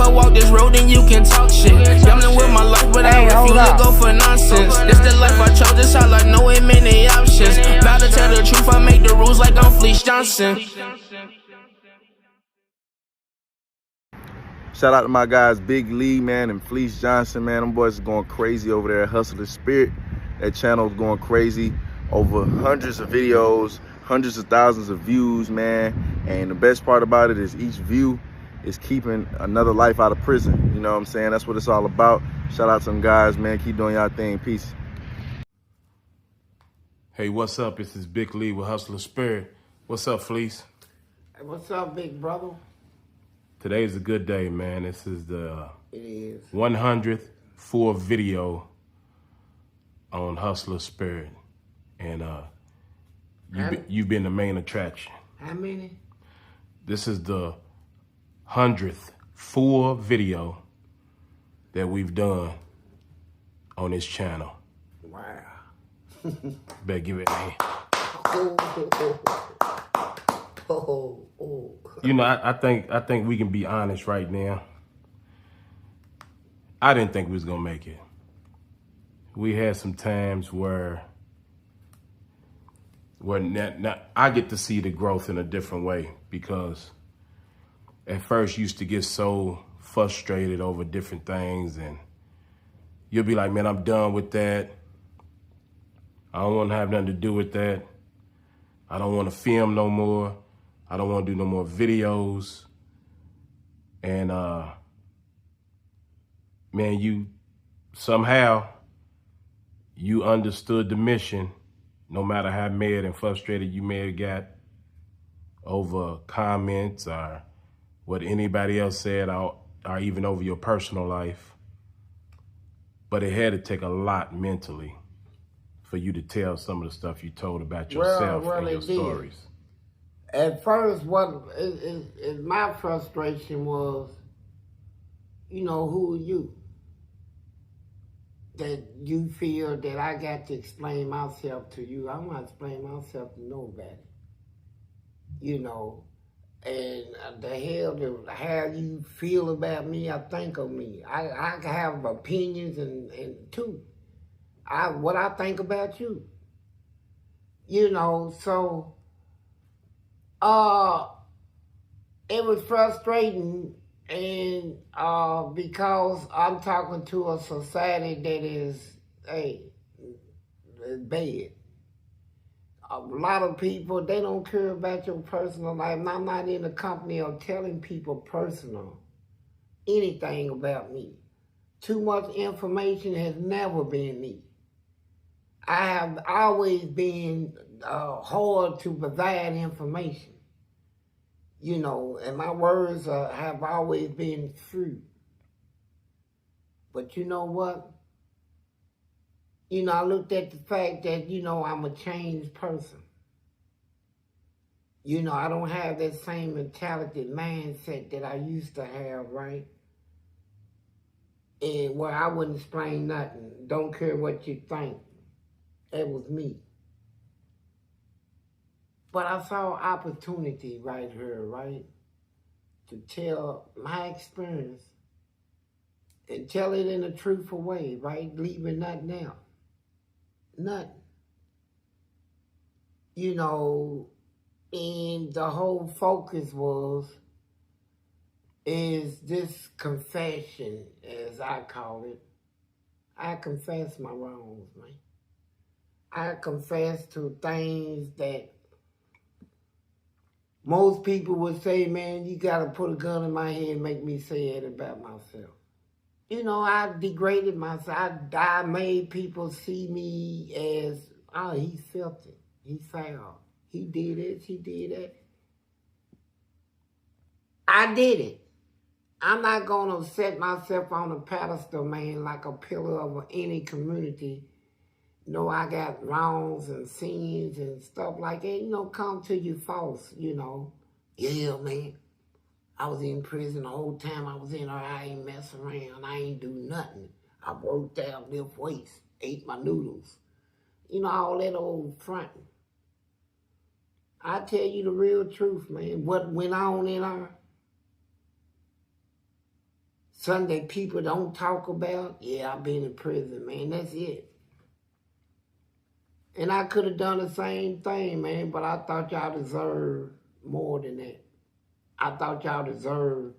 never walk this road, then you can talk shit. Gambling with my life, but I refuse to go for nonsense. This the life I chose, this all I know, ain't many options. About to tell the truth, I make the rules like I'm Fleece Johnson. Shout out to my guys Big Lee, man, and Fleece Johnson, man. Them boys is going crazy over there at Hustler Spirit. That channel is going crazy. Over hundreds of videos, hundreds of thousands of views, man. And the best part about it is each view is keeping another life out of prison. You know what I'm saying? That's what it's all about. Shout out to them guys, man. Keep doing y'all thing. Peace. Hey, what's up? This is Big Lee with Hustler Spirit. What's up, Fleece? Hey, what's up, big brother? Today's a good day, man. This is the It is 100th full video on Hustler Spirit. And you've been the main attraction. How many? This is the 100th full video that we've done on this channel. Wow. Better give it a hand. Oh. You know, I think we can be honest right now. I didn't think we was gonna make it. We had some times where now I get to see the growth in a different way, because at first you used to get so frustrated over different things, and you'll be like, man, I'm done with that. I don't want to have nothing to do with that. I don't want to film no more. I don't want to do no more videos. And man, you somehow you understood the mission, no matter how mad and frustrated you may have got over comments or what anybody else said, or even over your personal life. But it had to take a lot mentally for you to tell some of the stuff you told about yourself and your stories. At first, what is my frustration was, you know, who are you? That you feel that I got to explain myself to you. I'm not explaining myself to nobody. You know, and the hell, how you feel about me, I think of me. I have opinions and too. What I think about you. You know, so it was frustrating, and because I'm talking to a society that is, bad. A lot of people, they don't care about your personal life. I'm not in the company of telling people personal anything about me. Too much information has never been me. I have always been hard to provide information. You know, and my words have always been true. But you know what? You know, I looked at the fact that, you know, I'm a changed person. You know, I don't have that same mentality, mindset that I used to have, right? And where I wouldn't explain nothing. Don't care what you think. That was me. But I saw opportunity right here, right? To tell my experience and tell it in a truthful way, right? Leaving nothing out. Nothing. You know, and the whole focus is this confession, as I call it. I confess my wrongs, man. I confess to things that most people would say, man, you got to put a gun in my head and make me say it about myself. You know, I degraded myself. I made people see me as, oh, he's filthy. He's foul. He did this, he did that. I did it. I'm not going to set myself on a pedestal, man, like a pillar of any community. You know, I got wrongs and sins and stuff like that. You know, come to you false, you know. Yeah, man. I was in prison the whole time I was in there. I ain't mess around. I ain't do nothing. I worked out, lift weights, ate my noodles. You know, all that old fronting. I tell you the real truth, man. What went on in there, something that people don't talk about. Yeah, I've been in prison, man. That's it. And I could have done the same thing, man, but I thought y'all deserved more than that. I thought y'all deserved,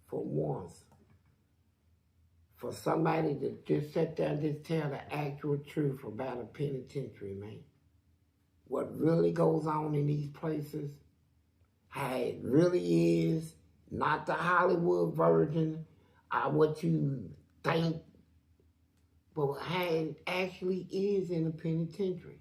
for once, for somebody to just sit there and just tell the actual truth about a penitentiary, man. What really goes on in these places, how it really is, not the Hollywood version of what you think, but how it actually is in a penitentiary.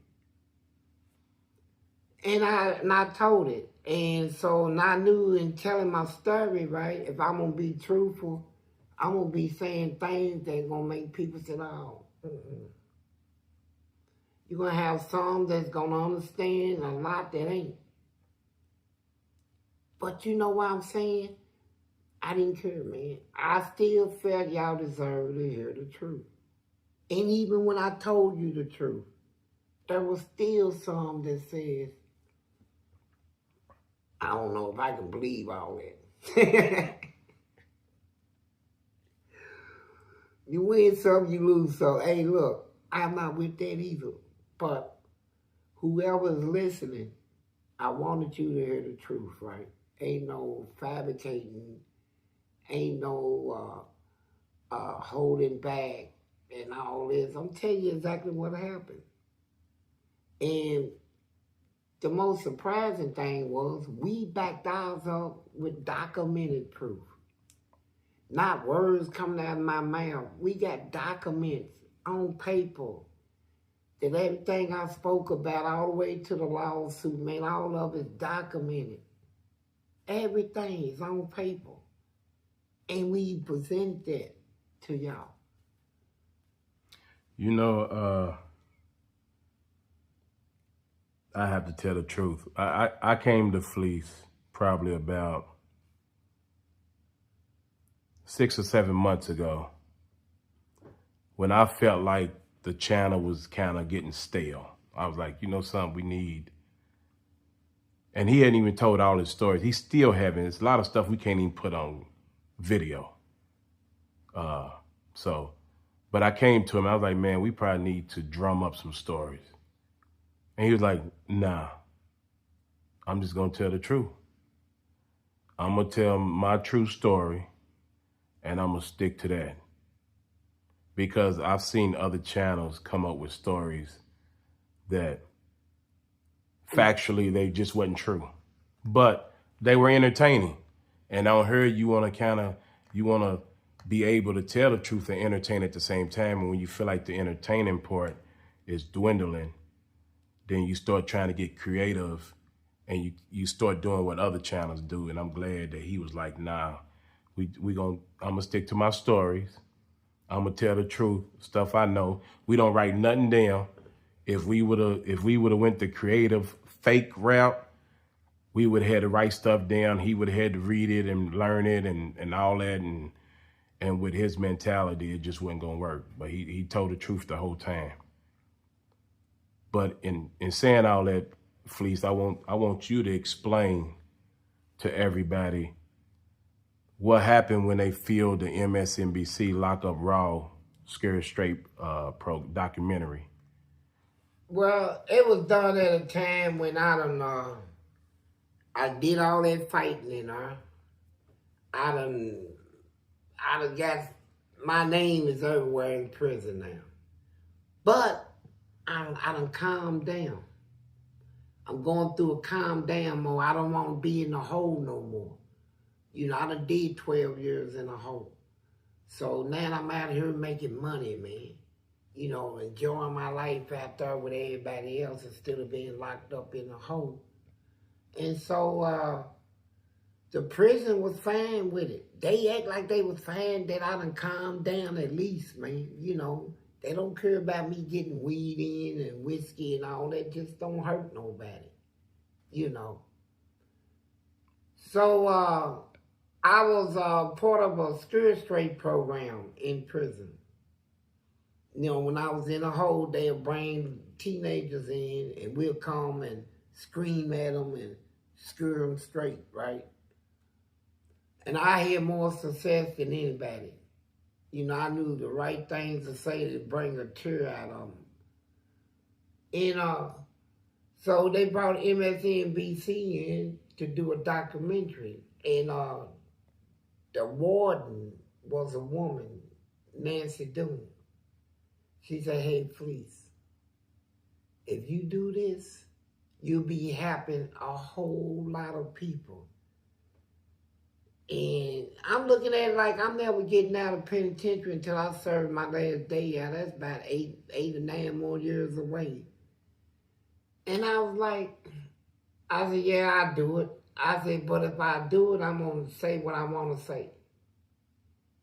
And I told it. And so and I knew in telling my story, right, if I'm going to be truthful, I'm going to be saying things that's going to make people say, oh, You're going to have some that's going to understand and a lot that ain't. But you know what I'm saying? I didn't care, man. I still felt y'all deserve to hear the truth. And even when I told you the truth, there was still some that says, I don't know if I can believe all that. You win some, you lose some. Hey, look, I'm not with that either. But whoever is listening, I wanted you to hear the truth, right? Ain't no fabricating, ain't no holding back and all this. I'm telling you exactly what happened. And the most surprising thing was we backed ours up with documented proof. Not words coming out of my mouth. We got documents on paper that everything I spoke about all the way to the lawsuit, man, all of it is documented. Everything is on paper. And we present that to y'all. You know, I have to tell the truth. I came to Fleece probably about 6 or 7 months ago when I felt like the channel was kind of getting stale. I was like, you know something, we need. And he hadn't even told all his stories. He still haven't. There's a lot of stuff we can't even put on video. But I came to him, I was like, man, we probably need to drum up some stories. And he was like, nah, I'm just gonna tell the truth. I'm gonna tell my true story and I'm gonna stick to that. Because I've seen other channels come up with stories that factually they just wasn't true, but they were entertaining. And on here, you wanna be able to tell the truth and entertain at the same time. And when you feel like the entertaining part is dwindling, then you start trying to get creative and you start doing what other channels do. And I'm glad that he was like, nah, I'm gonna stick to my stories. I'm gonna tell the truth, stuff I know. We don't write nothing down. If we would've went the creative fake route, we would have had to write stuff down. He would have had to read it and learn it and all that. And with his mentality, it just wasn't gonna work. But he told the truth the whole time. But in saying all that, Fleece, I want you to explain to everybody what happened when they filmed the MSNBC Lock Up Raw Scared Straight documentary. Well, it was done at a time when I did all that fighting, you know. I done got, my name is everywhere in prison now. But I done calmed down. I'm going through a calm down mode. I don't want to be in the hole no more. You know, I done did 12 years in a hole. So now I'm out here making money, man. You know, enjoying my life out there with everybody else instead of being locked up in a hole. And so the prison was fine with it. They act like they was fine that I done calmed down at least, man. You know, they don't care about me getting weed in and whiskey and all that. Just don't hurt nobody, you know. So I was part of a Scared Straight program in prison. You know, when I was in a hole, they'll bring teenagers in and we'll come and scream at them and scare them straight, right? And I had more success than anybody. You know, I knew the right things to say to bring a tear out of them. And so they brought MSNBC in to do a documentary. And the warden was a woman, Nancy Doon. She said, hey, Fleece, if you do this, you'll be helping a whole lot of people. And I'm looking at it like I'm never getting out of penitentiary until I serve my last day out. That's about eight or 9 more years away. And I was like, I said, yeah, I'll do it. I said, but if I do it, I'm going to say what I want to say.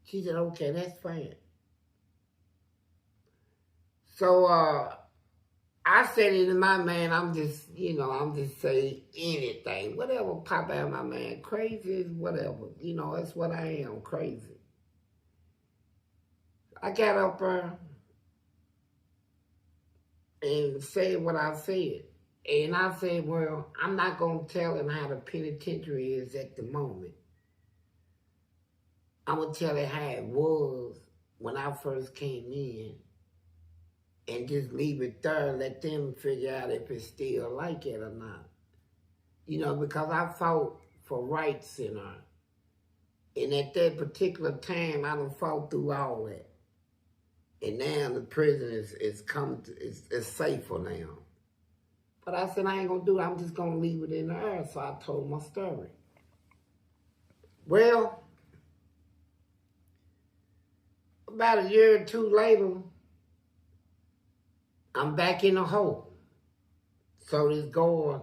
She said, okay, that's fine. So I said it in my mind, I'm just saying anything. Whatever pop out of my mind. Crazy is whatever. You know, that's what I am, crazy. I got up there and said what I said. And I said, well, I'm not going to tell him how the penitentiary is at the moment. I'm going to tell it how it was when I first came in. And just leave it there and let them figure out if it's still like it or not. You know, because I fought for rights in her. And at that particular time, I done fought through all that. And now the prison is safer now. But I said, I ain't gonna do it. I'm just gonna leave it in the air. So I told my story. Well, about a year or two later, I'm back in the hole. So this guard,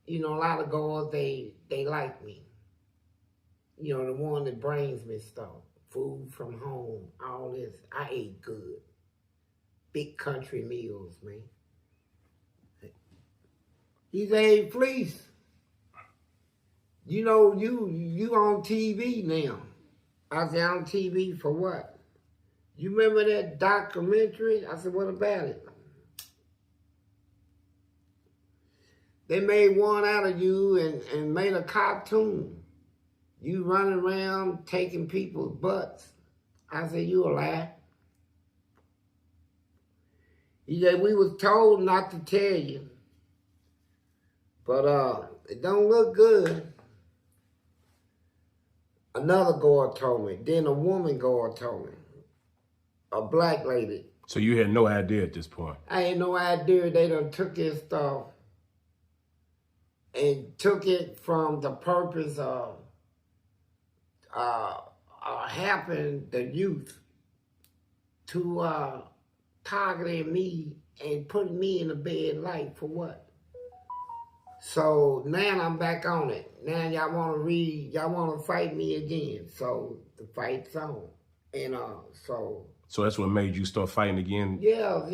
you know, a lot of guards, they like me. You know, the one that brings me stuff. Food from home, all this. I ate good. Big country meals, man. He said, hey, Fleece, you know, you on TV now. I said, on TV for what? You remember that documentary? I said, what about it? They made one out of you and made a cartoon. You running around taking people's butts. I said, you a lie. He said, we was told not to tell you. But it don't look good. Another guard told me. Then a woman guard told me. A black lady. So you had no idea at this point? I had no idea they done took his stuff and took it from the purpose of helping the youth to targeting me and putting me in a bad light for what? So now I'm back on it. Now y'all want to fight me again. So the fight's on. And So that's what made you start fighting again? Yeah.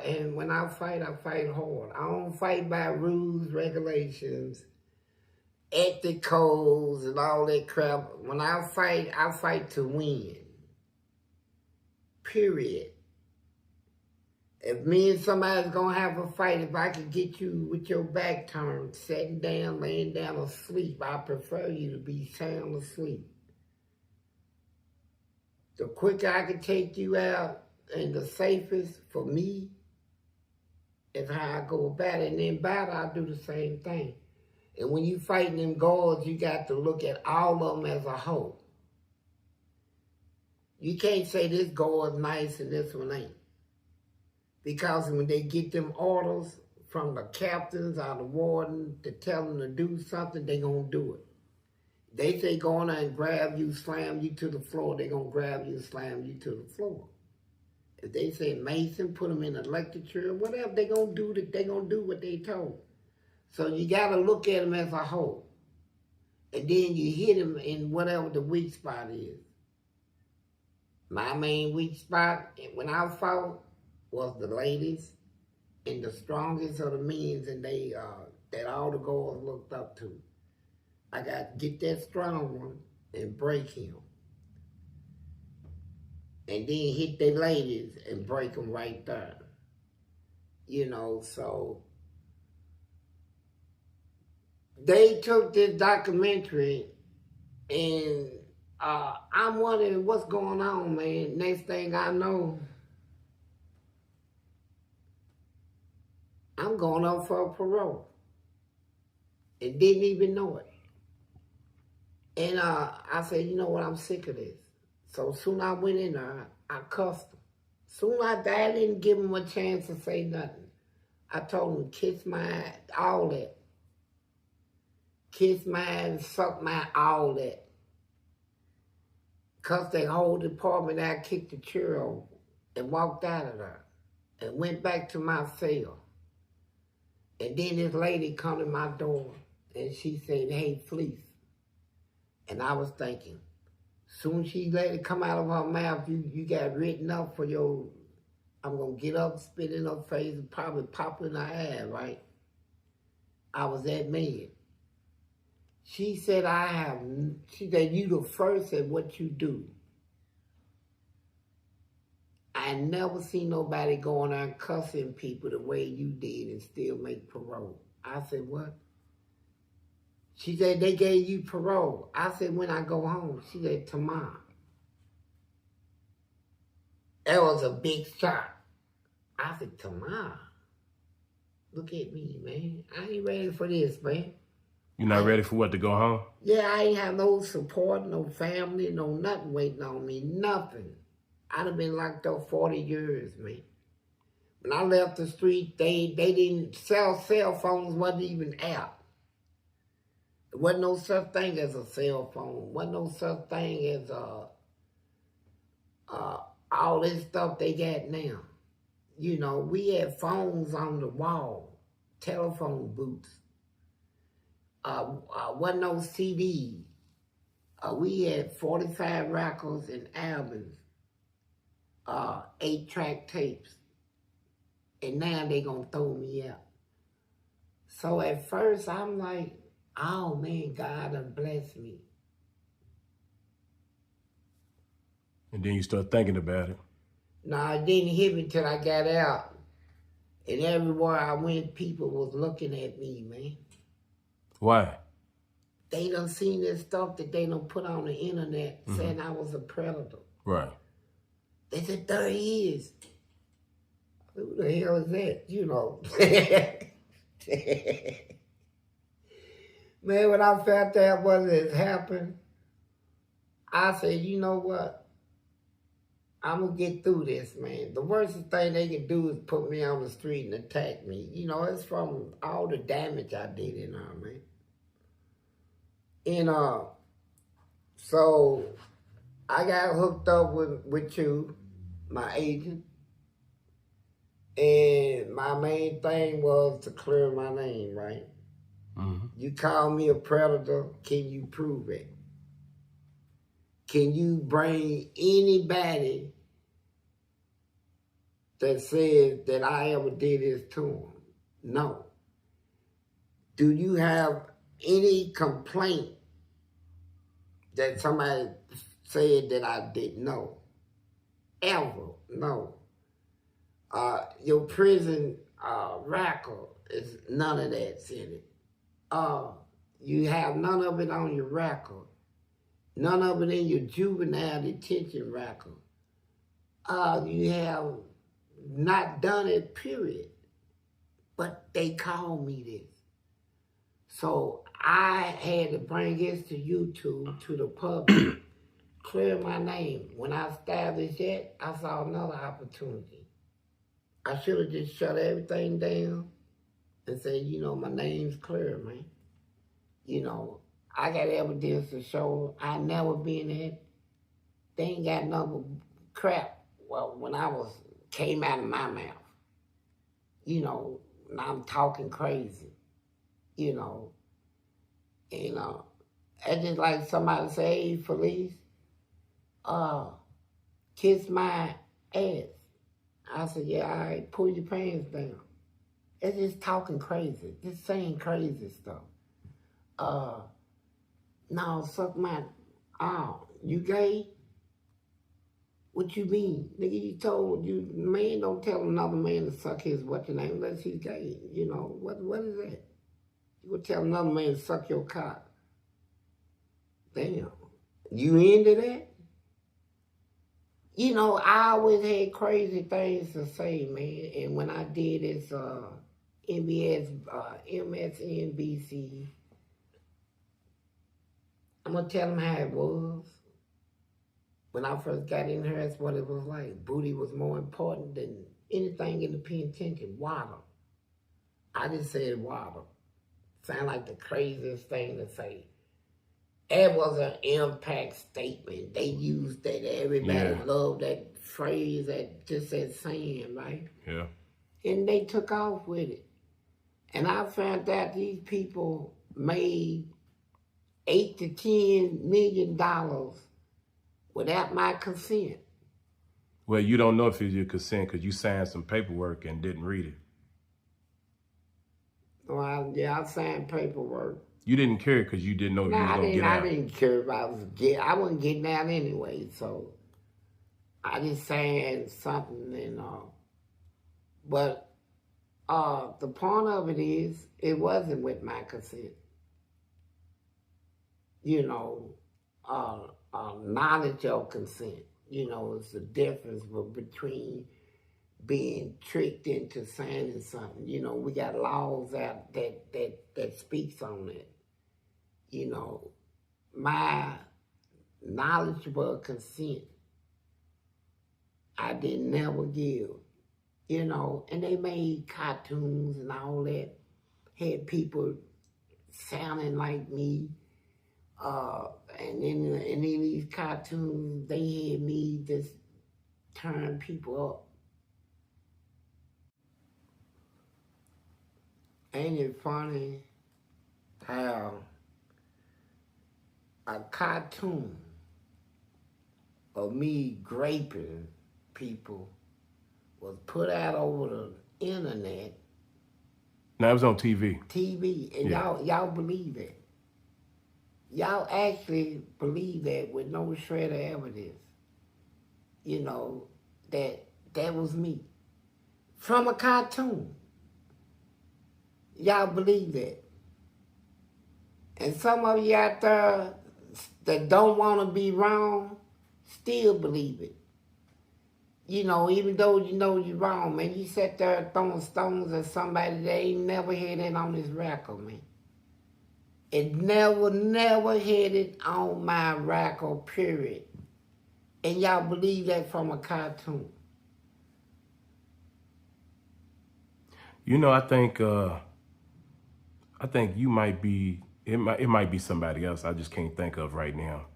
And when I fight hard. I don't fight by rules, regulations, ethic codes, and all that crap. When I fight to win. Period. If me and somebody's gonna have a fight, if I could get you with your back turned, sitting down, laying down asleep, I prefer you to be sound asleep. The quicker I can take you out and the safest for me is how I go about it. And in battle, I do the same thing. And when you fighting them guards, you got to look at all of them as a whole. You can't say this guard's nice and this one ain't. Because when they get them orders from the captains or the warden to tell them to do something, they gonna do it. They say go on there and grab you, slam you to the floor, they gonna grab you and slam you to the floor. If they say Mason, put them in an electric chair, whatever, they gonna do what they told. So you gotta look at them as a whole. And then you hit them in whatever the weak spot is. My main weak spot, when I fought, was the ladies and the strongest of the men and they that all the girls looked up to. I got to get that strong one and break him. And then hit the ladies and break them right there. You know, so they took this documentary and I'm wondering what's going on, man. Next thing I know, I'm going up for a parole. And didn't even know it. And I said, you know what, I'm sick of this. So soon I went in there, I cussed him. Soon I didn't give him a chance to say nothing. I told him, kiss my ass, all that. Kiss my ass, suck my all that. Cussed the whole department, I kicked the chair over and walked out of there and went back to my cell. And then this lady come to my door and she said, hey, Fleece. And I was thinking, soon she let it come out of her mouth, you got written up for your, I'm going to get up, spit in her face, and probably pop in her ass, right? I was that mad. She said, she said, you the first at what you do. I never seen nobody going out cussing people the way you did and still make parole. I said, what? She said, they gave you parole. I said, when I go home. She said, tomorrow. That was a big shock. I said, tomorrow? Look at me, man. I ain't ready for this, man. You're not ready for what, to go home? Yeah, I ain't have no support, no family, no nothing waiting on me, nothing. I'd have been locked up 40 years, man. When I left the street, they didn't sell cell phones, wasn't even out. There wasn't no such thing as a cell phone. Wasn't no such thing as all this stuff they got now. You know, we had phones on the wall, telephone booths. Wasn't no CD. We had 45 records and albums, 8-track tapes. And now they gonna throw me out. So at first I'm like, oh man, God done blessed me. And then you start thinking about it. No, it didn't hit me till I got out. And everywhere I went, people was looking at me, man. Why? They done seen this stuff that they done put on the internet saying I was a predator. Right. They said, there he is. Who the hell is that? You know. Man, when I felt that what had happened, I said, you know what? I'm going to get through this, man. The worst thing they can do is put me on the street and attack me. You know, it's from all the damage I did in there, man. And so I got hooked up with you, my agent. And my main thing was to clear my name, right? Mm-hmm. You call me a predator, can you prove it? Can you bring anybody that says that I ever did this to them? No. Do you have any complaint that somebody said that I didn't know? Ever? No. Your prison record is none of that's in it. You have none of it on your record. None of it in your juvenile detention record. You have not done it, period. But they called me this. So I had to bring this to YouTube, to the public, clear my name. When I established that, I saw another opportunity. I should have just shut everything down and said, you know, my name's clear, man. You know, I got evidence to show I never been at. They ain't got nothing crap. Well, when I came out of my mouth, you know, and I'm talking crazy, you know. And it's just like somebody say, hey, Fleece, kiss my ass. I said, yeah, all right, pull your pants down. It's just talking crazy, just saying crazy stuff. No, suck my, you gay? What you mean? Nigga, you told, man don't tell another man to suck his what's-your-name unless he's gay. You know, what is that? You would tell another man to suck your cock. Damn. You into that? You know, I always had crazy things to say, man. And when I did this MSNBC, I'm going to tell them how it was. When I first got in here, that's what it was like. Booty was more important than anything in the penitentiary. Water. I just said water. Sound like the craziest thing to say. It was an impact statement. They used that. Everybody loved that phrase, that just that saying, right? Yeah. And they took off with it. And I found out these people made $8 to $10 million without my consent. Well, you don't know if it's your consent because you signed some paperwork and didn't read it. Well, I signed paperwork. You didn't care because you didn't know if you was going to get out. I didn't care if I wasn't getting out anyway, so I just signed something and but the point of it is it wasn't with my consent. You know, knowledge of consent. You know, it's the difference between being tricked into signing something. You know, we got laws out that speaks on it. You know, my knowledgeable consent, I didn't never give. You know, and they made cartoons and all that, had people sounding like me. And in these cartoons, they had me just turn people up. Ain't it funny how a cartoon of me graping people was put out over the internet. Now it was on TV. And y'all believe it. Y'all actually believe that with no shred of evidence. You know, that was me. From a cartoon. Y'all believe that. And some of you out there that don't want to be wrong still believe it. You know, even though you know you're wrong, man, you sat there throwing stones at somebody that ain't never had it on his record, man. It never had it on my record, period. And y'all believe that from a cartoon. You know, I think you might be, it might be somebody else I just can't think of right now.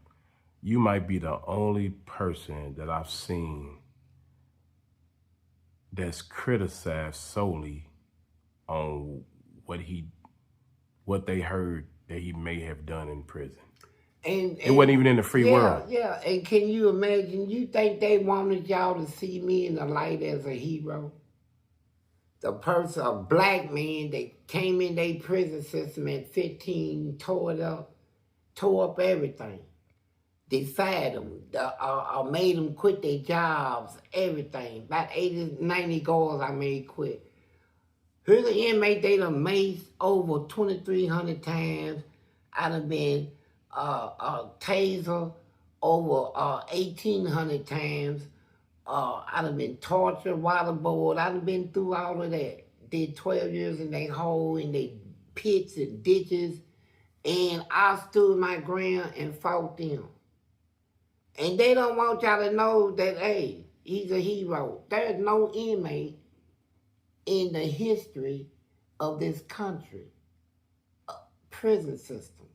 You might be the only person that I've seen that's criticized solely on what they heard that he may have done in prison. And it wasn't even in the free world. Yeah, and can you imagine, you think they wanted y'all to see me in the light as a hero? The person, a black man that came in their prison system at 15, tore up everything. Defied them, made them quit their jobs, everything. About 80, 90 girls I made quit. Here's an inmate they done maced over 2,300 times. I done been taser over 1,800 times. I done been tortured, waterboard. I done been through all of that. Did 12 years in they hole, in they pits and ditches. And I stood my ground and fought them. And they don't want y'all to know that, hey, he's a hero. There's no inmate in the history of this country, prison system,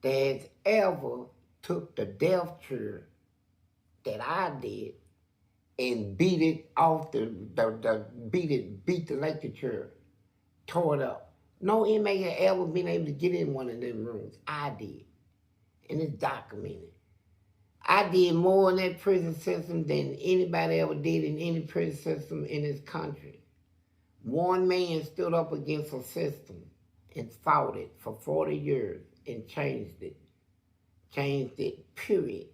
that's ever took the death chair that I did and beat it off beat the electric chair, tore it up. No inmate had ever been able to get in one of them rooms. I did. And it's documented. I did more in that prison system than anybody ever did in any prison system in this country. One man stood up against a system and fought it for 40 years and changed it. Changed it, period.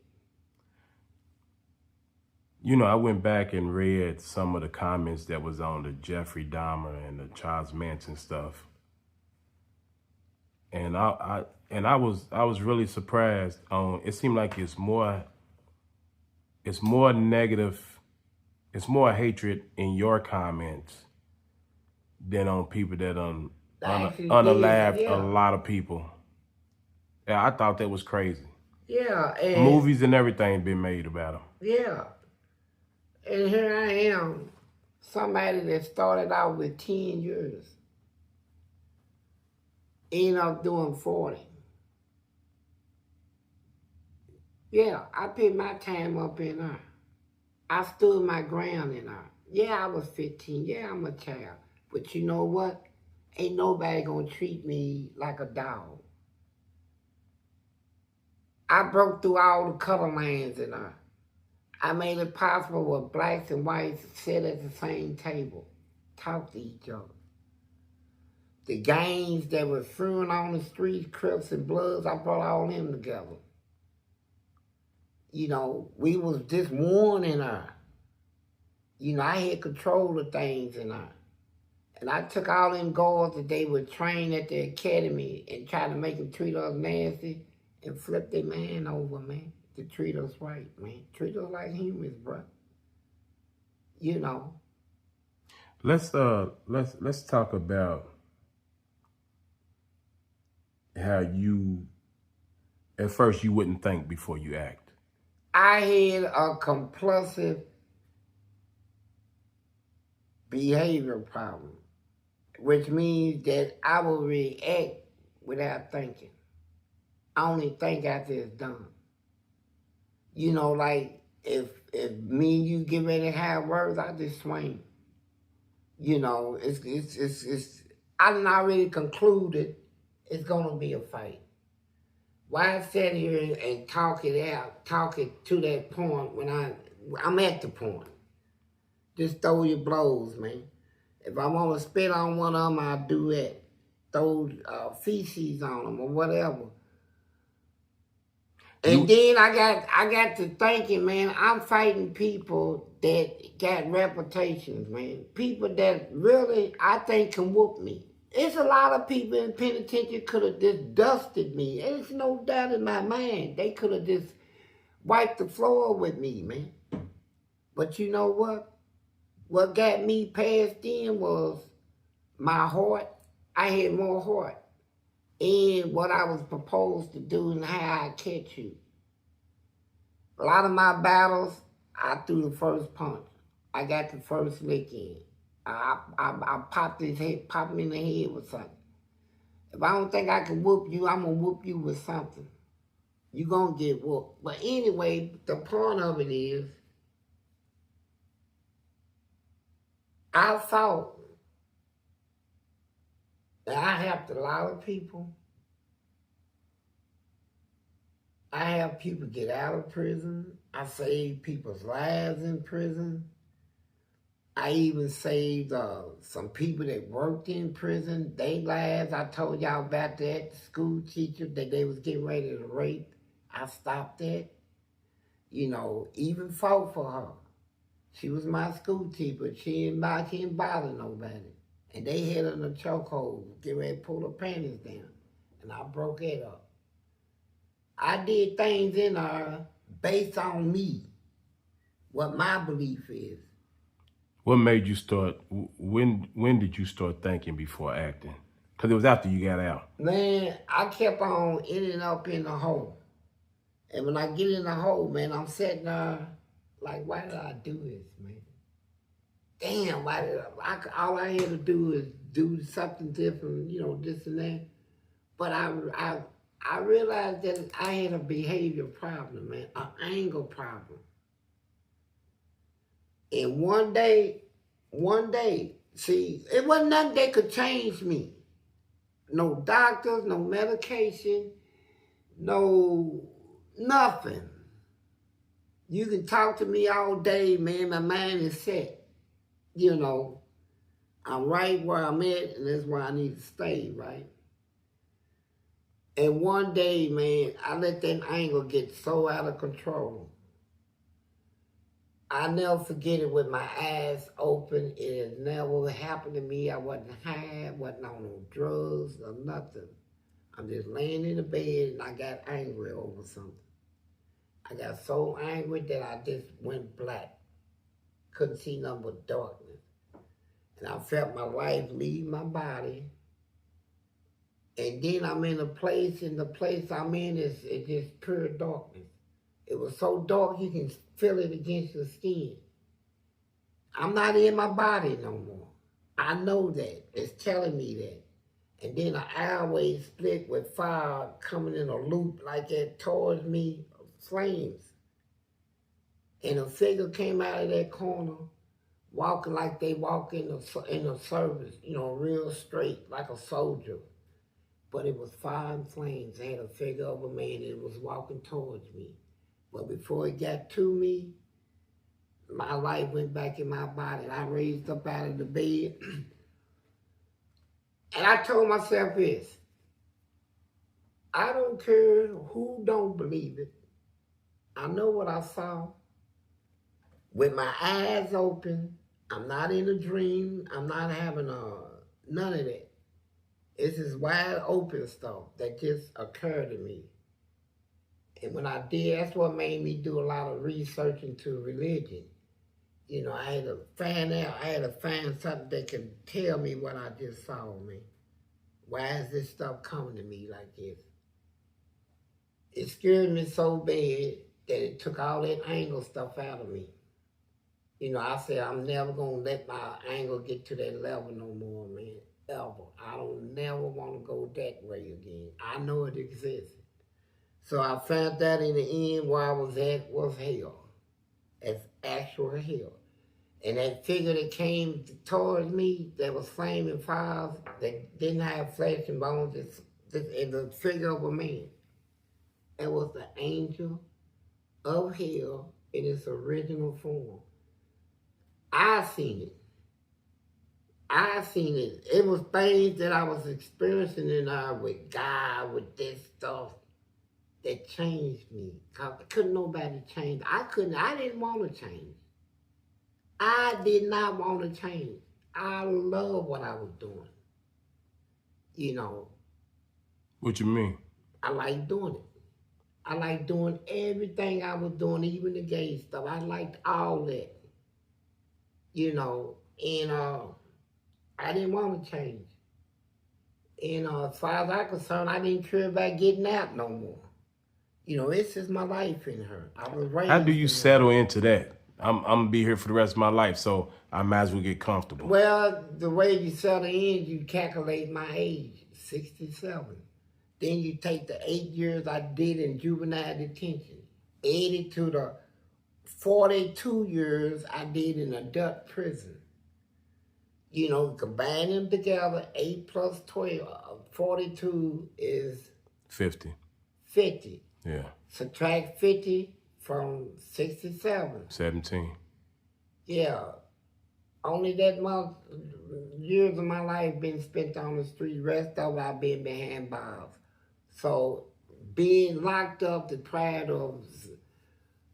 You know, I went back and read some of the comments that was on the Jeffrey Dahmer and the Charles Manson stuff. And I was really surprised. It seemed like it's more negative, it's more hatred in your comments than on people that unalived a lot of people. Yeah, I thought that was crazy. Yeah. And movies and everything been made about them. Yeah. And here I am, somebody that started out with 10 years, end up doing 40. Yeah, I put my time up in her. I stood my ground in her. Yeah, I was 15. Yeah, I'm a child. But you know what? Ain't nobody gonna treat me like a dog. I broke through all the color lines in her. I made it possible for blacks and whites to sit at the same table, talk to each other. The gangs that were frewing on the streets, Crips and Bloods, I brought all them together. You know, we was just one in her. You know, I had control of things in her. And I took all them guards that they were trained at the academy and tried to make them treat us nasty and flip their man over, man, to treat us right, man. Treat us like humans, bro. You know. Let's talk about how you, at first you wouldn't think before you act. I had a compulsive behavior problem, which means that I will react without thinking. I only think after it's done. You know, like if me and you get ready to have words, I just swing. You know, it's I done already concluded it's gonna be a fight. Why I sit here and talk it out, talk it to that point when I'm at the point. Just throw your blows, man. If I want to spit on one of them, I'll do that. Throw feces on them or whatever. And then I got to thinking, man, I'm fighting people that got reputations, man. People that really, I think, can whoop me. It's a lot of people in penitentiary could have just dusted me. There's no doubt in my mind. They could have just wiped the floor with me, man. But you know what? What got me past then was my heart. I had more heart. And what I was proposed to do and how I catch you. A lot of my battles, I threw the first punch. I got the first lick in. I popped his head, popped him in the head with something. If I don't think I can whoop you, I'm gonna whoop you with something. You're gonna get whooped. But anyway, the point of it is, I thought that I helped a lot of people. I helped people get out of prison. I saved people's lives in prison. I even saved some people that worked in prison, their lives. I told y'all about that, the school teacher that they was getting ready to rape. I stopped that. You know, even fought for her. She was my school teacher. She didn't bother nobody. And they had her in a chokehold, get ready to pull her panties down. And I broke it up. I did things in her based on me, what my belief is. What made you start, when did you start thinking before acting? Because it was after you got out. Man, I kept on ending up in the hole. And when I get in the hole, man, I'm sitting there like, why did I do this, man? Damn, why did all I had to do is do something different, you know, this and that. But I realized that I had a behavior problem, man, an anger problem. And one day, see, it wasn't nothing that could change me. No doctors, no medication, no nothing. You can talk to me all day, man, my mind is set. You know, I'm right where I'm at, and that's where I need to stay, right? And one day, man, I let that anger get so out of control. I never forget it with my eyes open. It has never happened to me. I wasn't high, wasn't on no drugs or nothing. I'm just laying in the bed and I got angry over something. I got so angry that I just went black. Couldn't see nothing but darkness. And I felt my life leave my body. And then I'm in a place, and the place I'm in is just pure darkness. It was so dark you can feel it against your skin. I'm not in my body no more. I know that. It's telling me that. And then an airway split with fire coming in a loop like that towards me, flames. And a figure came out of that corner, walking like they walk in a service, you know, real straight, like a soldier. But it was fire and flames. They had a figure of a man and it was walking towards me. But before it got to me, my life went back in my body. I raised up out of the bed. And I told myself this, I don't care who don't believe it. I know what I saw. With my eyes open, I'm not in a dream. I'm not having none of that. It's this wide open stuff that just occurred to me. And when I did, that's what made me do a lot of research into religion. You know, I had to find something that can tell me what I just saw, man. Why is this stuff coming to me like this? It scared me so bad that it took all that anger stuff out of me. You know, I said, I'm never going to let my anger get to that level no more, man, ever. I don't never want to go that way again. I know it exists. So I found that in the end where I was at was hell. It's actual hell. And that figure that came towards me, that was flaming fires, that didn't have flesh and bones, and the figure of a man. It was the angel of hell in its original form. I seen it. It was things that I was experiencing in there with God, with this stuff that changed me. Couldn't nobody change. I didn't want to change. I did not want to change. I love what I was doing. You know. What you mean? I like doing it. I like doing everything I was doing, even the gay stuff. I liked all that. You know, and I didn't want to change. And as far as I'm concerned, I didn't care about getting out no more. You know, it's just my life in her. I was raised. How do you settle into that? I'm gonna be here for the rest of my life, so I might as well get comfortable. Well, the way you settle in, you calculate my age, 67. Then you take the 8 years I did in juvenile detention, add it to the 42 years I did in adult prison. You know, combine them together, 8 plus 12, 42 is 50. 50. Yeah. Subtract 50 from 67. 17. Yeah. Only that much years of my life been spent on the street. Rest of it I've been behind bars. So being locked up, deprived of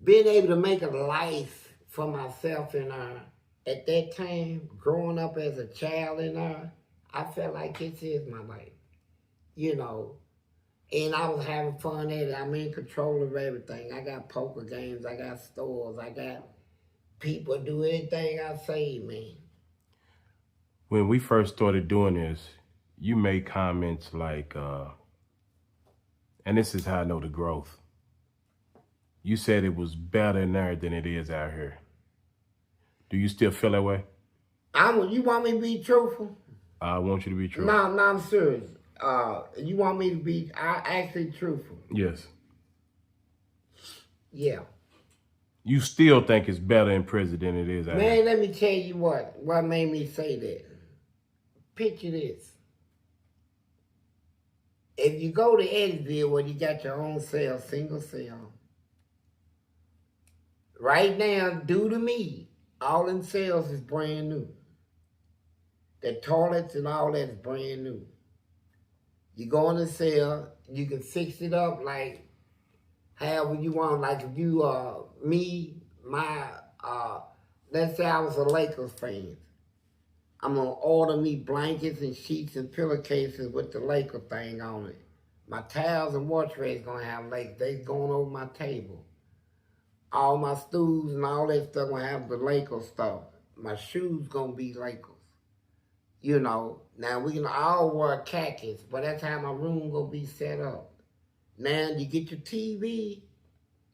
being able to make a life for myself in at that time, growing up as a child in I felt like this is my life. You know. And I was having fun at it. I'm in control of everything. I got poker games. I got stores. I got people do anything I say, man. When we first started doing this, you made comments like, and this is how I know the growth. You said it was better in there than it is out here. Do you still feel that way? You want me to be truthful? I want you to be truthful. No, I'm serious. You want me to be actually truthful? Yes. Yeah. You still think it's better in prison than it is out here? Man, let me tell you what made me say that. Picture this. If you go to Eddyville where you got your own cell, single cell, right now, due to me, all them cells is brand new. The toilets and all that is brand new. You go in the cell, you can fix it up like however you want. Like if you, let's say I was a Lakers fan. I'm gonna order me blankets and sheets and pillowcases with the Laker thing on it. My towels and wash trays gonna have Lakers. They going over my table. All my stools and all that stuff gonna have the Lakers stuff. My shoes gonna be Lakers. You know, now we can all wear khakis, but that's how my room gonna be set up. Now you get your TV.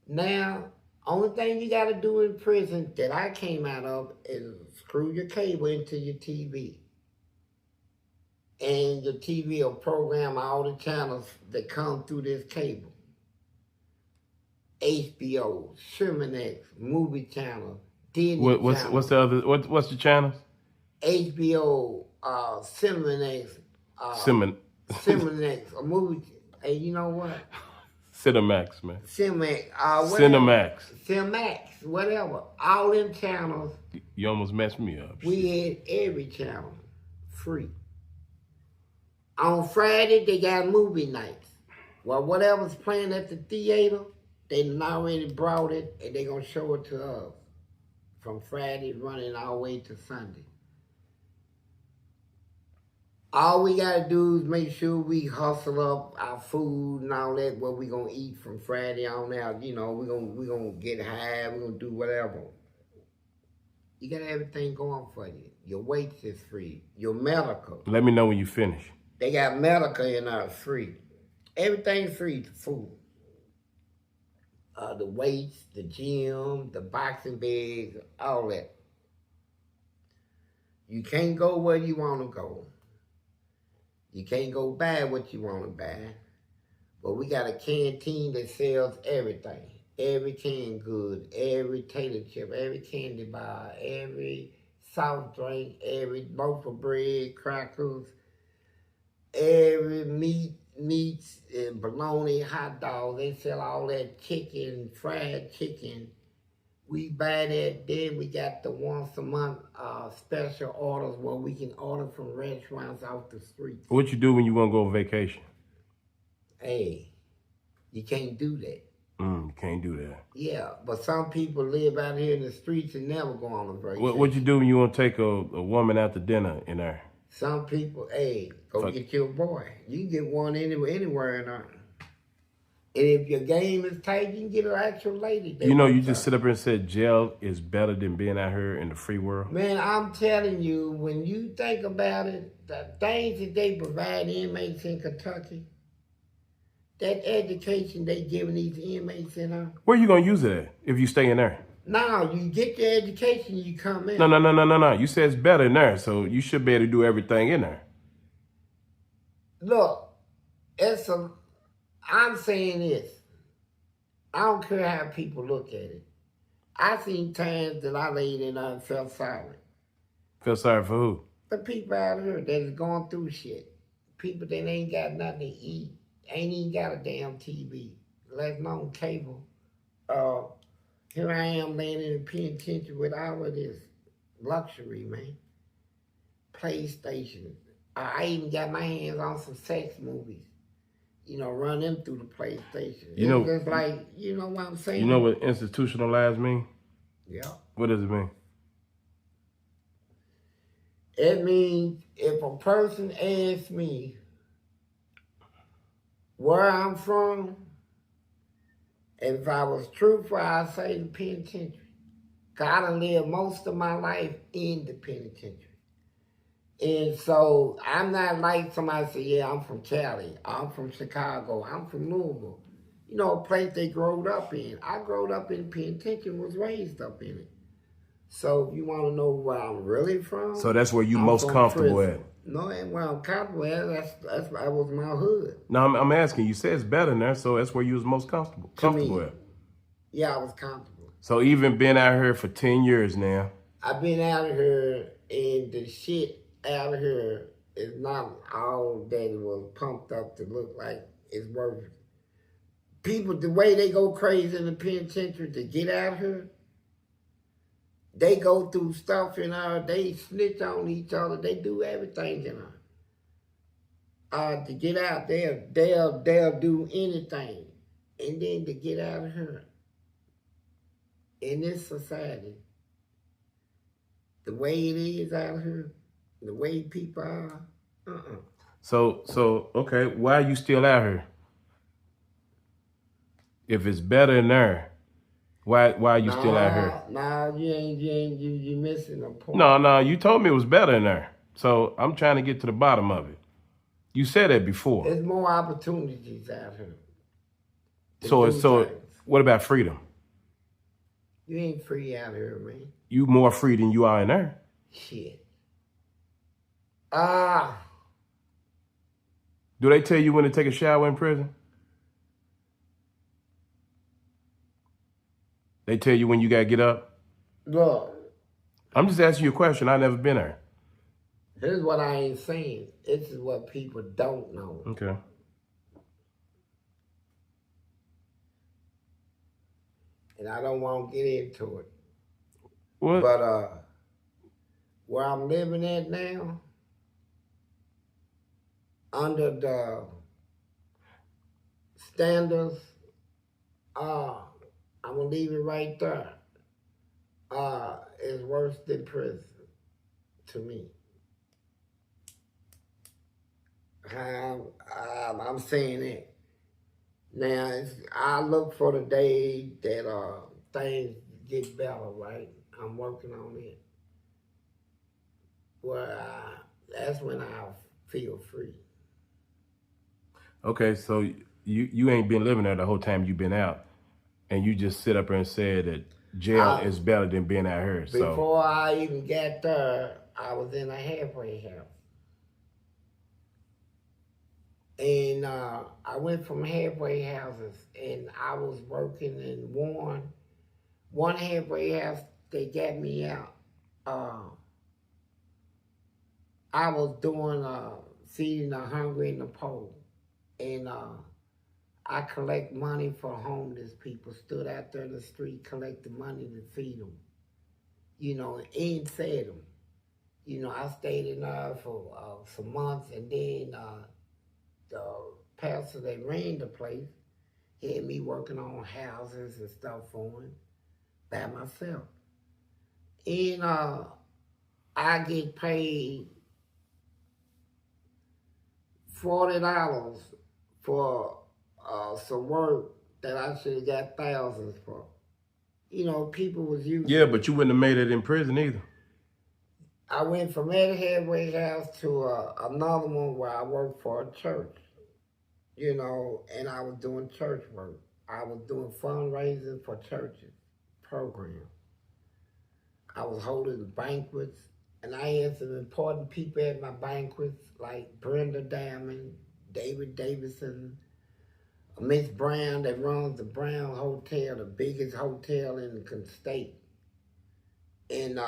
Now, only thing you gotta do in prison that I came out of is screw your cable into your TV. And your TV will program all the channels that come through this cable. HBO, Sherman Movie Channel, Disney Channel. What's the other? What's the channels? HBO, Cinemax, a movie. Hey, you know what? Cinemax, man. Cinemax, whatever. All them channels. You almost messed me up. We had every channel free. On Friday, they got movie nights. Well, whatever's playing at the theater, they done already brought it, and they gonna show it to us. From Friday running all the way to Sunday. All we gotta do is make sure we hustle up our food and all that, what we gonna eat from Friday on out. You know, we gonna get high, we gonna do whatever. You got everything going for you. Your weights is free. Your medical. Let me know when you finish. They got medical in our free. Everything's free, the food. The weights, the gym, the boxing bags, all that. You can't go where you want to go. You can't go buy what you want to buy. But we got a canteen that sells everything. Every canned good, every tater chip, every candy bar, every soft drink, every loaf of bread, crackers, every meats and bologna, hot dogs. They sell all that chicken, fried chicken. We buy that. Then we got the once a month special orders where we can order from restaurants off the street. What you do when you want to go on vacation? Hey, you can't do that. You can't do that. Yeah, but some people live out here in the streets and never go on a vacation. What you do when you want to take a woman out to dinner in there? Some people, hey, go get you a boy. You can get one anywhere in there. And if your game is tight, you can get an actual lady. You know, you just sit up here and said jail is better than being out here in the free world. Man, I'm telling you, when you think about it, the things that they provide inmates in Kentucky, that education they giving these inmates in there. Where you going to use it at if you stay in there? No, you get your education, you come in. No. You said it's better in there, so you should be able to do everything in there. Look, I'm saying this. I don't care how people look at it. I seen times that I laid in there and felt sorry. Feel sorry for who? The people out here that is going through shit. People that ain't got nothing to eat. Ain't even got a damn TV. Let alone cable. Here I am laying in the penitentiary with all of this luxury, man. PlayStation. I even got my hands on some sex movies. You know, run them through the PlayStation. It's just like, you know what I'm saying? You know what institutionalized mean? Yeah. What does it mean? It means if a person asks me where I'm from, if I was truthful, I'd say the penitentiary. Because I done lived most of my life in the penitentiary. And so I'm not like somebody say, yeah, I'm from Cali, I'm from Chicago, I'm from Louisville. You know, a place they growed up in. I growed up in the penitentiary and was raised up in it. So if you want to know where I'm really from. So that's where you most comfortable at? No, and where I'm comfortable at, that was my hood. No, I'm asking, you said it's better in there, so that's where you was most comfortable at. Yeah, I was comfortable. So even been out here for 10 years now. I've been out here and the shit out here is not all that it was pumped up to look like it's worth it. People, the way they go crazy in the penitentiary to get out here, they go through stuff in her, they snitch on each other, they do everything in her. To get out, they'll do anything. And then to get out of her, in this society, the way it is out here, the way people are, So okay, why are you still out here? If it's better in there, why are you still out here? Nah, you missing the point. No, you told me it was better in there. So I'm trying to get to the bottom of it. You said that before. There's more opportunities out here. So what about freedom? You ain't free out here, man. You more free than you are in there. Shit. Do they tell you when to take a shower in prison? They tell you when you gotta get up? Look. I'm just asking you a question. I've never been there. Here's what I ain't saying. This is what people don't know. Okay. And I don't want to get into it. What? But where I'm living at now, under the standards, I'm gonna leave it right there. Is worse than prison to me. I'm saying it. Now, I look for the day that things get better, right? I'm working on it. Well, that's when I feel free. Okay, so you ain't been living there the whole time you've been out, and you just sit up there and said that jail is better than being out here. Before I even got there, I was in a halfway house. And I went from halfway houses, and I was working in one halfway house. They got me out. I was doing feeding the hungry and the poor, and I collect money for homeless people. Stood out there in the street, collected money to feed them. You know, and fed them. You know, I stayed in there for some months, and then the pastor that ran the place had me working on houses and stuff for him by myself. And I get paid $40 for some work that I should have got thousands for. You know, people was using. Yeah, but you wouldn't have made it in prison either. I went from that halfway house to another one where I worked for a church, you know, and I was doing church work. I was doing fundraising for churches, programs. I was holding banquets, and I had some important people at my banquets, like Brenda Diamond, David Davidson, Miss Brown that runs the Brown Hotel, the biggest hotel in the state. And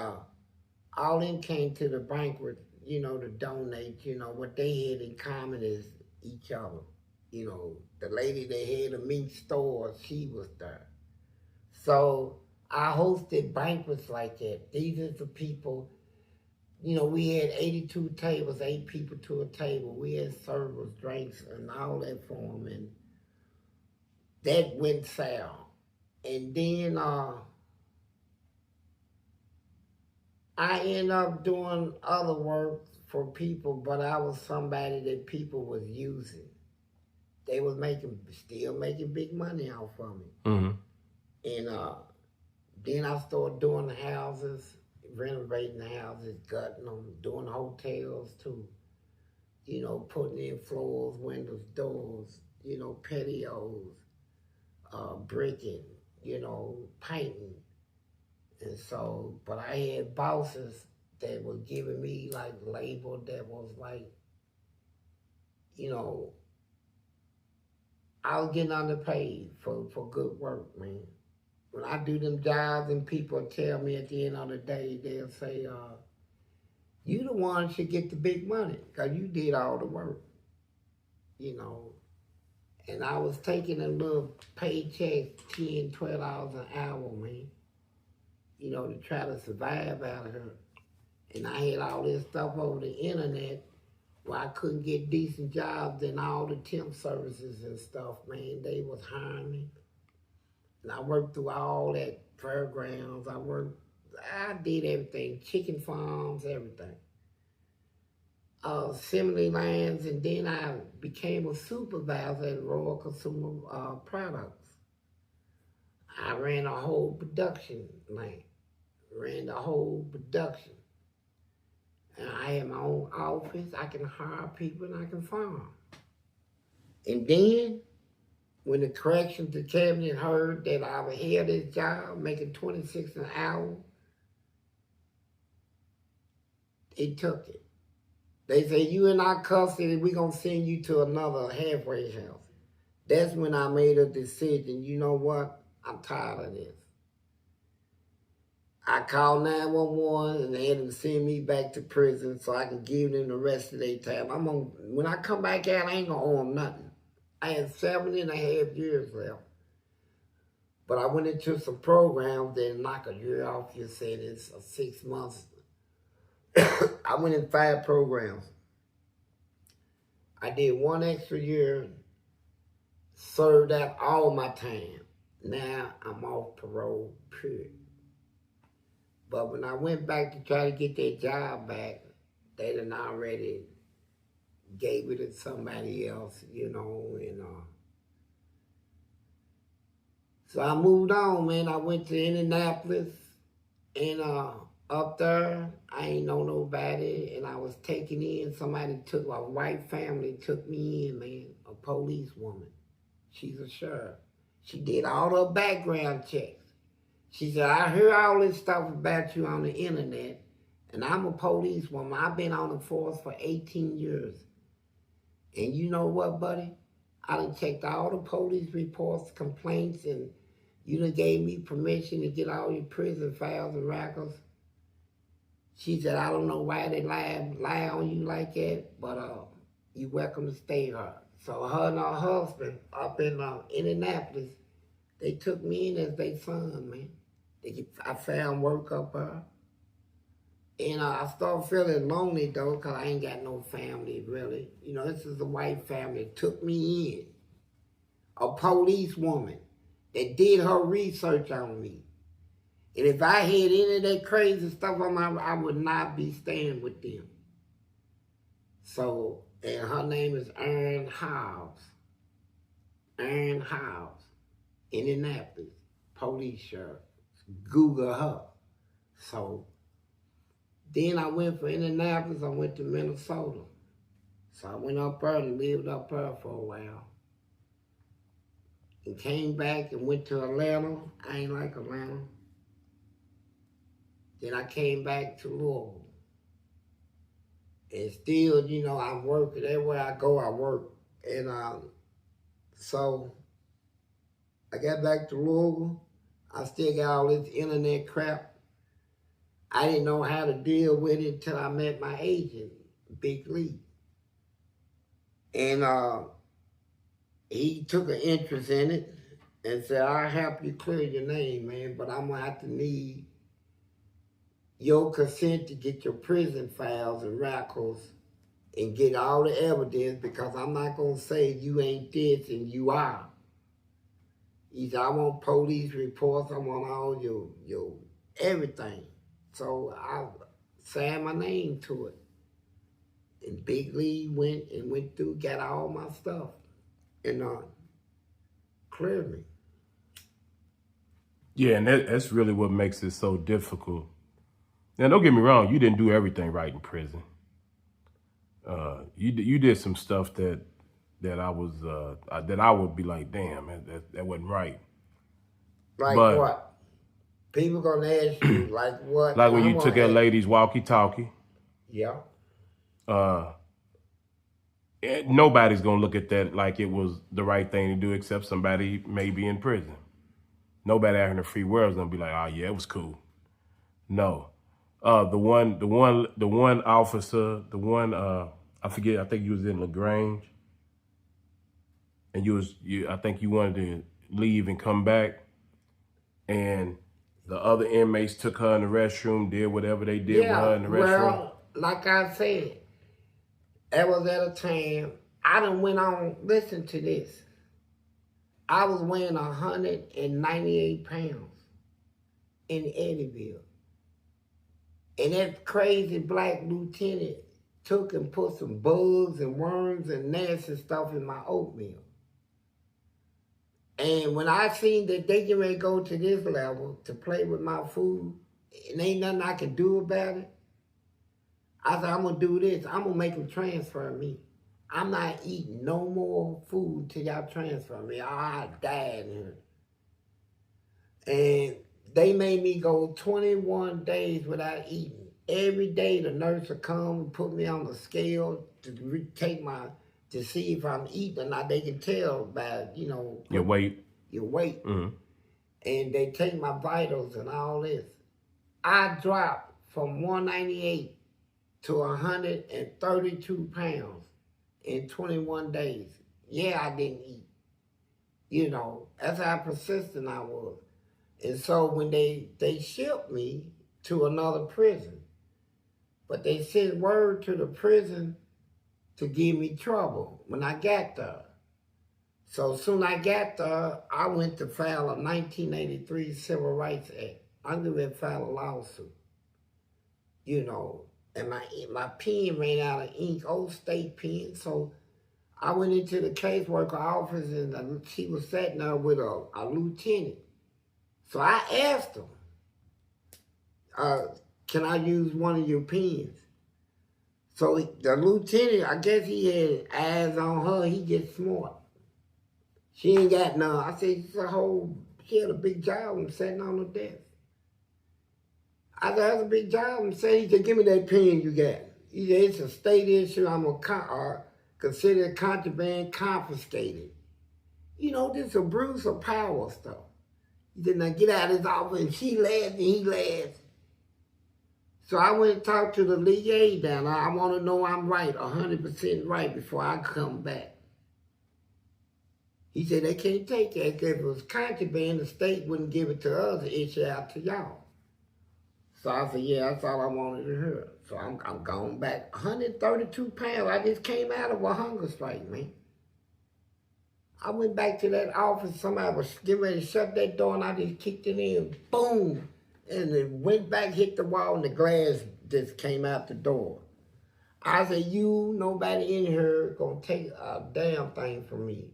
all them came to the banquet, you know, to donate. You know, what they had in common is each other. You know, the lady that had a meat store, she was there. So I hosted banquets like that. These are the people, you know, we had 82 tables, 8 people to a table. We had servers, drinks, and all that for them. And that went south. And then I ended up doing other work for people, but I was somebody that people was using. They was still making big money off of me. Mm-hmm. And then I started doing the houses, renovating the houses, gutting them, doing hotels too. You know, putting in floors, windows, doors, you know, patios, bricking, you know, painting. And so, but I had bosses that were giving me like label that was like, you know, I was getting underpaid for good work, man. When I do them jobs and people tell me at the end of the day, they'll say, you the one should get the big money because you did all the work, you know. And I was taking a little paycheck, $10, $12 an hour, man, you know, to try to survive out of here. And I had all this stuff over the internet where I couldn't get decent jobs, and all the temp services and stuff, man, they was hiring me. And I worked through all that programs. I did everything, chicken farms, everything. Assembly lines, and then I became a supervisor at Royal Consumer Products. I ran a whole production line. Ran the whole production. And I had my own office. I can hire people and I can fire them. And then, when the corrections cabinet heard that I was here this job, making $26 an hour, they took it. They say, you in our custody, we're going to send you to another halfway house. That's when I made a decision. You know what? I'm tired of this. I called 911 and they had them send me back to prison so I can give them the rest of their time. When I come back out, I ain't going to owe them nothing. I had 7.5 years left. But I went into some programs that knock a year off. You said it's 6 months. I went in 5 programs. I did 1 extra year, served out all my time. Now I'm off parole, period. But when I went back to try to get that job back, they done already gave it to somebody else, you know, and so I moved on, man. I went to Indianapolis, and up there, I ain't know nobody, and I was taken in. Somebody took, a white family took me in, man, a police woman. She's a sheriff. She did all her background checks. She said, I heard all this stuff about you on the internet, and I'm a police woman. I've been on the force for 18 years. And you know what, buddy? I done checked all the police reports, complaints, and you done gave me permission to get all your prison files and records. She said, I don't know why they lie on you like that, but you welcome to stay here. So her and her husband up in Indianapolis, they took me in as their son, man. I found work up there. And I started feeling lonely, though, because I ain't got no family, really. You know, this is a white family that took me in. A police woman that did her research on me. And if I had any of that crazy stuff on I would not be staying with them. So, and her name is Erin Howes. Erin Howes, Indianapolis, police sheriff. Google her. So, then I went from Indianapolis, I went to Minnesota. So I went up there and lived up there for a while. And came back and went to Atlanta. I ain't like Atlanta. Then I came back to Louisville. And still, you know, I'm working. Everywhere I go, I work. And so I got back to Louisville. I still got all this internet crap. I didn't know how to deal with it until I met my agent, Big Lee. And he took an interest in it and said, I'll help you clear your name, man, but I'm going to have to need your consent to get your prison files and records and get all the evidence, because I'm not going to say you ain't this and you are. He said, I want police reports, I want all your everything. So I signed my name to it. And Big Lee went through, got all my stuff, and cleared me. Yeah, and that's really what makes it so difficult. Now, don't get me wrong, you didn't do everything right in prison. You did some stuff that I was that I would be like, damn, that wasn't right. Like but, what? People gonna ask you, like what? Like when you took that lady's walkie-talkie. Yeah. Nobody's gonna look at that like it was the right thing to do, except somebody maybe in prison. Nobody out in the free world is gonna be like, oh yeah, it was cool. No. The one officer, I forget, I think you was in LaGrange. And I think you wanted to leave and come back. And the other inmates took her in the restroom, did whatever they did with her in the restroom. Well, like I said, that was at a time, I done went on, listen to this. I was weighing 198 pounds in Eddyville. And that crazy black lieutenant took and put some bugs and worms and nasty stuff in my oatmeal. And when I seen that they get ready to go to this level to play with my food, and ain't nothing I can do about it, I said, I'm going to do this. I'm going to make them transfer me. I'm not eating no more food till y'all transfer me. I died in here. And they made me go 21 days without eating. Every day the nurse would come and put me on the scale to see if I'm eating or not. They can tell by, Your weight. Your weight. Mm-hmm. And they take my vitals and all this. I dropped from 198 to 132 pounds in 21 days. Yeah, I didn't eat. That's how persistent I was. And so when they shipped me to another prison, but they sent word to the prison to give me trouble when I got there. So soon I got there, I went to file a 1983 Civil Rights Act. I'm going to file a lawsuit. And my pen ran out of ink, old state pen. So I went into the caseworker office and she was sitting there with a lieutenant. So I asked him, can I use one of your pens? So the lieutenant, I guess he had eyes on her, he gets smart. She ain't got none. I said, she had a big job and sitting on the desk. I said, that's a big job. And he said, give me that pen you got. He said, it's a state issue. I'm going to consider contraband confiscated. This abuse of power stuff. He said, now get out of his office. And she laughed and he laughed. So I went and talked to the liaison down there. I want to know I'm right, 100% right before I come back. He said, they can't take that because if it was contraband, the state wouldn't give it to us, issue out to y'all. So I said, yeah, that's all I wanted to hear. So I'm going back. 132 pounds. I just came out of a hunger strike, man. I went back to that office. Somebody was getting ready to shut that door, and I just kicked it in. Boom. And it went back, hit the wall, and the glass just came out the door. I said, nobody in here gonna take a damn thing from me.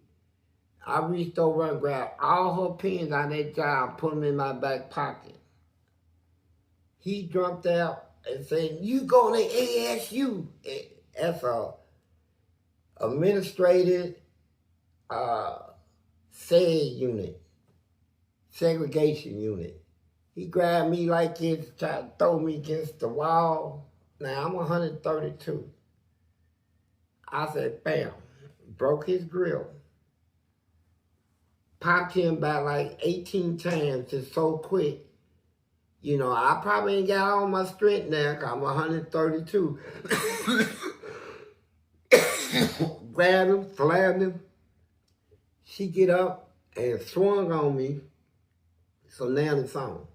I reached over and grabbed all her pens on that job, put them in my back pocket. He jumped out and said, you going to ASU. That's a administrative segregation unit. He grabbed me like this, tried to throw me against the wall. Now I'm 132. I said, bam, broke his grill. Popped him by like 18 times, just so quick. I probably ain't got all my strength now, because I'm 132. Grabbed him, slapped him. She get up and swung on me. So now it's on.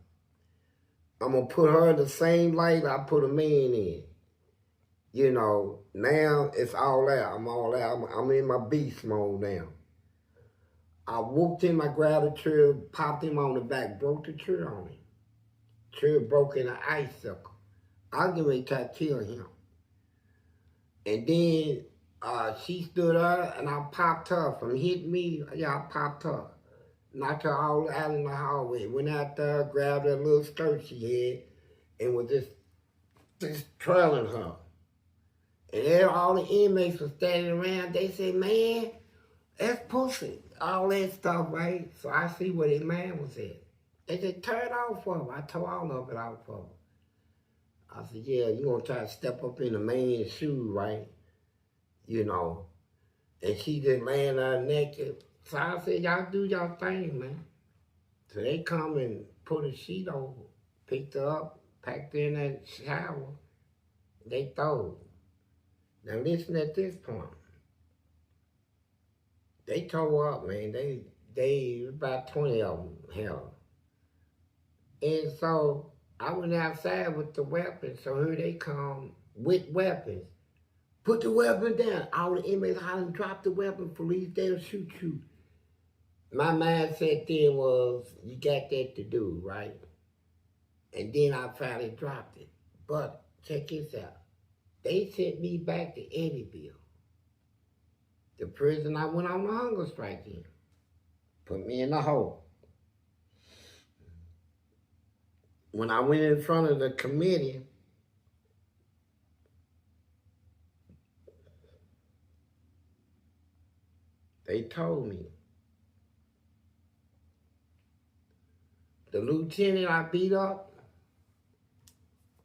I'm going to put her in the same light I put a man in. Now it's all out. I'm all out. I'm in my beast mode now. I whooped him, I grabbed a tree, popped him on the back, broke the tree on him. Tree broke in an icicle. I was getting ready to try to kill him. And then she stood up and I popped her. From hitting me, I popped her. Knocked her all out in the hallway. Went out there, grabbed that little skirt she had, and was just trailing her. And there, all the inmates were standing around. They said, man, that's pussy. All that stuff, right? So I see where that man was at. They said, turn it off for him. I tore all of it off for him. I said, yeah, you gonna try to step up in the man's shoe, right? And she just laying there naked. So I said, y'all do y'all thing, man. So they come and put a sheet over, picked her up, packed her in that shower. They throw her. Now listen at this point. They tore her up, man. They about 20 of them, hell. And so I went outside with the weapons. So here they come with weapons. Put the weapon down. All the inmates hollering, drop the weapon, police, they'll shoot you. My mindset then was, you got that to do, right? And then I finally dropped it. But check this out. They sent me back to Eddyville, the prison I went on the hunger strike in. Put me in the hole. When I went in front of the committee, they told me, the lieutenant I beat up,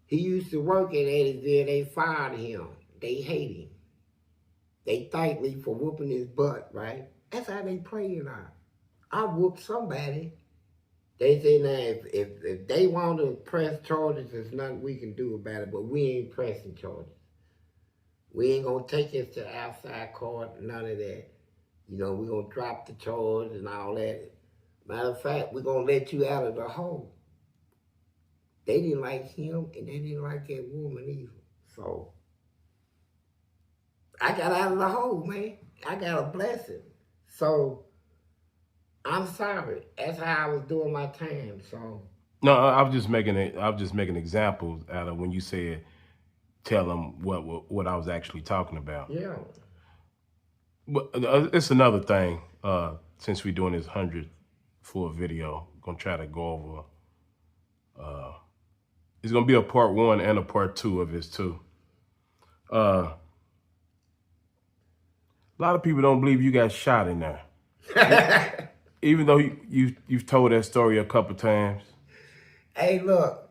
he used to work at Eddyville. They fired him. They hate him. They thank me for whooping his butt, right? That's how they play it out. I whooped somebody. They say now if they want to press charges, there's nothing we can do about it, but we ain't pressing charges. We ain't gonna take it to outside court, none of that. You know, we're gonna drop the charge and all that. Matter of fact, we're gonna let you out of the hole. They didn't like him and they didn't like that woman either. So I got out of the hole, man. I got a blessing. So I'm sorry. That's how I was doing my time. So No, I was just making examples out of when you said tell them what I was actually talking about. yeah. But it's another thing. Since we're doing this 100 for a video, I'm gonna try to go over. It's gonna be a part 1 and a part 2 of this too. A lot of people don't believe you got shot in there. Even though you've told that story a couple times. Hey, look,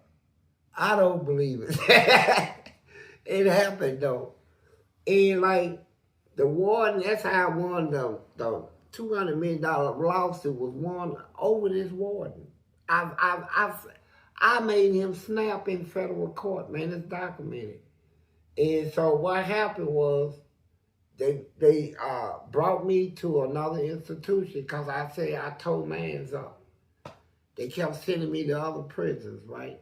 I don't believe it. It happened though. And like the warden, that's how I won the $200 million lawsuit was won over this warden. I made him snap in federal court, man. It's documented. And so what happened was they brought me to another institution because I said I told mans up. They kept sending me to other prisons, right?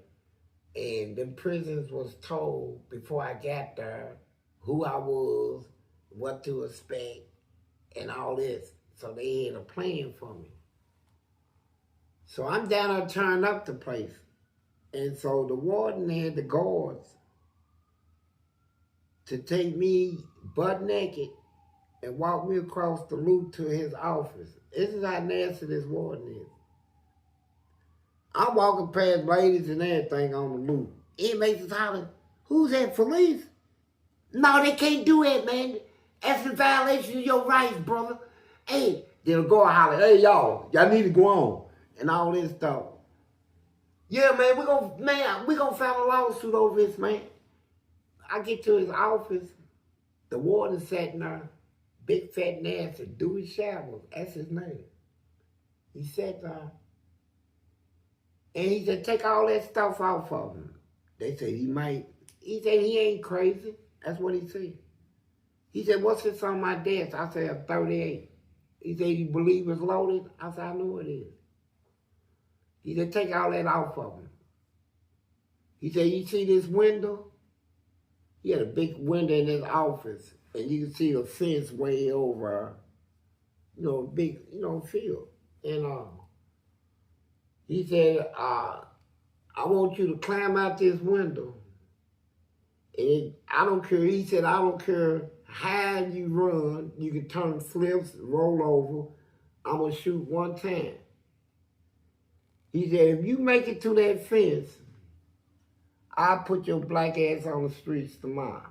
And the prisons was told before I got there who I was, what to expect, and all this. So they had a plan for me. So I'm down there turning up the place. And so the warden had the guards to take me butt naked and walk me across the loop to his office. This is how nasty this warden is. I'm walking past ladies and everything on the loop. Inmates is hollering, who's that, Fleece? No, they can't do that, man. That's a violation of your rights, brother. Hey, they'll go and holler, hey, y'all need to go on. And all this stuff. Yeah, man, we gonna file a lawsuit over this, man. I get to his office, the warden sat in there, big fat nasty, Dewey Shavels, that's his name. He sat there, and he said, take all that stuff off of him. They said he said he ain't crazy. That's what he said. He said, what's this on my desk? I said, a 38. He said, you believe it's loaded? I said, I know it is. He said, take all that off of him. He said, you see this window? He had a big window in his office, and you can see the fence way over, big, field. And he said, I want you to climb out this window. And I don't care, he said, I don't care how you run, you can turn flips, roll over. I'm going to shoot one time. He said, if you make it to that fence, I'll put your black ass on the streets tomorrow.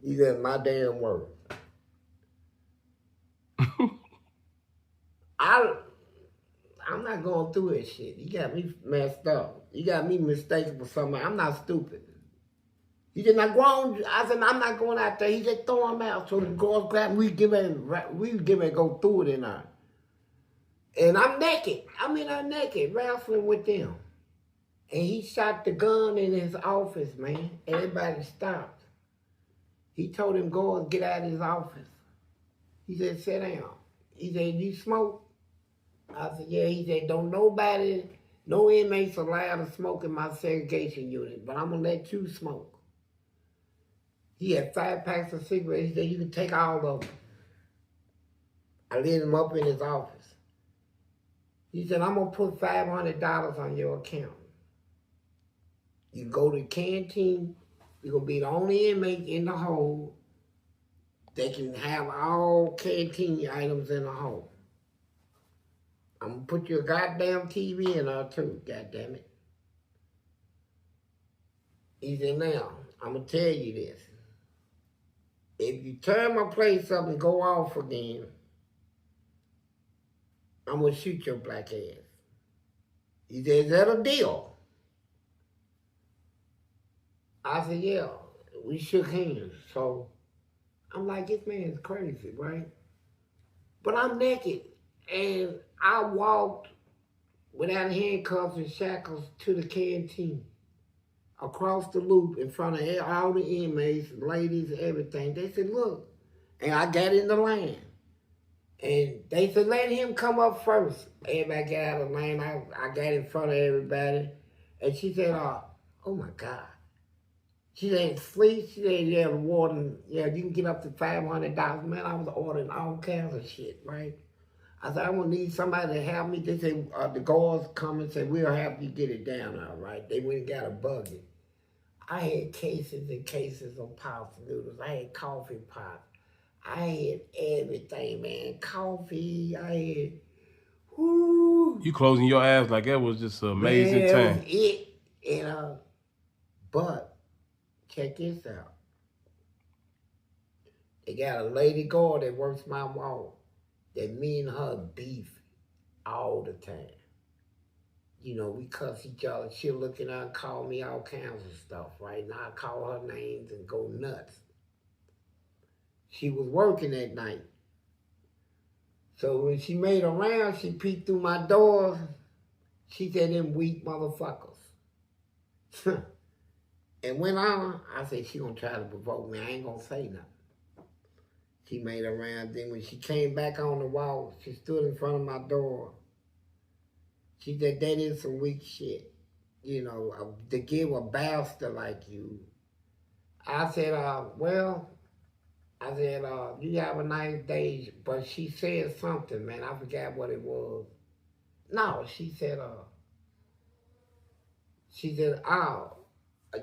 He said, my damn word. I'm not going through that shit. You got me messed up. You got me mistaken for something. I'm not stupid. He said, now go on. I said, I'm not going out there. He said, throw him out. So the girls grab me. We give it go through it in there. And I'm naked. I'm in there naked, wrestling with them. And he shot the gun in his office, man. Everybody stopped. He told them girls get out of his office. He said, sit down. He said, you smoke? I said, yeah. He said, don't no inmates allowed to smoke in my segregation unit, but I'm going to let you smoke. He had 5 packs of cigarettes. He said, you can take all of them. I lit him up in his office. He said, I'm going to put $500 on your account. You go to the canteen. You're going to be the only inmate in the hole. They can have all canteen items in the hole. I'm gonna put your goddamn TV in there too, goddamn it. He said, now, I'm gonna tell you this. If you turn my place up and go off again, I'm gonna shoot your black ass. He said, is that a deal? I said, yeah. We shook hands. So I'm like, this man's crazy, right? But I'm naked. And I walked without handcuffs and shackles to the canteen. Across the loop in front of all the inmates, ladies, everything. They said, look. And I got in the line. And they said, let him come up first. Everybody got out of the line. I got in front of everybody. And she said, oh my God. She said, Fleece. She said, yeah, the warden, yeah, you can get up to $500. Man, I was ordering all kinds of shit, right? I said, I'm going to need somebody to help me. They said, the guards come and said, we'll help you get it down, all right? They went and got a buggy. I had cases and cases of pasta noodles. I had coffee pots. I had everything, man. Coffee, I had, whoo. You closing your ass like that was just an amazing man, time. That was it. And, but, check this out. They got a lady guard that works my wall. That me and her beef all the time. You know, we cuss each other. She'll look at her and call me all kinds of stuff, right? Now I call her names and go nuts. She was working that night. So when she made a round, she peeked through my doors. She said, them weak motherfuckers. And went on. I said, she gonna try to provoke me. I ain't gonna say nothing. She made a round. Then when she came back on the wall, she stood in front of my door. She said, that is some weak shit. You know, to give a bastard like you. I said, well, you have a nice day. But she said something, man. I forgot what it was. No, she said, oh,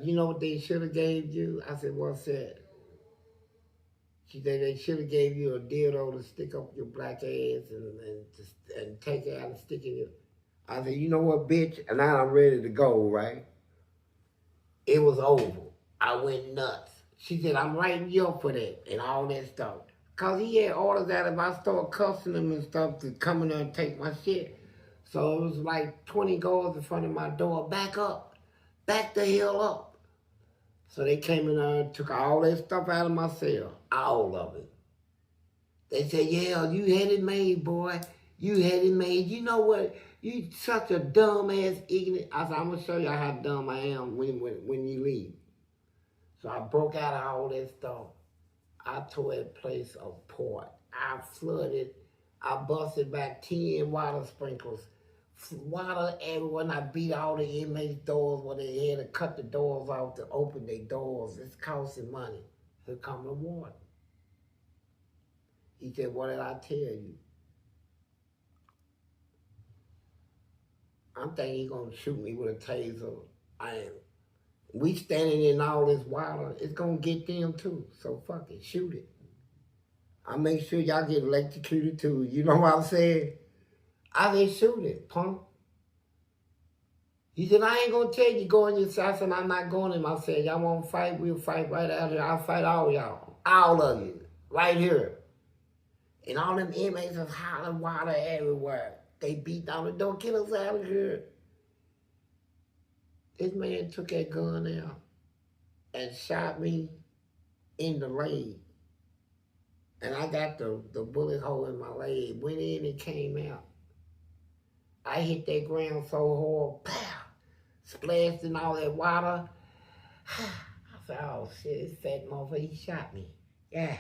you know what they should have gave you? I said, what's that? She said they should have gave you a dildo to stick up your black ass and take it out and stick it in. I said, you know what, bitch? And now I'm ready to go, right? It was over. I went nuts. She said, I'm writing you up for that and all that stuff. Because he had orders that if I start cussing him and stuff to come in there and take my shit. So it was like 20 guards in front of my door. Back up. Back the hell up. So they came in there and took all that stuff out of my cell. All of it. They said, yeah, you had it made, boy. You had it made. You know what? You such a dumb-ass ignorant. I said, I'm going to show you how dumb I am when you leave. So I broke out of all that stuff. I tore that place apart. I flooded. I busted back 10 water sprinklers. Water everywhere, and I beat all the inmates' doors where they had to cut the doors off to open their doors. It's costing money. Here come the warden. He said, what did I tell you? I'm thinking he's going to shoot me with a taser. We standing in all this water, it's going to get them too. So fuck it, shoot it. I make sure y'all get electrocuted too. You know what I'm saying? I said, shoot it, punk. He said, I ain't going to tell you go in your cell. I said, I'm not going in my cell. Y'all want to fight? We'll fight right out here. I'll fight all y'all. All of you. Right here. And all them inmates was hollering water everywhere. They beat down the door, get us out of here. This man took that gun out and shot me in the leg. And I got the bullet hole in my leg. Went in and came out. I hit that ground so hard, pow, splashed in all that water. I said, oh shit, this fat motherfucker, he shot me. Yeah.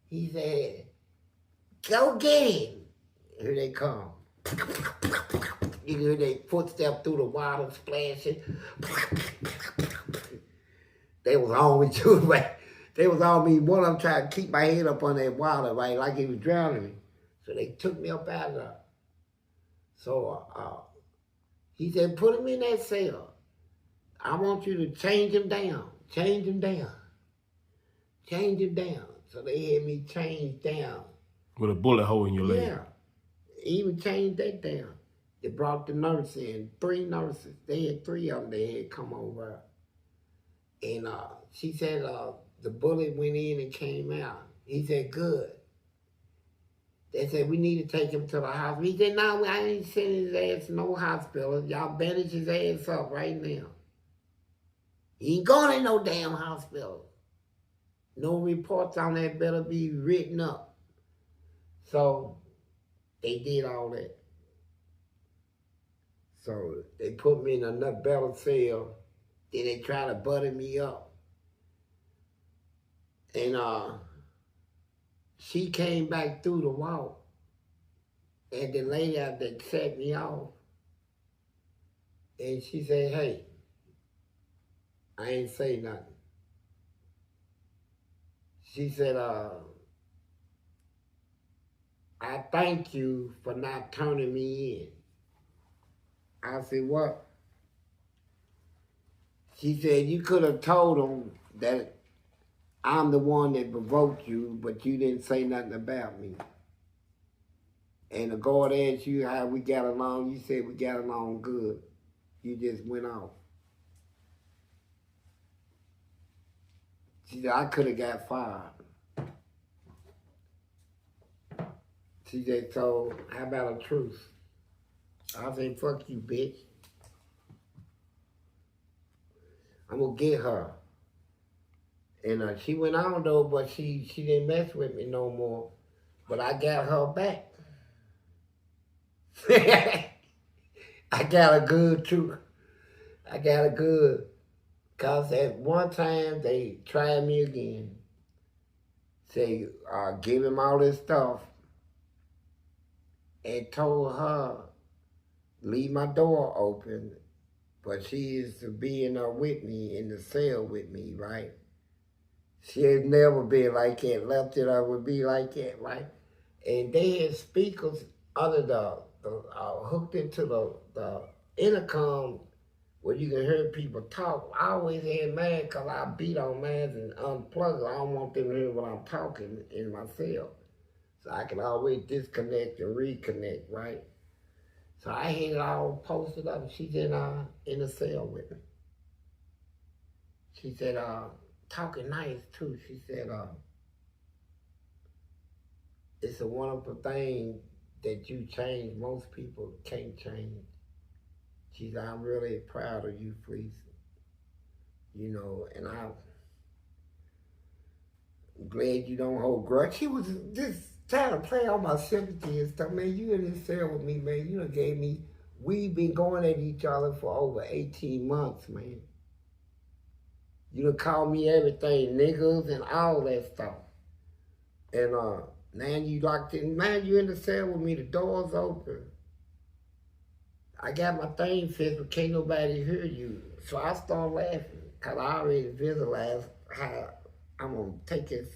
He said, go get him. Here they come. You hear their footsteps through the water splashing. They was on me too, right? They was on me. One of them trying to keep my head up on that water, right, like he was drowning me. So they took me up out of there. So he said, put him in that cell. I want you to change him down. Change him down. Change him down. So they had me changed down. With a bullet hole in your leg. Yeah. Even changed that down. They brought the nurse in, 3 nurses. They had 3 of them they had come over. And she said the bullet went in and came out. He said, good. They said, we need to take him to the hospital. He said, no, I ain't sending his ass to no hospital. Y'all bandage his ass up right now. He ain't going to no damn hospital. No reports on that better be written up. So they did all that. So they put me in another better cell. Then they tried to butter me up. And she came back through the wall. And the lady out there set me off. And she said, hey, I ain't say nothing. She said, I thank you for not turning me in. I said, what? She said, you could have told them that I'm the one that provoked you, but you didn't say nothing about me. And the guard asked you how we got along. You said we got along good. You just went off. She said, I could have got fired. She said, so how about a truce? I said, fuck you, bitch. I'm gonna get her. And she went on though, but she didn't mess with me no more. But I got her back. I got her good too. I got her good. Cause at one time they tried me again. Say, give him all this stuff. And told her, leave my door open. But she is to be in there with me, in the cell with me, right? She had never been like that. Left it, I would be like that, right? And they had speakers under the hooked into the intercom where you can hear people talk. I always had mine because I beat on mine and unplug it. I don't want them to hear what I'm talking in my cell. So I can always disconnect and reconnect, right? So I had it all posted up. She's in the cell with me. She said, talking nice too. She said, it's a wonderful thing that you changed. Most people can't change. She said, I'm really proud of you, Fleece. You know, and I'm glad you don't hold grudge. She was just trying to play on my sympathy and stuff. Man, you in this cell with me, man. You done gave me, we've been going at each other for over 18 months, man. You done called me everything, niggas and all that stuff. And now you locked in, man, you in the cell with me, the door's open. I got my thing fixed, but can't nobody hear you. So I start laughing, because I already visualized how I'm going to take this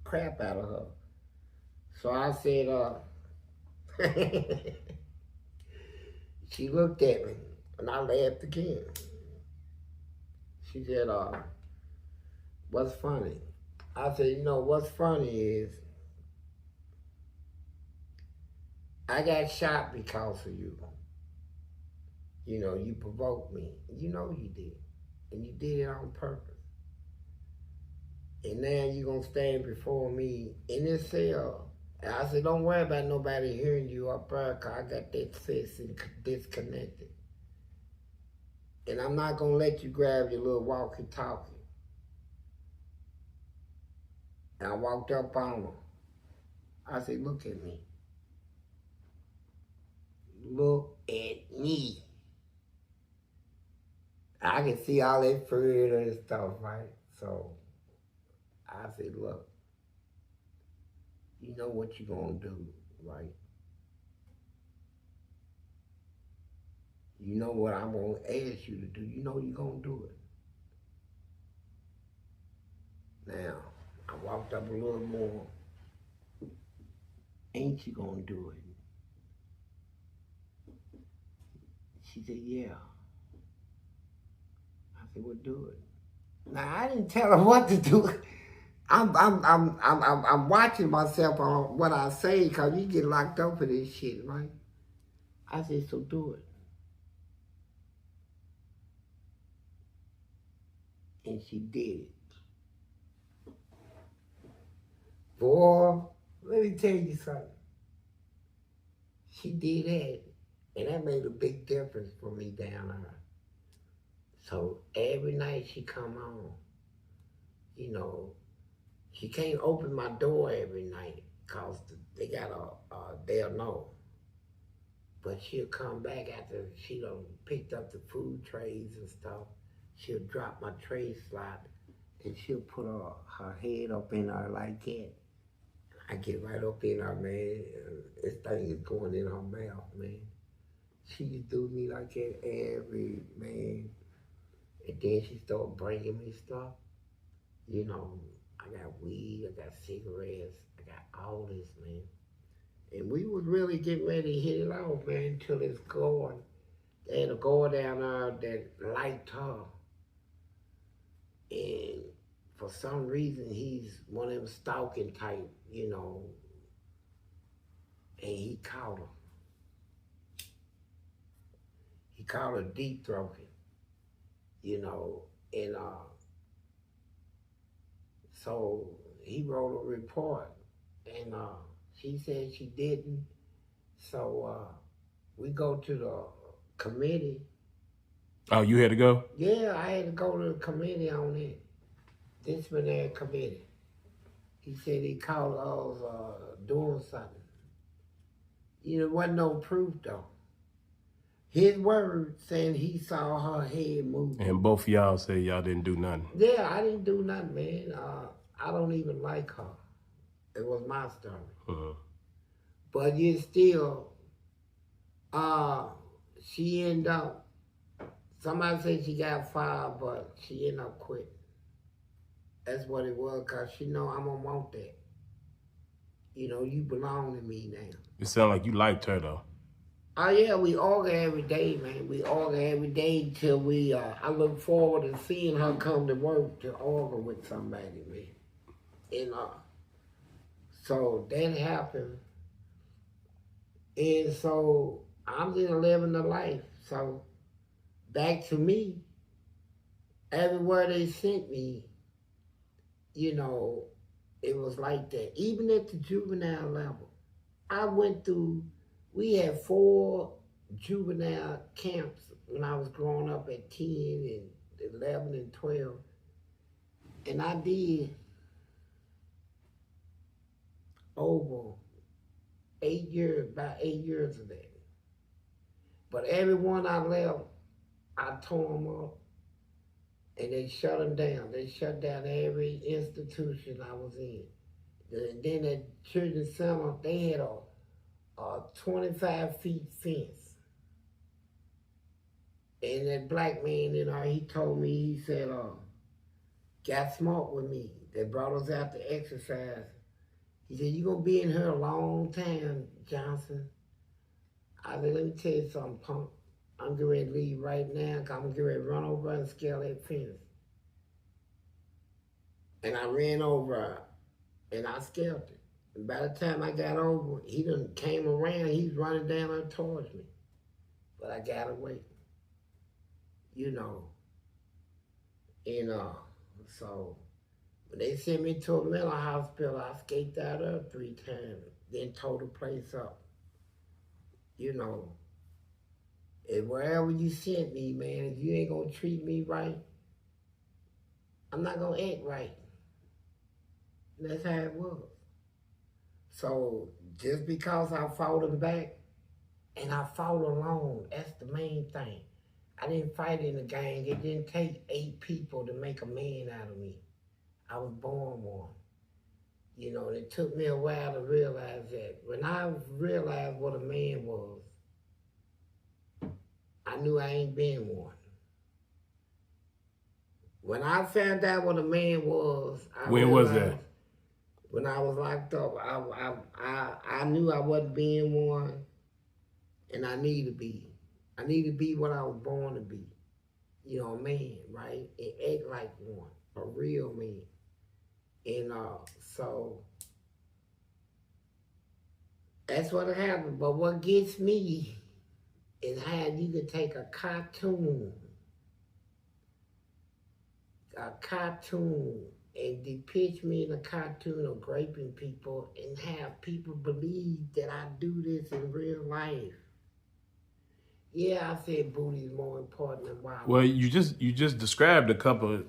crap out of her. So I said, she looked at me, and I laughed again. She said, what's funny? I said, you know, what's funny is, I got shot because of you. You know, you provoked me. You know you did. And you did it on purpose. And now you're going to stand before me in this cell. And I said, don't worry about nobody hearing you up there, because I got that fixed and disconnected. And I'm not going to let you grab your little walkie-talkie. And I walked up on her. I said, look at me. Look at me. I can see all that fur and stuff, right? So I said, look, you know what you're going to do, right? You know what I'm going to ask you to do. You know you're going to do it. Now, I walked up a little more. Ain't you going to do it? She said, yeah. I said, well, do it. Now, I didn't tell her what to do. I'm watching myself on what I say, because you get locked up for this shit, right? I said, so do it. And she did it. Boy, let me tell you something. She did that, and that made a big difference for me down there. So every night she come on, you know, she can't open my door every night, because they got they'll know. But she'll come back after she done picked up the food trays and stuff. She'll drop my tray slot, and she'll put her head up in there like that. I get right up in her, man. This thing is going in her mouth, man. She used to do me like that every, man. And then she started bringing me stuff. You know, I got weed, I got cigarettes, I got all this, man. And we was really getting ready to hit it off, man, until this guard. They had a guard down there that liked her. And for some reason, he's one of them stalking type, you know. And he caught her. He caught her deep throating, you know. And so he wrote a report. And she said she didn't. So we go to the committee. Oh, you had to go? Yeah, I had to go to the committee on it. Disciplinary committee. He said he caught us doing something. You know, there wasn't no proof though. His word saying he saw her head moving. And both of y'all say y'all didn't do nothing. Yeah, I didn't do nothing, man. I don't even like her. It was my story. Uh-huh. But yet still, she ended up, somebody said she got fired, but she ended up quitting. That's what it was, because she know I'm going to want that. You know, you belong to me now. It sounded like you liked her, though. Oh, yeah, we argue every day, man. We argue every day till we, I look forward to seeing her come to work to argue with somebody, man. And so that happened. And so I'm just living the life. So back to me, everywhere they sent me, you know, it was like that. Even at the juvenile level, I went through, we had 4 juvenile camps when I was growing up at 10 and 11 and 12. And I did over 8 years, about 8 years of that. But every one I left, I tore them up. And they shut them down. They shut down every institution I was in. And then at Children's Center, they had a 25 feet fence. And that black man in there, he told me, he said, got smart with me. They brought us out to exercise. He said, you gonna be in here a long time, Johnson. I said, let me tell you something, punk. I'm getting ready to leave right now, because I'm getting ready to run over and scale that fence. And I ran over and I scaled it. And by the time I got over, he done came around, he's running down there towards me. But I got away. You know. And so when they sent me to a mental hospital, I escaped out of it 3 times, then tore the place up. You know. And wherever you sent me, man, if you ain't gonna treat me right, I'm not gonna act right. And that's how it was. So just because I fought him back, and I fought alone, that's the main thing. I didn't fight in a gang. It didn't take 8 people to make a man out of me. I was born one. You know, it took me a while to realize that. When I realized what a man was, I knew I ain't been one. When I found out what a man was, When was that? When I was locked up, I knew I wasn't being one, and I need to be. I need to be what I was born to be. You know, a man, right? And act like one, a real man. And so that's what happened. But what gets me is how you can take a cartoon, and depict me in a cartoon of raping people and have people believe that I do this in real life. Yeah, I said booty is more important than wild. Well, you just described a couple of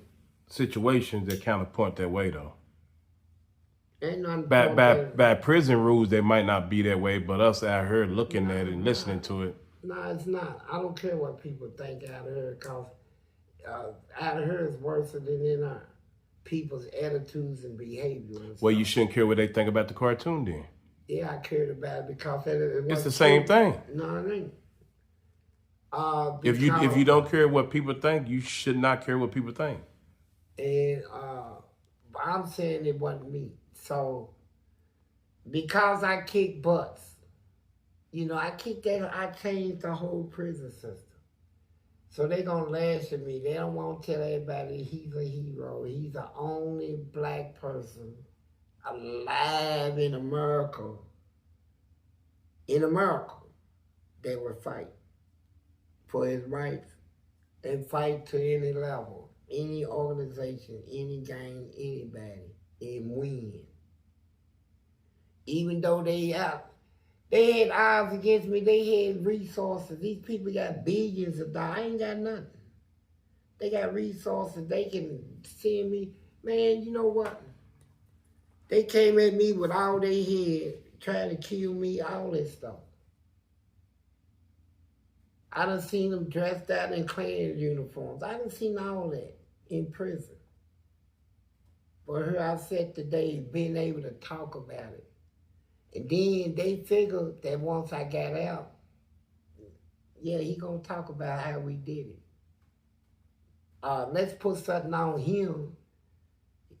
situations that kind of point that way, though. Ain't nothing By prison rules, they might not be that way, but us out here looking at it and listening to it. No, it's not. I don't care what people think out of here, because out of here is worse than in people's attitudes and behavior. And Well, stuff. you shouldn't care what they think about the cartoon then. Yeah, I cared about it because It's the same thing. No, it ain't. If you don't care what people think, you should not care what people think. And I'm saying it wasn't me. So because I kick butts, I changed the whole prison system. So they gonna laugh at me. They don't want to tell everybody he's a hero. He's the only black person alive in America. That would fight for his rights and fight to any level, any organization, any gang, anybody, and win. Even though they had odds against me, they had resources. These people got billions of dollars. I ain't got nothing. They got resources. They can send me. Man, you know what? They came at me with all they had, trying to kill me, all that stuff. I done seen them dressed out in Klan uniforms. I done seen all that in prison. But here I sat today, being able to talk about it. And then they figured that once I got out, yeah, he gonna talk about how we did it. Let's put something on him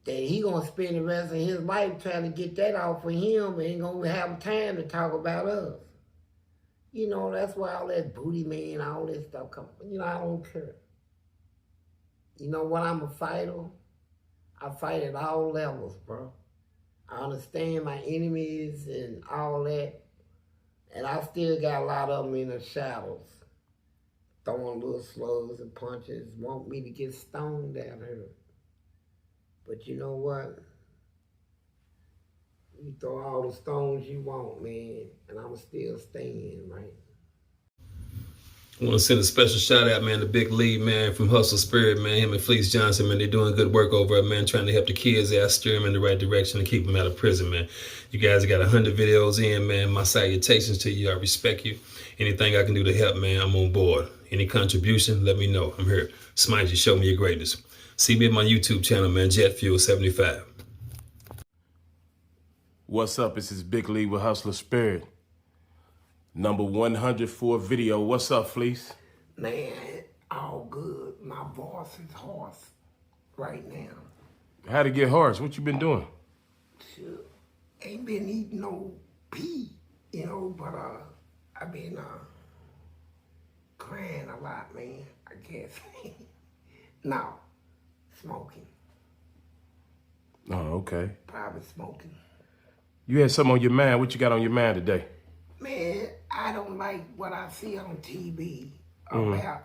that he gonna spend the rest of his life trying to get that off of him and ain't gonna have time to talk about us. That's why all that booty man, all that stuff come. I don't care. When I'm a fighter, I fight at all levels, bro. I understand my enemies and all that. And I still got a lot of them in the shadows. Throwing little slugs and punches, want me to get stoned down here. But you know what? You throw all the stones you want, man, and I'm still staying, right? I want to send a special shout out, man, to Big Lee, man, from Hustle Spirit, man. Him and Fleece Johnson, man, they're doing good work over there, man, trying to help the kids out, steer them in the right direction and keep them out of prison, man. You guys got 100 videos in, man. My salutations to you. I respect you. Anything I can do to help, man, I'm on board. Any contribution, let me know. I'm here. Smite you, show me your greatness. See me at my YouTube channel, man, Jet Fuel 75. What's up? This is Big Lee with Hustler Spirit. Number 104 video. What's up, Fleece? Man, all good. My voice is hoarse right now. How'd it get hoarse? What you been doing? Sure. Ain't been eating no pee, but I've been crying a lot, man, I guess. No, smoking. Oh, okay. Probably smoking. You had something on your mind. What you got on your mind today? Man, I don't like what I see on TV about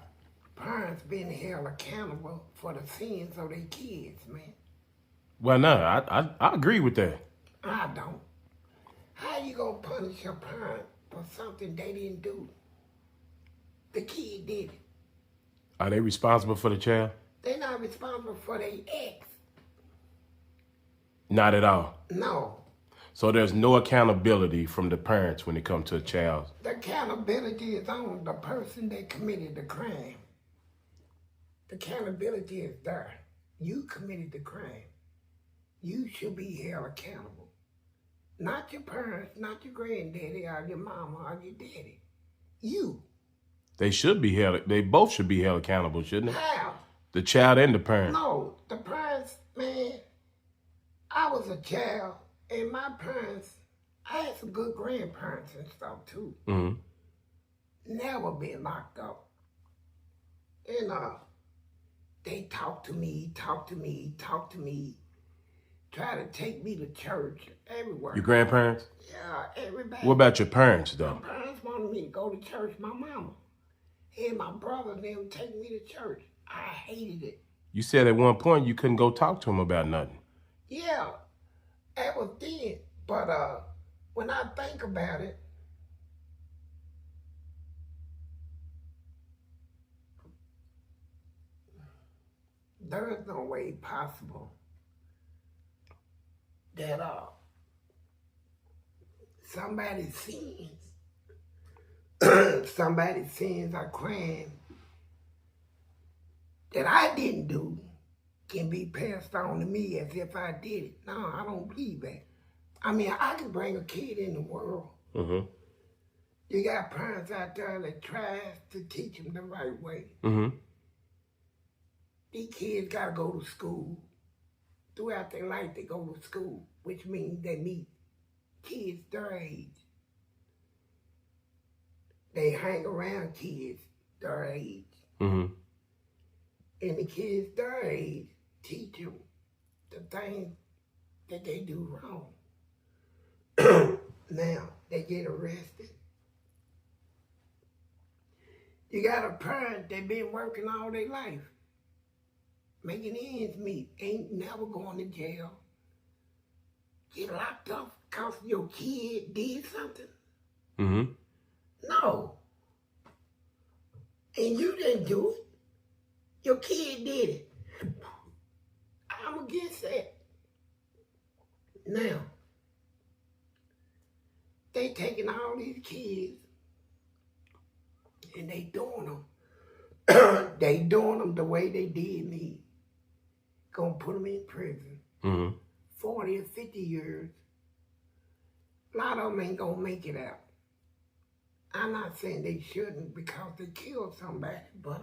parents being held accountable for the sins of their kids, man. Well, no, I agree with that. I don't. How you gonna punish your parent for something they didn't do? The kid did it. Are they responsible for the child? They're not responsible for their ex. Not at all. No. So there's no accountability from the parents when it comes to a child. The accountability is on the person that committed the crime. The accountability is there. You committed the crime. You should be held accountable. Not your parents, not your granddaddy, or your mama, or your daddy. You. They should be held. They both should be held accountable, shouldn't they? How? The child and the parent. No, the parents, man. I was a child, and my parents, I had some good grandparents and stuff too. Mm-hmm. Never been locked up. And they talked to me, try to take me to church everywhere. Your grandparents? Yeah, everybody. What about your parents, though? My parents wanted me to go to church. My mama and my brother, they would take me to church. I hated it. You said at one point you couldn't go talk to them about nothing. Yeah, that was then. But when I think about it, there is no way possible that somebody's sins or crime that I didn't do can be passed on to me as if I did it. No, I don't believe that. I mean, I can bring a kid in the world. Mm-hmm. You got parents out there that tries to teach them the right way. Mm-hmm. These kids got to go to school. Throughout their life, they go to school, which means they meet kids their age. They hang around kids their age. Mm-hmm. And the kids their age teach them the things that they do wrong. Now, they get arrested. You got a parent that been working all their life, making ends meet, ain't never going to jail. Get locked up because your kid did something? Mm-hmm. No. And you didn't do it. Your kid did it. I'm against that. Now, they taking all these kids and they doing them. They doing them the way they did me. Gonna put them in prison. Mm-hmm. 40 or 50 years. A lot of them ain't gonna make it out. I'm not saying they shouldn't because they killed somebody, but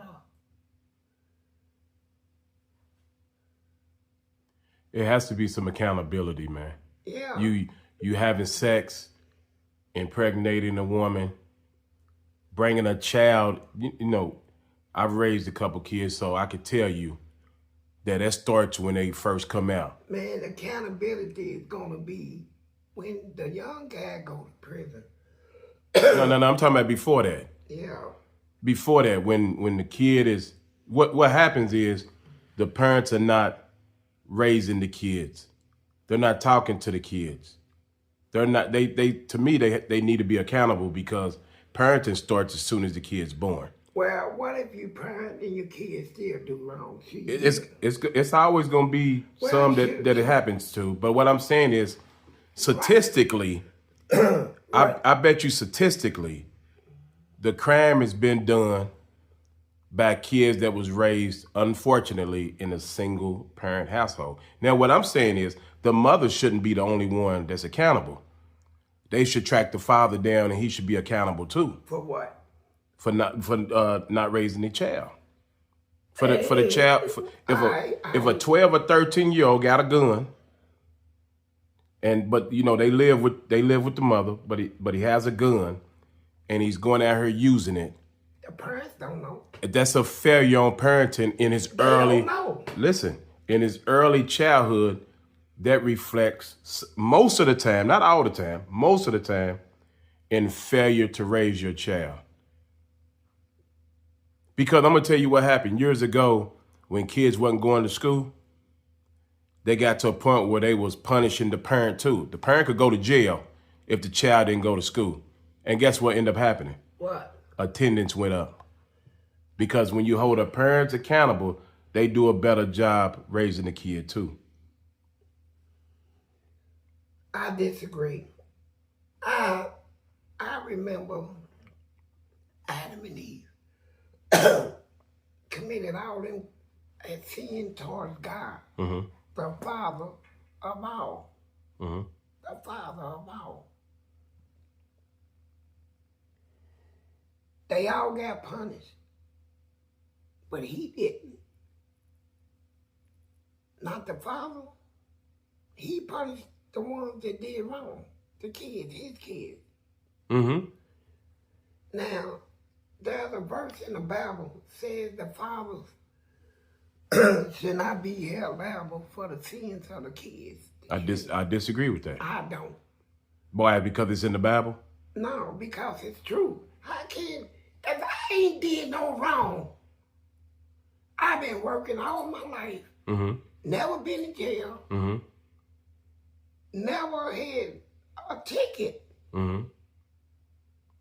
It has to be some accountability, man. yeah. You having sex, impregnating a woman, bringing a child. You know, I've raised a couple kids, so I could tell you that starts when they first come out. Man, accountability is gonna be when the young guy go to prison. No, I'm talking about before that. Yeah. Before that, when the kid is, what happens is the parents are not raising the kids. They're not talking to the kids. They're not, they to me, they need to be accountable because parenting starts as soon as the kid's born. Well, what if you parent and your kids still do wrong? It's always going to be some that it happens to. But what I'm saying is, statistically, I bet you statistically, the crime has been done by kids that was raised, unfortunately, in a single parent household. Now, what I'm saying is the mother shouldn't be the only one that's accountable. They should track the father down and he should be accountable too. For what? For not raising the child. For the child, if a 12 or 13-year-old got a gun, but you know they live with the mother, but he has a gun, and he's going out here using it. The parents don't know. That's a failure on parenting in his early. Listen, in his early childhood, that reflects most of the time, not all the time, most of the time, in failure to raise your child. Because I'm gonna tell you what happened years ago when kids wasn't going to school. They got to a point where they was punishing the parent too. The parent could go to jail if the child didn't go to school. And guess what ended up happening? What? Attendance went up. Because when you hold a parent accountable, they do a better job raising the kid too. I disagree. I remember Adam and Eve committed all them sin towards God. Mm-hmm. The Father of all. Mm-hmm. The Father of all. They all got punished. But he didn't. Not the Father. He punished the ones that did wrong. The kids, his kids. Mm-hmm. Now, there's a verse in the Bible says the fathers should not be held liable for the sins of the kids. I disagree with that. I don't. Why? Because it's in the Bible? No, because it's true. I can't, if I ain't did no wrong, I've been working all my life. Mm-hmm. Never been in jail. Mm-hmm. Never had a ticket. Mm-hmm.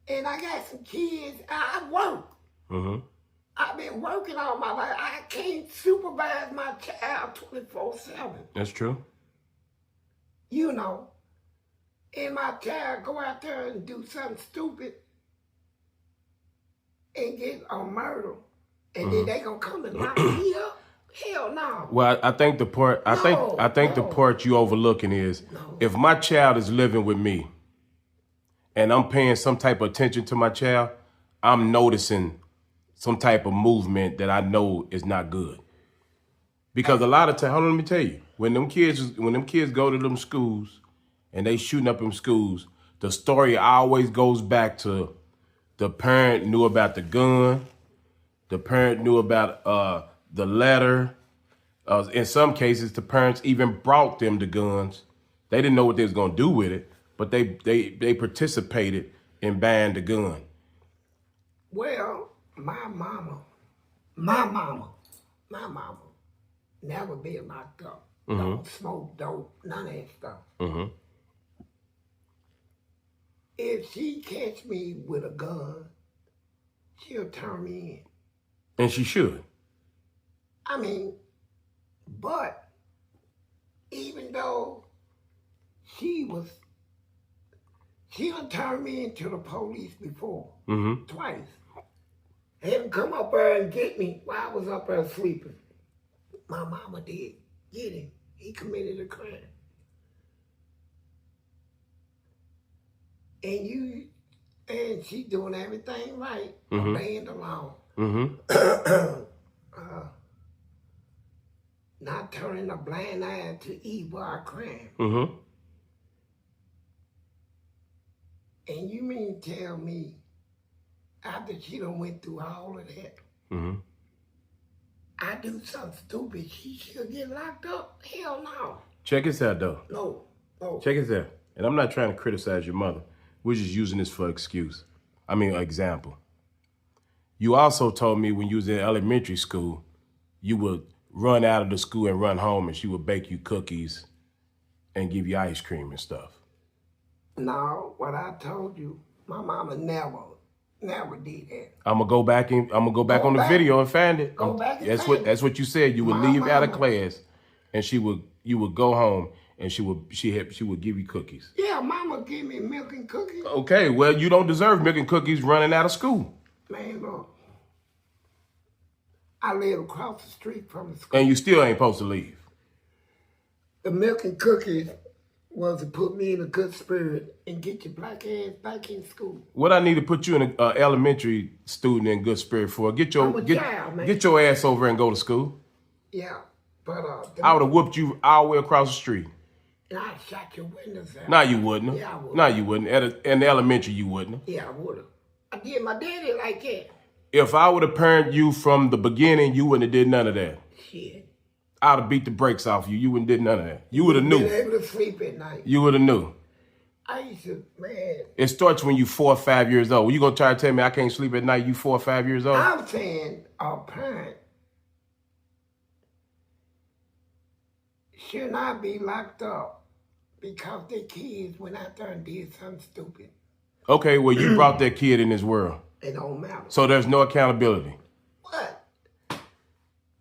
And I got some kids. I work. Mm-hmm. I've been working all my life. I can't supervise my child 24/7. That's true. You know. And my child go out there and do something stupid and get a murder. And then they gonna come and lock me up? Hell no. Well, I think the part I think the part you overlooking is if my child is living with me and I'm paying some type of attention to my child, I'm noticing some type of movement that I know is not good. Because a lot of times, hold on, let me tell you, when them kids go to them schools and they shooting up in schools, the story always goes back to the parent knew about the gun, the parent knew about the letter. In some cases, the parents even brought them the guns. They didn't know what they was gonna do with it, but they participated in buying the gun. Well, my mama never been locked up. Don't smoke dope, none of that stuff. Mm-hmm. If she catch me with a gun, she'll turn me And she should. in. I mean, but even though she done turned me into the police before, twice. Had him come up there and get me while I was up there sleeping. My mama did get him. He committed a crime. And she doing everything right, obeying the law. Not turning a blind eye to evil or crime. And you mean to tell me, after she done went through all of that, I do something stupid, she should get locked up? Hell no. Check this out, though. No. Check this out. And I'm not trying to criticize your mother. We're just using this for example. You also told me when you was in elementary school, you would run out of the school and run home and she would bake you cookies and give you ice cream and stuff. No, what I told you, my mama never did that. I'm gonna go back on the video and find it. That's what you said. You would leave out of class and you would go home and she would give you cookies. Yeah, mama give me milk and cookies. Okay, well, you don't deserve milk and cookies running out of school. Man, look, I live across the street from the school. And you still ain't supposed to leave. The milk and cookies was to put me in a good spirit and get your black ass back in school. What I need to put you in an elementary student in good spirit for? Get your ass over and go to school. Yeah, but I would have whooped you all the way across the street. And I shot your windows out. No, you wouldn't. Yeah, I would. No, you wouldn't. In the elementary, you wouldn't. Yeah, I would have. I did my daddy like that. If I would have parented you from the beginning, you wouldn't have did none of that. Shit. I'd have beat the brakes off you. You wouldn't did none of that. You would have knew. Been able to sleep at night. You would have knew. I used to, man. It starts when you 4 or 5 years old. You gonna try to tell me I can't sleep at night? You 4 or 5 years old? I'm saying a parent should not be locked up because their kids went out there and did something stupid. Okay, well, you brought that kid in this world. It don't matter. So there's no accountability. What?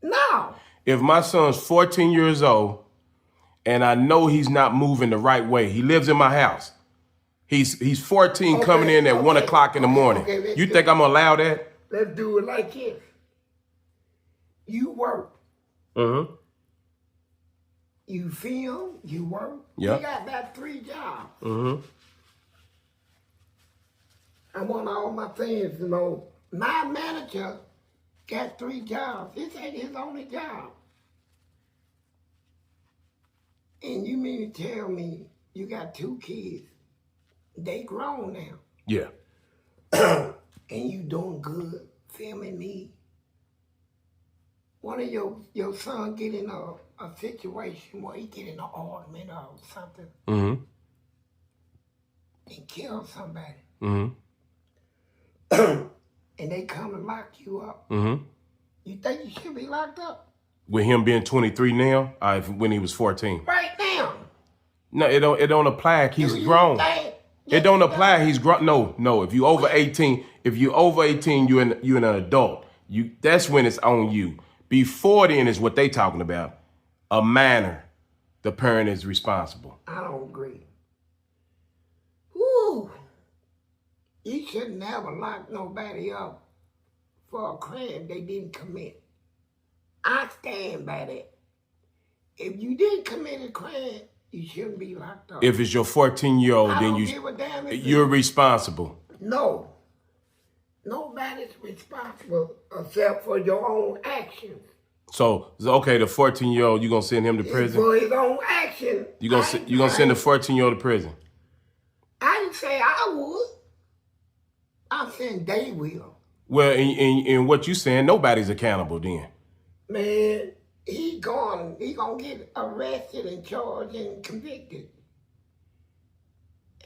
No. If my son's 14 years old and I know he's not moving the right way, he lives in my house. He's 14 coming in at 1 o'clock in the morning. You think I'm gonna allow that? Let's do it like this. You work. You film, you work. Yeah. You got about 3 jobs. I want all my fans to know my manager got 3 jobs. This ain't his only job. And you mean to tell me you got 2 kids? They grown now. Yeah. And you doing good filming me. What one of your son get in a situation where he get in an argument or something Mm-hmm. and kill somebody, Mm-hmm. and they come and lock you up, Mm-hmm. you think you should be locked up? With him being 23 now, when he was 14. Right now. No, it don't apply. He's grown. It don't apply. He's grown. No. If you over 18, you're an adult. That's when it's on you. Before then is what they talking about. A minor, the parent is responsible. I don't agree. Woo! You should never lock nobody up for a crime they didn't commit. I stand by that. If you didn't commit a crime, you shouldn't be locked up. If it's your 14-year-old, then you're responsible. No. Nobody's responsible except for your own actions. So okay, the 14-year-old, you gonna send him to prison? For his own action. You gonna send the 14-year-old to prison? I didn't say I would. I'm saying they will. Well, in what you saying, nobody's accountable then. Man, he gonna get arrested and charged and convicted.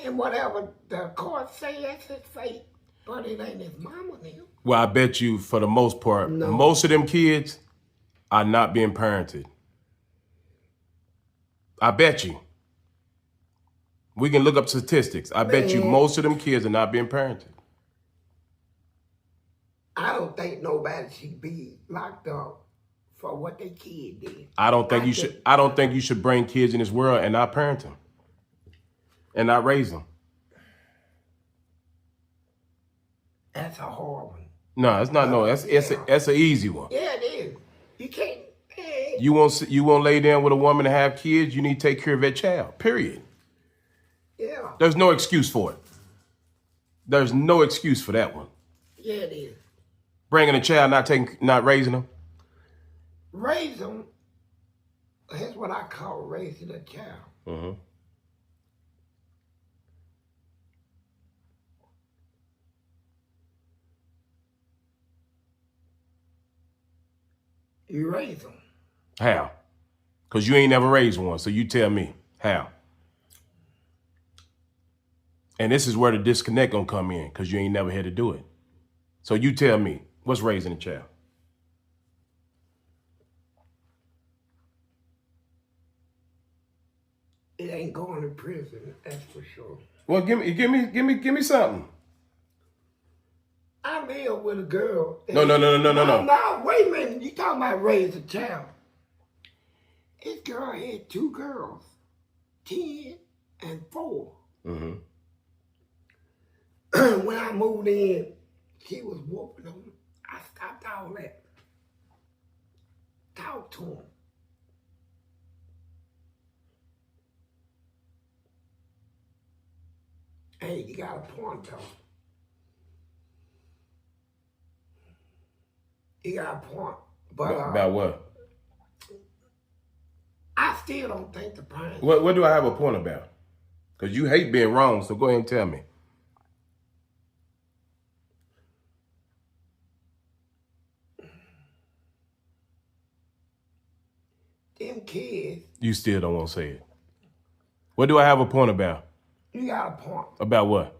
And whatever the court say, that's his fate. But it ain't his mama now. Well, I bet you for the most part, most of them kids are not being parented. I bet you. We can look up statistics. I bet you most of them kids are not being parented. I don't think nobody should be locked up for what their kid did. I don't think you should bring kids in this world and not parent them. And not raise them. That's a hard one. No, it's not. No, that's an easy one. Yeah, it is. You can't. You won't lay down with a woman and have kids. You need to take care of that child. Period. Yeah. There's no excuse for it. There's no excuse for that one. Yeah, it is. Bringing a child, not raising them. Raise them. That's what I call raising a child. Mm-hmm. You raise them. How? Because you ain't never raised one, so you tell me. How? And this is where the disconnect gonna come in, because you ain't never had to do it. So you tell me, what's raising a child? It ain't going to prison, that's for sure. Well, give me something. I live with a girl. No. No, wait a minute. You talking about raise a child. This girl had 2 girls, 10 and 4. Mm-hmm. When I moved in, she was whooping them. I stopped all that. Talk to them. Hey, you got a point, though. You got a point. But about what? I still don't think the parents... What do I have a point about? Because you hate being wrong, so go ahead and tell me. Them kids... You still don't want to say it. What do I have a point about? You got a point. About what?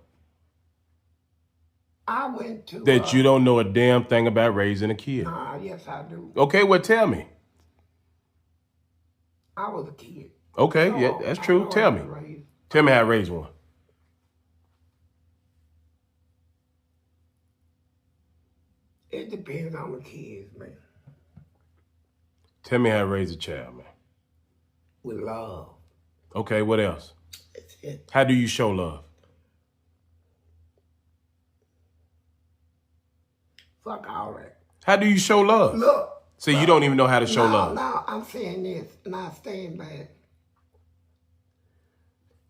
I went to... That you don't know a damn thing about raising a kid. Yes, I do. Okay, well, tell me. I was a kid. Okay, So, yeah, that's true. Tell me. Tell me how to raise one. It depends on the kids, man. Tell me how to raise a child, man. With love. Okay, what else? That's it. How do you show love? Fuck all that. How do you show love? Look. So you don't even know how to show love. No, I'm saying this, and I stand by it.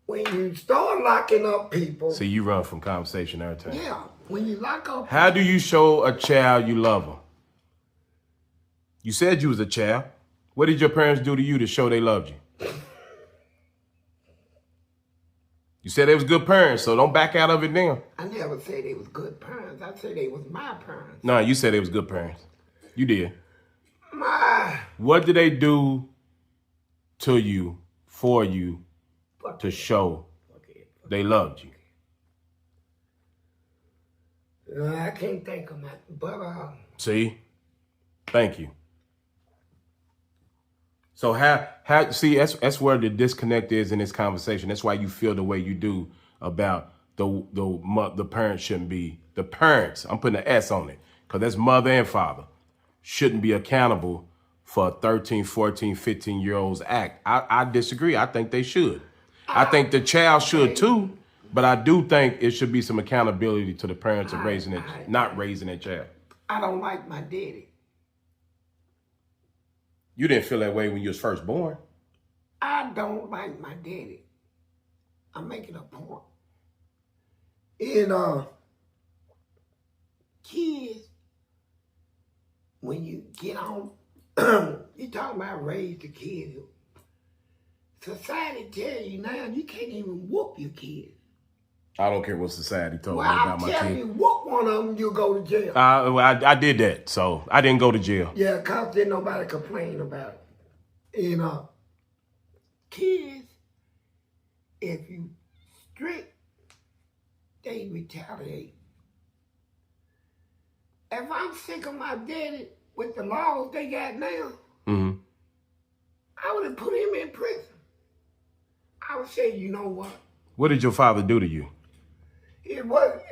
When you start locking up people... See, you run from conversation every time. Yeah, when you lock up... How do you show a child you love them? You said you was a child. What did your parents do to you to show they loved you? You said they was good parents, so don't back out of it now. I never said they was good parents. I said they was my parents. No, you said they was good parents. You did. My What did they do to you, for you, to show they loved you? I can't think of that, but See? Thank you. So see, that's where the disconnect is in this conversation. That's why you feel the way you do about the parents shouldn't be, the parents, I'm putting an S on it, because that's mother and father, shouldn't be accountable for a 13, 14, 15-year-old's act. I disagree. I think they should. I think the child should too, but I do think it should be some accountability to the parents of raising it, not raising that child. I don't like my daddy. You didn't feel that way when you was first born. I don't like my daddy. I'm making a point. And kids, when you get on, you talking about raise the kids. Society tell you now you can't even whoop your kids. I don't care what society told me Well, about I'm my telling kid. you, whoop one of them, you'll go to jail. I did that, so I didn't go to jail. Yeah, cause didn't nobody complain about it. And kids, if you strict, they retaliate. If I'm sick of my daddy with the laws they got now, I would have put him in prison. I would say, you know what? What did your father do to you? It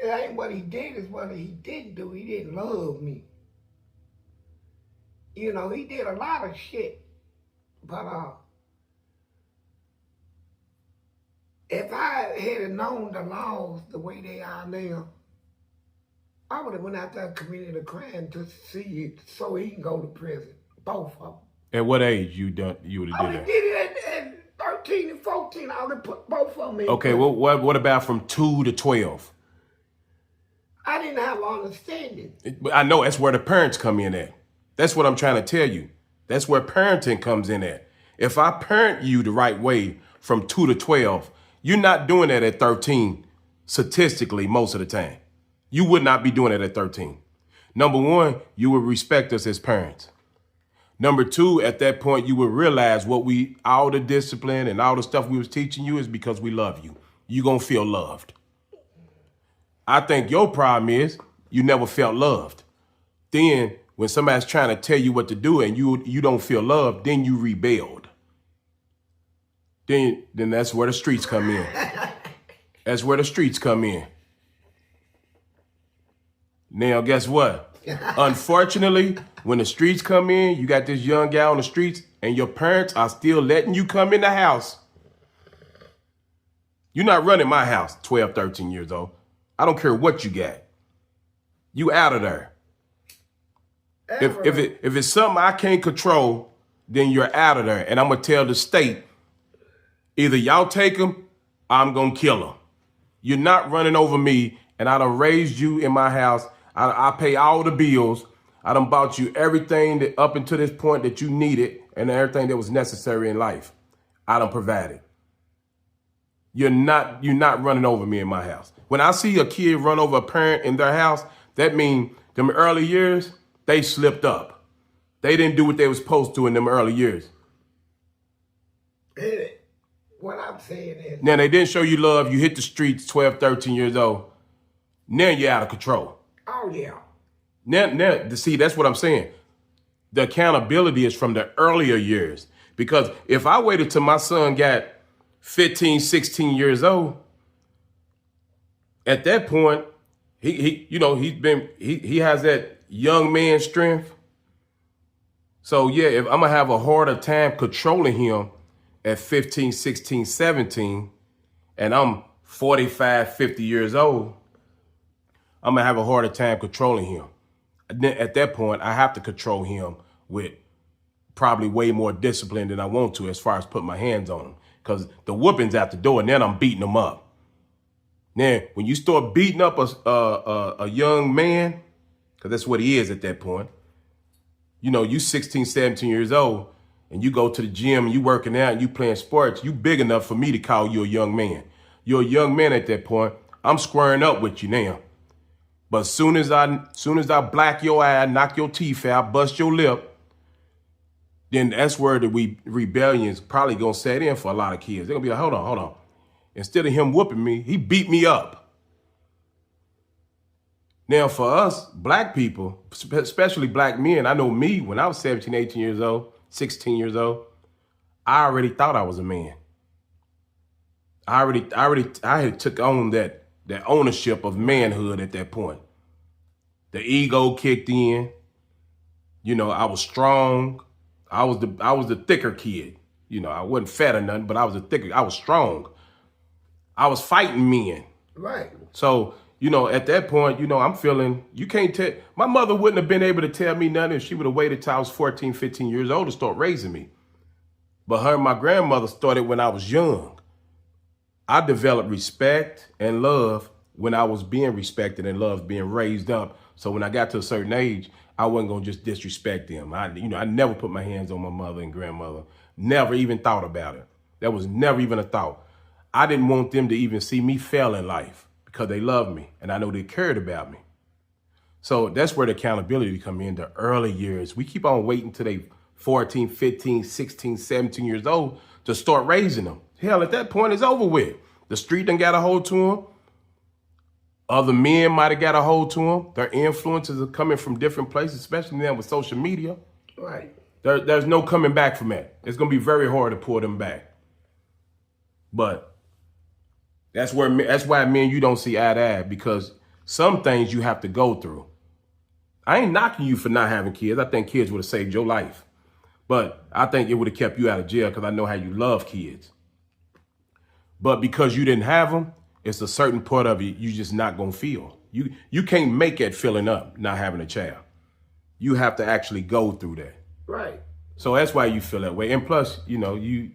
ain't what he did, it's what he didn't do. He didn't love me. You know, he did a lot of shit. But if I had known the laws the way they are now, I would have went out there and committed a crime to see it so he can go to prison. Both of them. At what age you would have I did would that? have did it at 13 and 14. I would have put both of them in. Okay, prison. well, what about from 2 to 12? I didn't have understanding. I know that's where the parents come in at. That's what I'm trying to tell you. That's where parenting comes in at. If I parent you the right way from 2 to 12, you're not doing that at 13, statistically, most of the time. You would not be doing it at 13. Number one, you would respect us as parents. Number two, at that point, you would realize all the discipline and all the stuff we was teaching you is because we love you. You're going to feel loved. I think your problem is you never felt loved. Then when somebody's trying to tell you what to do and you don't feel loved, then you rebelled. Then that's where the streets come in. That's where the streets come in. Now, guess what? Unfortunately, when the streets come in, you got this young guy on the streets and your parents are still letting you come in the house. You're not running my house, 12, 13 years old. I don't care what you got. You out of there. If it's something I can't control, then you're out of there. And I'm going to tell the state, either y'all take them, or I'm going to kill them. You're not running over me, and I done raised you in my house. I pay all the bills. I done bought you everything that up until this point that you needed and everything that was necessary in life. I done provided. You're not running over me in my house. When I see a kid run over a parent in their house, that means them early years, they slipped up. They didn't do what they were supposed to in them early years. What I'm saying is... Now, they didn't show you love. You hit the streets 12, 13 years old. Now you're out of control. Oh, yeah. Now, see, that's what I'm saying. The accountability is from the earlier years. Because if I waited till my son got 15, 16 years old, at that point, he has that young man strength. So yeah, if I'm gonna have a harder time controlling him at 15, 16, 17, and I'm 45, 50 years old, I'm gonna have a harder time controlling him. At that point, I have to control him with probably way more discipline than I want to as far as putting my hands on him. Because the whooping's at the door and then I'm beating him up. Now, when you start beating up a young man, because that's what he is at that point, you 16, 17 years old, and you go to the gym and you working out and you playing sports, you big enough for me to call you a young man. You're a young man at that point. I'm squaring up with you now. But soon as I black your eye, knock your teeth out, bust your lip, then that's where the rebellion's probably gonna set in for a lot of kids. They're gonna be like, hold on. Instead of him whooping me, he beat me up. Now for us, black people, especially black men, I know me, when I was 17, 18 years old, 16 years old, I already thought I was a man. I had took on that ownership of manhood at that point. The ego kicked in. You know, I was strong. I was the thicker kid. You know, I wasn't fat or nothing, but I was strong. I was fighting men. Right. So, you know, at that point, you know, I'm feeling, you can't tell, my mother wouldn't have been able to tell me nothing if she would have waited till I was 14, 15 years old to start raising me. But her and my grandmother started when I was young. I developed respect and love when I was being respected and loved, being raised up. So when I got to a certain age, I wasn't going to just disrespect them. I never put my hands on my mother and grandmother. Never even thought about it. That was never even a thought. I didn't want them to even see me fail in life because they loved me and I know they cared about me. So that's where the accountability come in, the early years. We keep on waiting till they 14, 15, 16, 17 years old to start raising them. Hell, at that point, it's over with. The street done got a hold to them. Other men might have got a hold to them. Their influences are coming from different places, especially now with social media. Right. There's no coming back from that. It's going to be very hard to pull them back. But that's why, men, you don't see eye to eye, because some things you have to go through. I ain't knocking you for not having kids. I think kids would have saved your life. But I think it would have kept you out of jail because I know how you love kids. But because you didn't have them, it's a certain part of you just not going to feel. You can't make that feeling up not having a child. You have to actually go through that. Right. So that's why you feel that way. And plus, you know, you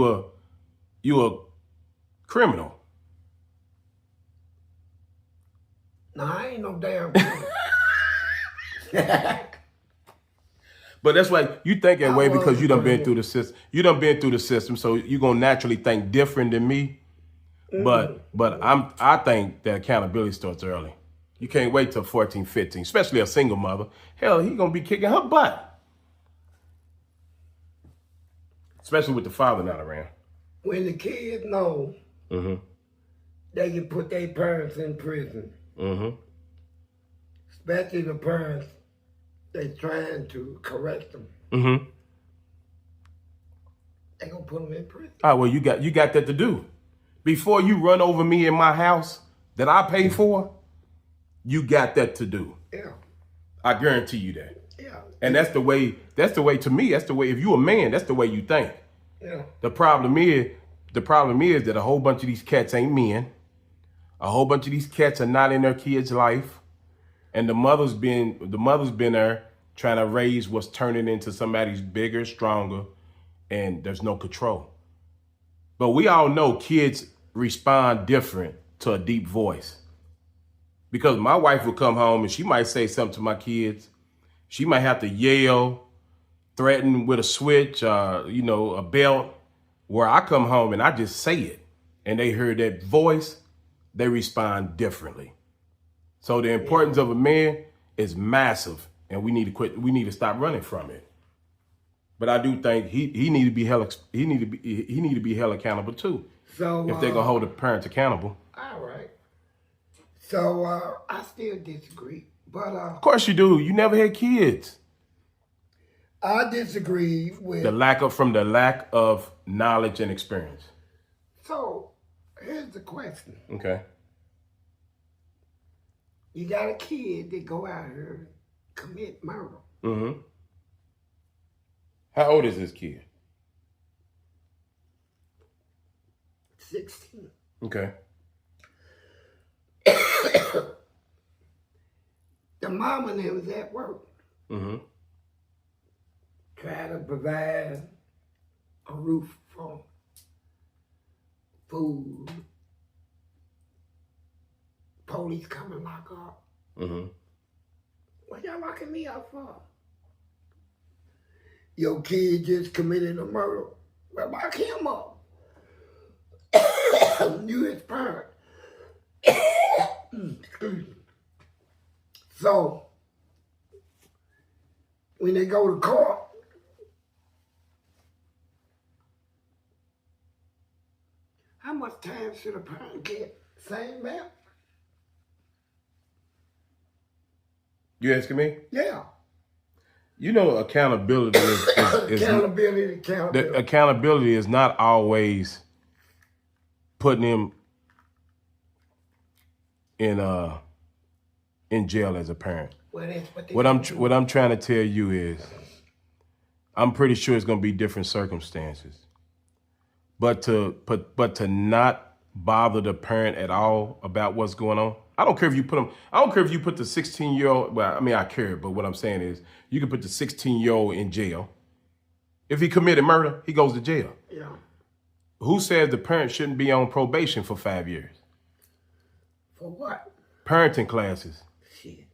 a criminal. No, I ain't no damn criminal. But that's why you think that way because you done been through the system. You done been through the system, so you're gonna naturally think different than me. But I think that accountability starts early. You can't wait till 14, 15, especially a single mother. Hell, he gonna be kicking her butt. Especially with the father not around. When the kids know they can put their parents in prison. Especially the parents they trying to correct them. They gonna put them in prison. All right, well, you got that to do. Before you run over me in my house that I pay for, you got that to do. Yeah. I guarantee you that. Yeah. And that's the way to me, that's the way, if you a man, that's the way you think. Yeah. The problem is that a whole bunch of these cats ain't men. A whole bunch of these cats are not in their kids' life. And the mother's been there trying to raise what's turning into somebody's bigger, stronger, and there's no control. But we all know kids respond different to a deep voice. Because my wife will come home and she might say something to my kids. She might have to yell, threaten with a switch, a belt, where I come home and I just say it. And they hear that voice, they respond differently. So the importance of a man is massive, and we need to quit. We need to stop running from it. But I do think he need to be held. He need to be held accountable too. So if they're gonna hold the parents accountable. All right. So I still disagree, but of course you do. You never had kids. I disagree with the lack of knowledge and experience. So here's the question. Okay. You got a kid that go out here and commit murder. How old is this kid? 16. Okay. The mama and them was at work. Try to provide a roof for food. Police come and lock up. What y'all locking me up for? Your kid just committed a murder. Well, lock him up. You his parent. Excuse me. So, when they go to court, time should a parent get? Same amount? You asking me? Yeah. You know, accountability is Accountability. the accountability is not always putting him in jail as a parent. Well, that's What I'm trying to tell you is, I'm pretty sure it's going to be different circumstances. But to not bother the parent at all about what's going on. I don't care if you put the 16-year-old. Well, I mean, I care, but what I'm saying is, you can put the 16-year-old in jail. If he committed murder, he goes to jail. Yeah. Who says the parent shouldn't be on probation for 5 years? For what? Parenting classes. Shit.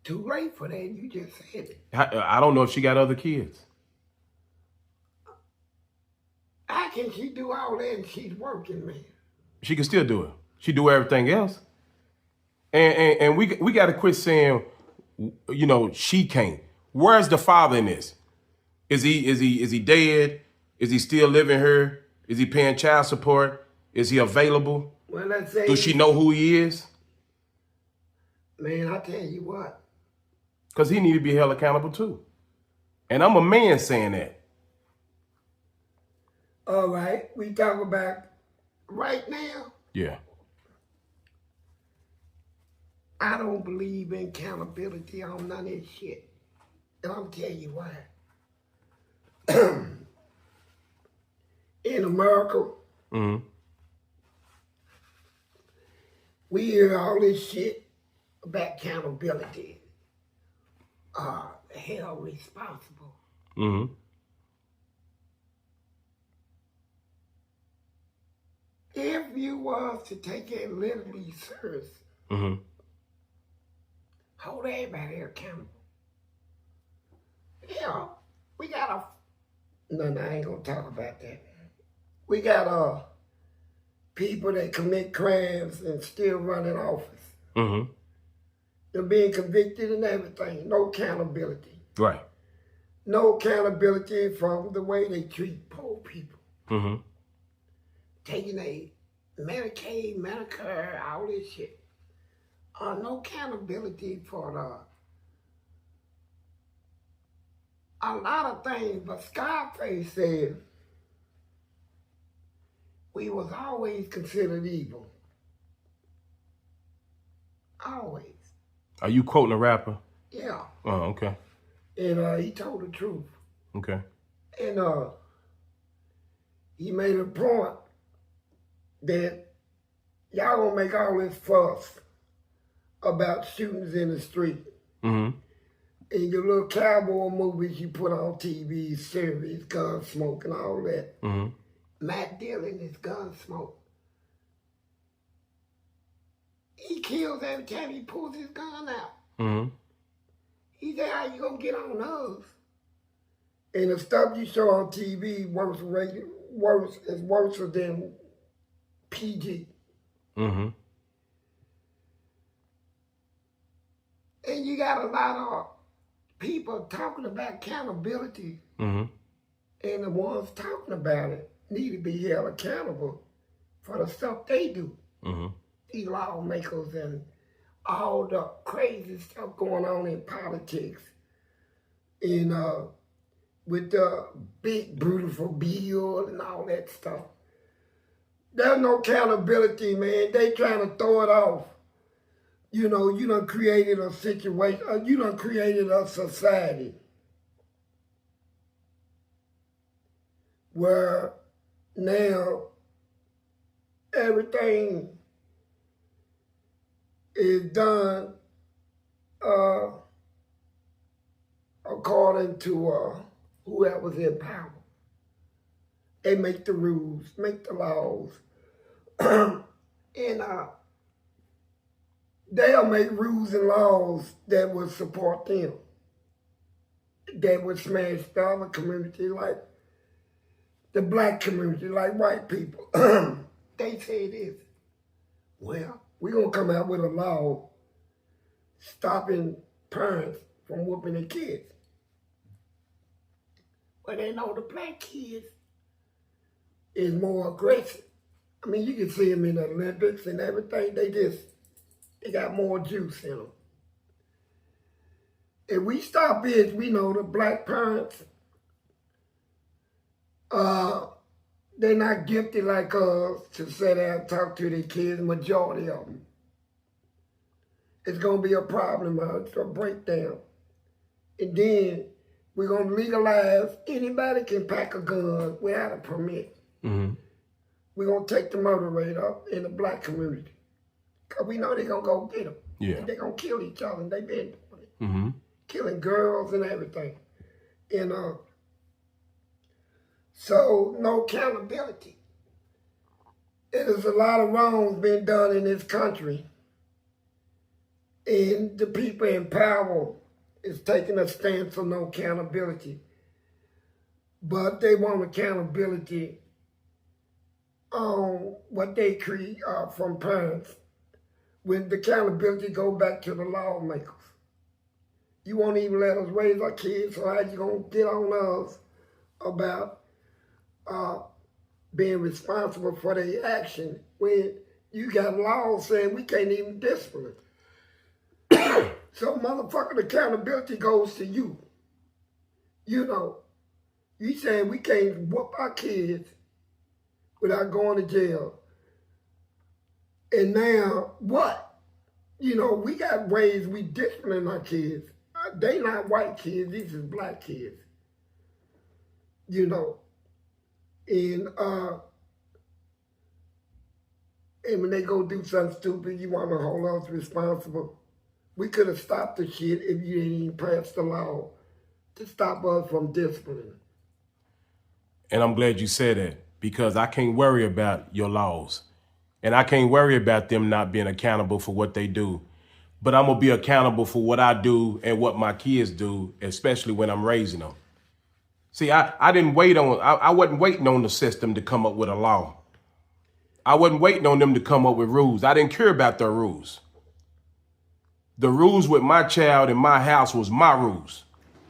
Too late for that. You just said it. I don't know if she got other kids. How can she do all that and she's working, man? She can still do it. She do everything else. And we got to quit saying, you know, she can't. Where's the father in this? Is he dead? Is he still living here? Is he paying child support? Is he available? Well, let's say. Does she know who he is? Man, I tell you what. Because he need to be held accountable too. And I'm a man saying that. All right, we talk about right now. Yeah. I don't believe in accountability on none of this shit. And I'll tell you why. In America, we hear all this shit about accountability. Held responsible. If you was to take it literally serious, hold everybody accountable. Yeah, we got no, I ain't gonna talk about that. We got people that commit crimes and still run in office. They're being convicted and everything. No accountability. Right. No accountability from the way they treat poor people. Taking a Medicaid, Medicare, all this shit. No accountability for a lot of things, but Scarface said we was always considered evil. Always. Are you quoting a rapper? Yeah. Oh, okay. And he told the truth. Okay. And he made a point that y'all gonna make all this fuss about shootings in the street. In your little cowboy movies you put on TV, series, gun smoke and all that. Matt Dillon is gun smoke. He kills every time he pulls his gun out. He said, how you gonna get on us? And the stuff you show on TV is worse than PG. And you got a lot of people talking about accountability, and the ones talking about it need to be held accountable for the stuff they do. These lawmakers and all the crazy stuff going on in politics, and with the big beautiful bill and all that stuff. There's no accountability, man. They trying to throw it off. You know, you done created a situation, you done created a society where now everything is done according to whoever's in power. They make the rules, make the laws, and they'll make rules and laws that would support them, that would smash the other community, like the black community, like white people. They say this, well, we're going to come out with a law stopping parents from whooping their kids. But they know the black kids is more aggressive. I mean, you can see them in the Olympics and everything. They got more juice in them. If we stop it, we know the black parents, they're not gifted like us to sit there and talk to their kids, majority of them. It's going to be a problem, it's a breakdown. And then we're going to legalize anybody can pack a gun without a permit. Mm-hmm. We're going to take the murder rate up in the black community. Because we know they're going to go get them. Yeah. And they're going to kill each other, and they've been doing it. Mm-hmm. Killing girls and everything. And so no accountability. There's a lot of wrongs being done in this country. And the people in power is taking a stance on no accountability. But they want accountability on what they create from parents. When the accountability go back to the lawmakers. You won't even let us raise our kids, so how you gonna get on us about being responsible for their action when you got laws saying we can't even discipline? So motherfucking accountability goes to you. You know, you saying we can't whoop our kids without going to jail. And now what? You know, we got ways we discipline our kids. They not white kids, these is black kids. You know. And when they go do something stupid, you want to hold us responsible. We could have stopped the shit if you didn't even pass the law to stop us from disciplining. And I'm glad you said that, because I can't worry about your laws. And I can't worry about them not being accountable for what they do. But I'm going to be accountable for what I do and what my kids do, especially when I'm raising them. See, I wasn't waiting on the system to come up with a law. I wasn't waiting on them to come up with rules. I didn't care about their rules. The rules with my child in my house was my rules.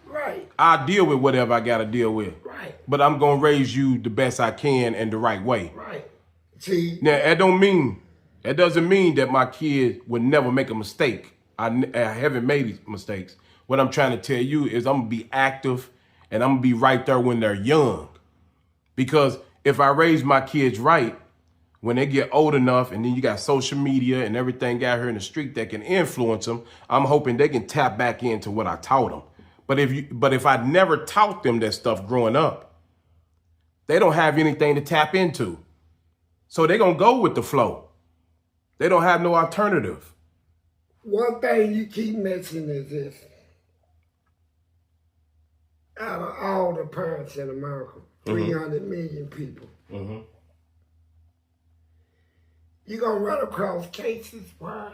Right. I deal with whatever I got to deal with. Right. But I'm going to raise you the best I can and the right way. Right. See. Now, that doesn't mean that my kid would never make a mistake. I haven't made mistakes. What I'm trying to tell you is I'm going to be active and I'm going to be right there when they're young. Because if I raise my kids right, when they get old enough and then you got social media and everything out here in the street that can influence them, I'm hoping they can tap back into what I taught them. But if I never taught them that stuff growing up, they don't have anything to tap into. So they're going to go with the flow. They don't have no alternative. One thing you keep mentioning is this. Out of all the parents in America, 300 million people, you're going to run across cases where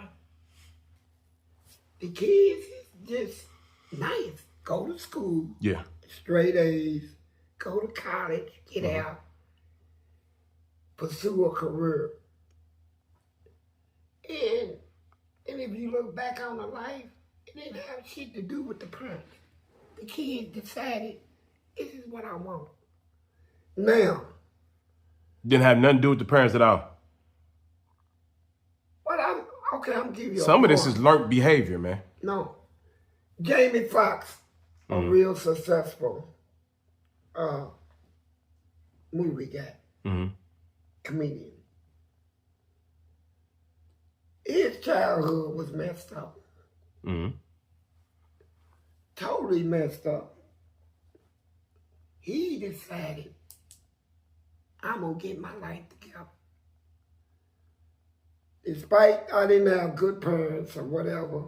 the kids is just nice. Go to school, straight A's, go to college, get out, pursue a career. And if you look back on the life, it didn't have shit to do with the parents. The kids decided, this is what I want. Now. Didn't have nothing to do with the parents at all. I'm gonna give you some of this is learned behavior, man. No. Jamie Foxx, a real successful movie guy, comedian. His childhood was messed up. Totally messed up. He decided, I'm gonna get my life together. Despite I didn't have good parents or whatever,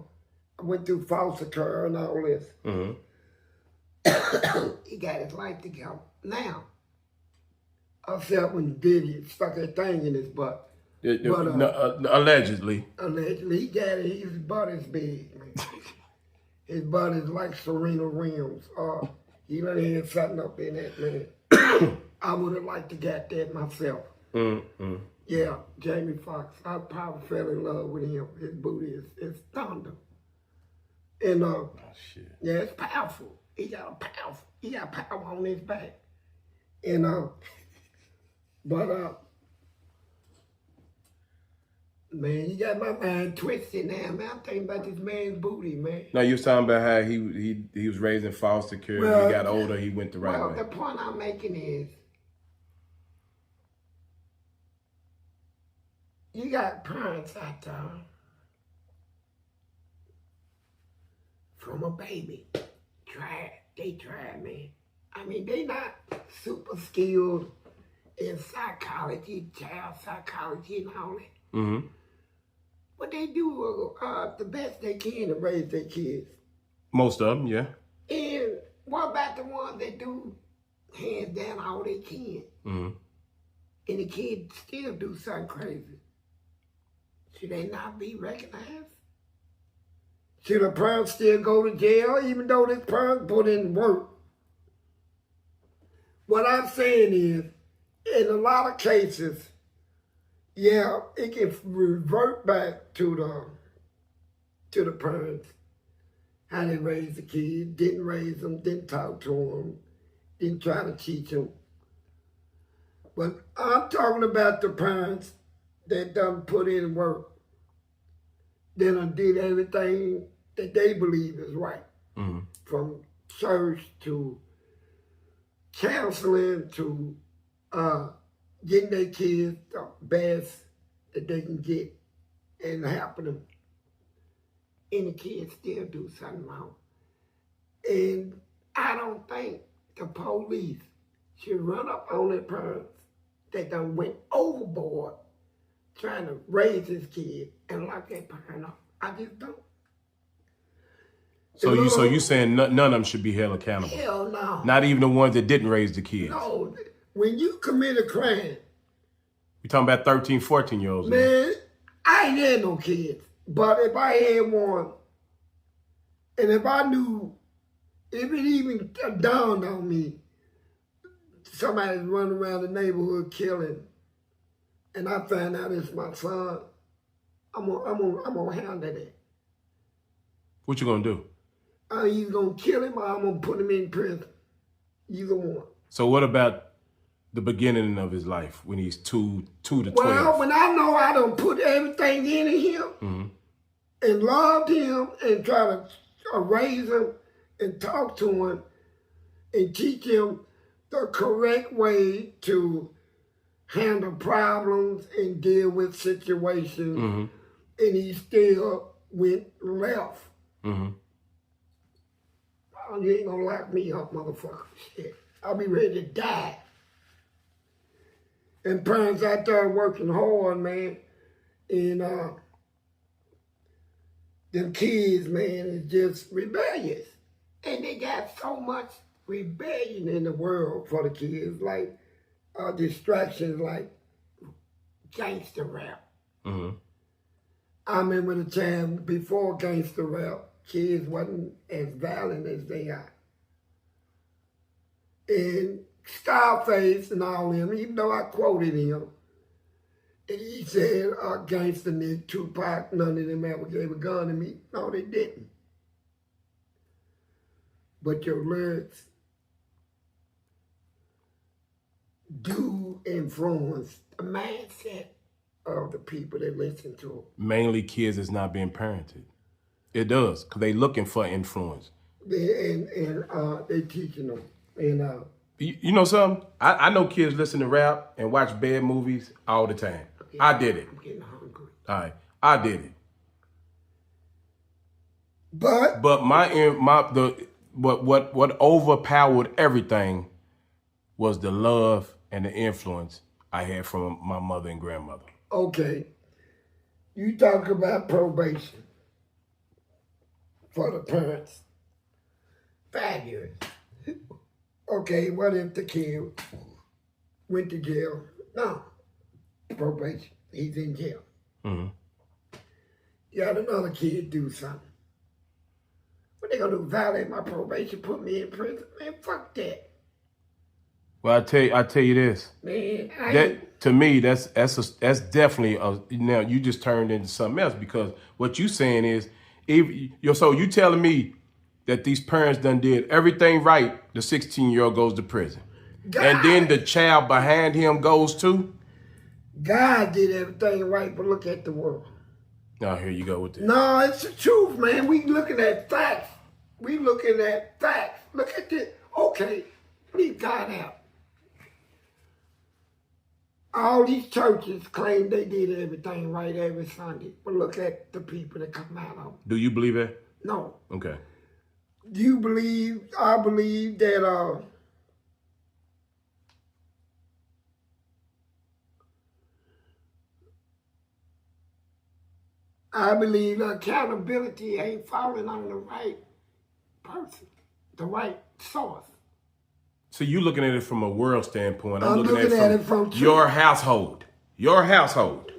I went through foster care and all this. He got his life together. Now, except when Diddy stuck that thing in his butt. Allegedly. Allegedly, he got it. His butt is big, man. His butt is like Serena Williams. He done had something up in that, man. I would have liked to get that myself. Yeah, Jamie Foxx. I probably fell in love with him. His booty is thunder. And yeah, it's powerful. He got power on his back. And Man, you got my mind twisted now, man. I'm thinking about this man's booty, man. No, you was talking about how he was raised in foster care. When he got older, he went the right way. The point I'm making is, you got parents out there from a baby. They tried, man. I mean, they not super skilled in psychology, child psychology and all that. Mm-hmm. But they do the best they can to raise their kids. Most of them, yeah. And what about the ones that do hands down all they can? Mm-hmm. And the kids still do something crazy. Should they not be recognized? Should a parent still go to jail even though this parent put in work? What I'm saying is, in a lot of cases, yeah, it can revert back to the parents, how they raised the kids, didn't raise them, didn't talk to them, didn't try to teach them. But I'm talking about the parents that done put in work, that done did everything that they believe is right, from church to counseling to getting their kids the best that they can get and helping them. And the kids still do something wrong. And I don't think the police should run up on their parents that done went overboard trying to raise this kid and lock that parent up. I just don't. So you saying none of them should be held accountable? Hell no. Not even the ones that didn't raise the kids? No. When you commit a crime, You're talking about 13, 14-year-olds. man, I ain't had no kids. But if I had one, and if I knew, if it even dawned on me, somebody's running around the neighborhood killing, and I find out it's my son, I'm gonna handle that. What you gonna do? I'm either gonna kill him or I'm gonna put him in prison. Either one. So what about the beginning of his life when he's 2 to 12? Well, when I know I done put everything in him and loved him and try to raise him and talk to him and teach him the correct way to handle problems and deal with situations, and he still went left. Oh, you ain't gonna lock me up, motherfucker. Shit. I'll be ready to die. And parents out there working hard, man. And them kids, man, is just rebellious. And they got so much rebellion in the world for the kids, like distractions like gangster rap. I remember the time before gangster rap, kids wasn't as violent as they are. And Scarface and all them, even though I quoted him, and he said, gangster nigga, Tupac, none of them ever gave a gun to me. No, they didn't. But your lyrics do influence the mindset of the people that listen to them. Mainly kids that's not being parented. It does, because they looking for influence. And they teaching them. And you know something? I know kids listen to rap and watch bad movies all the time. I did it. I'm getting hungry. All right, I did it. But what overpowered everything was the love and the influence I had from my mother and grandmother. Okay, you talk about probation for the parents. 5 years. Okay, what if the kid went to jail? No, probation. He's in jail. You got another kid do something. What they gonna do? Violate my probation? Put me in prison? Man, fuck that. Well, I tell you this. Man, To me, that's definitely now you just turned into something else, because what you saying is, so you telling me that these parents done did everything right, the 16-year-old goes to prison. And then the child behind him goes too? God did everything right, but look at the world. Now here you go with this. No, it's the truth, man. We looking at facts. We looking at facts. Look at this. Okay, leave God out. All these churches claim they did everything right every Sunday, but look at the people that come out of them. Do you believe it? No. Okay. Do you believe? I believe that. I believe accountability ain't falling on the right person, the right source. So you looking at it from a world standpoint. I'm looking at it from your household. Your household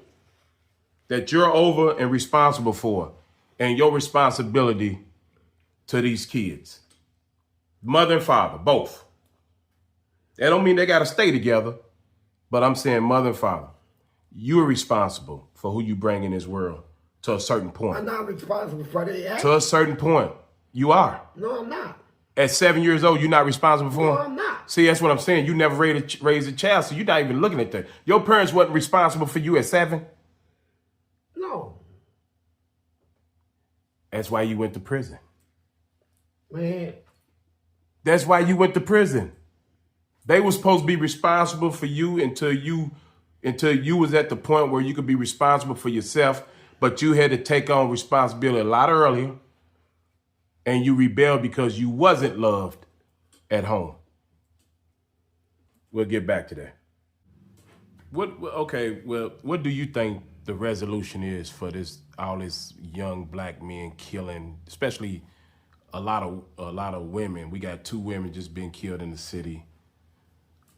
that you're over and responsible for, and your responsibility to these kids. Mother and father, both. That don't mean they got to stay together, but I'm saying mother and father. You're responsible for who you bring in this world to a certain point. I'm not responsible for their actions. To a certain point, you are. No, I'm not. At 7 years old, you're not responsible for No, them? I'm not. See, that's what I'm saying. You never raised a child, so you're not even looking at that. Your parents wasn't responsible for you at 7? No. That's why you went to prison. Man. That's why you went to prison. They were supposed to be responsible for you until you was at the point where you could be responsible for yourself, but you had to take on responsibility a lot earlier, and you rebelled because you wasn't loved at home. We'll get back to that. What do you think the resolution is for all this young black men killing, especially a lot of women? We got 2 women just being killed in the city.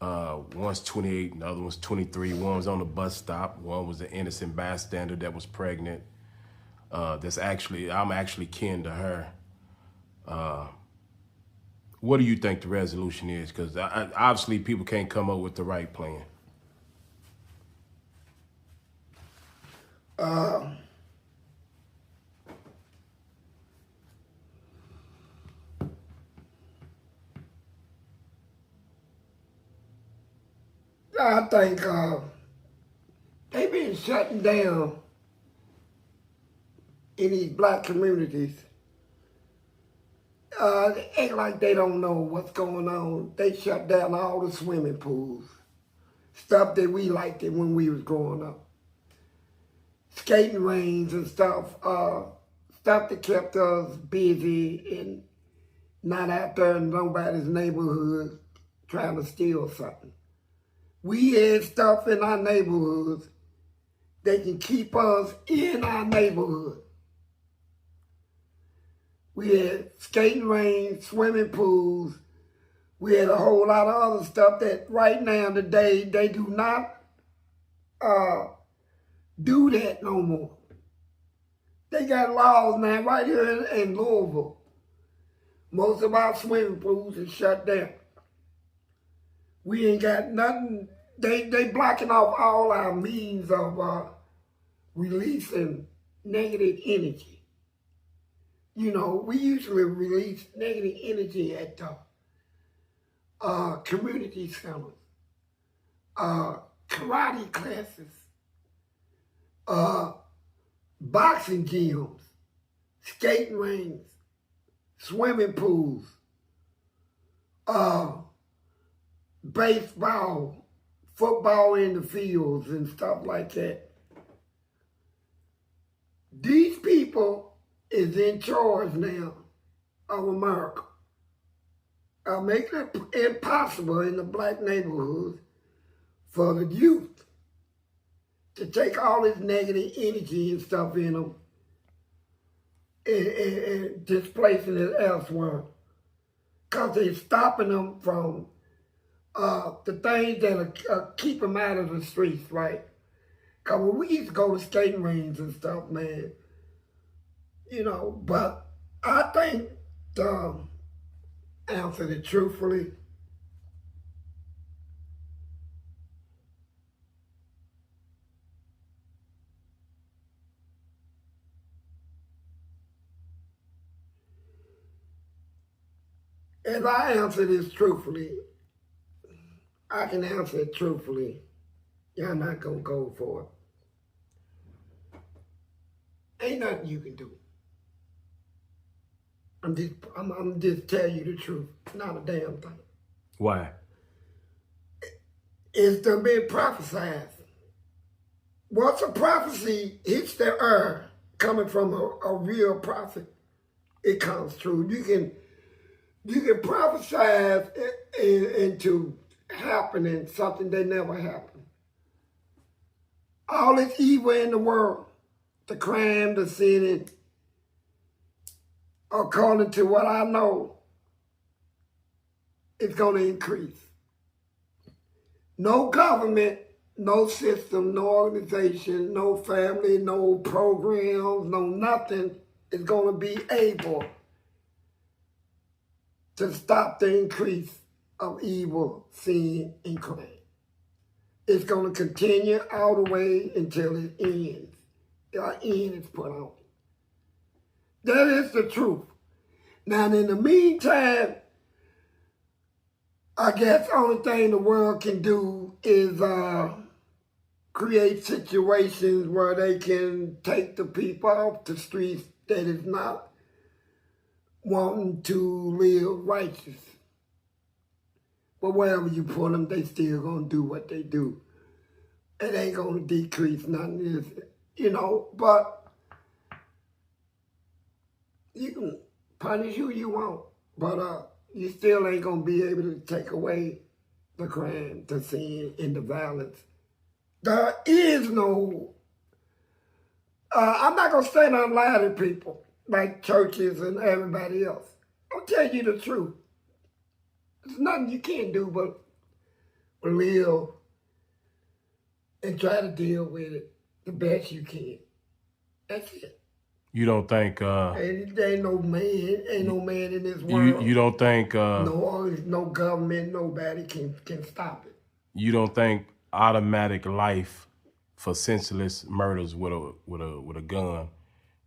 One's 28 and the other one's 23. One was on the bus stop. One was an innocent bystander that was pregnant. I'm actually kin to her. What do you think the resolution is? Because obviously people can't come up with the right plan. I think they been shutting down in these black communities. They act like they don't know what's going on. They shut down all the swimming pools. Stuff that we liked it when we was growing up. Skating rings and stuff. Stuff that kept us busy and not out there in nobody's neighborhood trying to steal something. We had stuff in our neighborhoods that can keep us in our neighborhood. We had skating rings, swimming pools. We had a whole lot of other stuff that right now today, they do not do that no more. They got laws now right here in Louisville. Most of our swimming pools are shut down. We ain't got nothing. They blocking off all our means of releasing negative energy. You know, we usually release negative energy at community centers, karate classes, boxing gyms, skating rings, swimming pools, baseball, football in the fields and stuff like that. These people is in charge now of America. Making it impossible in the black neighborhoods for the youth to take all this negative energy and stuff in them and displacing it elsewhere. Because they're stopping them from the things that keep them out of the streets, right? Because when we used to go to skating rings and stuff, man, you know, but I think, answer it truthfully, if I answer this truthfully, I can answer it truthfully. Y'all not gonna go for it. Ain't nothing you can do. I'm just telling you the truth. Not a damn thing. Why? It's done been prophesied. Once a prophecy hits the earth, coming from a real prophet, it comes true. You can prophesize into happening something that never happened. All this evil in the world, the crime, the sin, according to what I know, it's going to increase. No government, no system, no organization, no family, no programs, no nothing is going to be able to stop the increase of evil, sin, and crime. It's going to continue all the way until it ends. An end is put on it. That is the truth. Now, in the meantime, I guess the only thing the world can do is create situations where they can take the people off the streets that is not wanting to live righteous. But wherever you put them, they still gonna do what they do. It ain't gonna decrease nothing, but you can punish who you want, but you still ain't gonna be able to take away the crime, the sin, and the violence. There is no, I'm not gonna say nothing lie to people, like churches and everybody else. I'll tell you the truth. There's nothing you can't do but live and try to deal with it the best you can. That's it. You don't think There ain't no man in this world. you don't think no government, nobody can stop it. you don't think automatic life for senseless murders with a gun,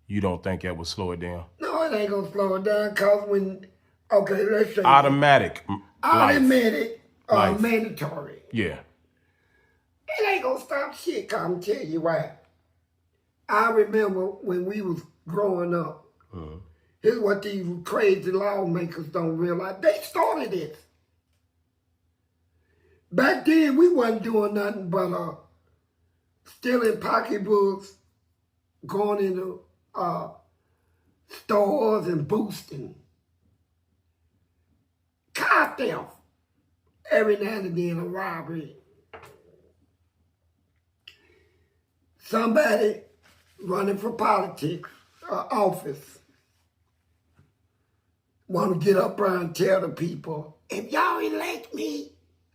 you don't think that would slow it down? No, it ain't gonna slow it down, cause let's say Automatic life. Mandatory. Yeah. It ain't gonna stop shit, cause I'm tell you why. I remember when we was growing up, here's what these crazy lawmakers don't realize. They started this. Back then, we wasn't doing nothing but stealing pocketbooks, going into stores and boosting. Car theft. Every now and then, a robbery. Somebody running for politics, office, want to get up there and tell the people, if y'all elect me,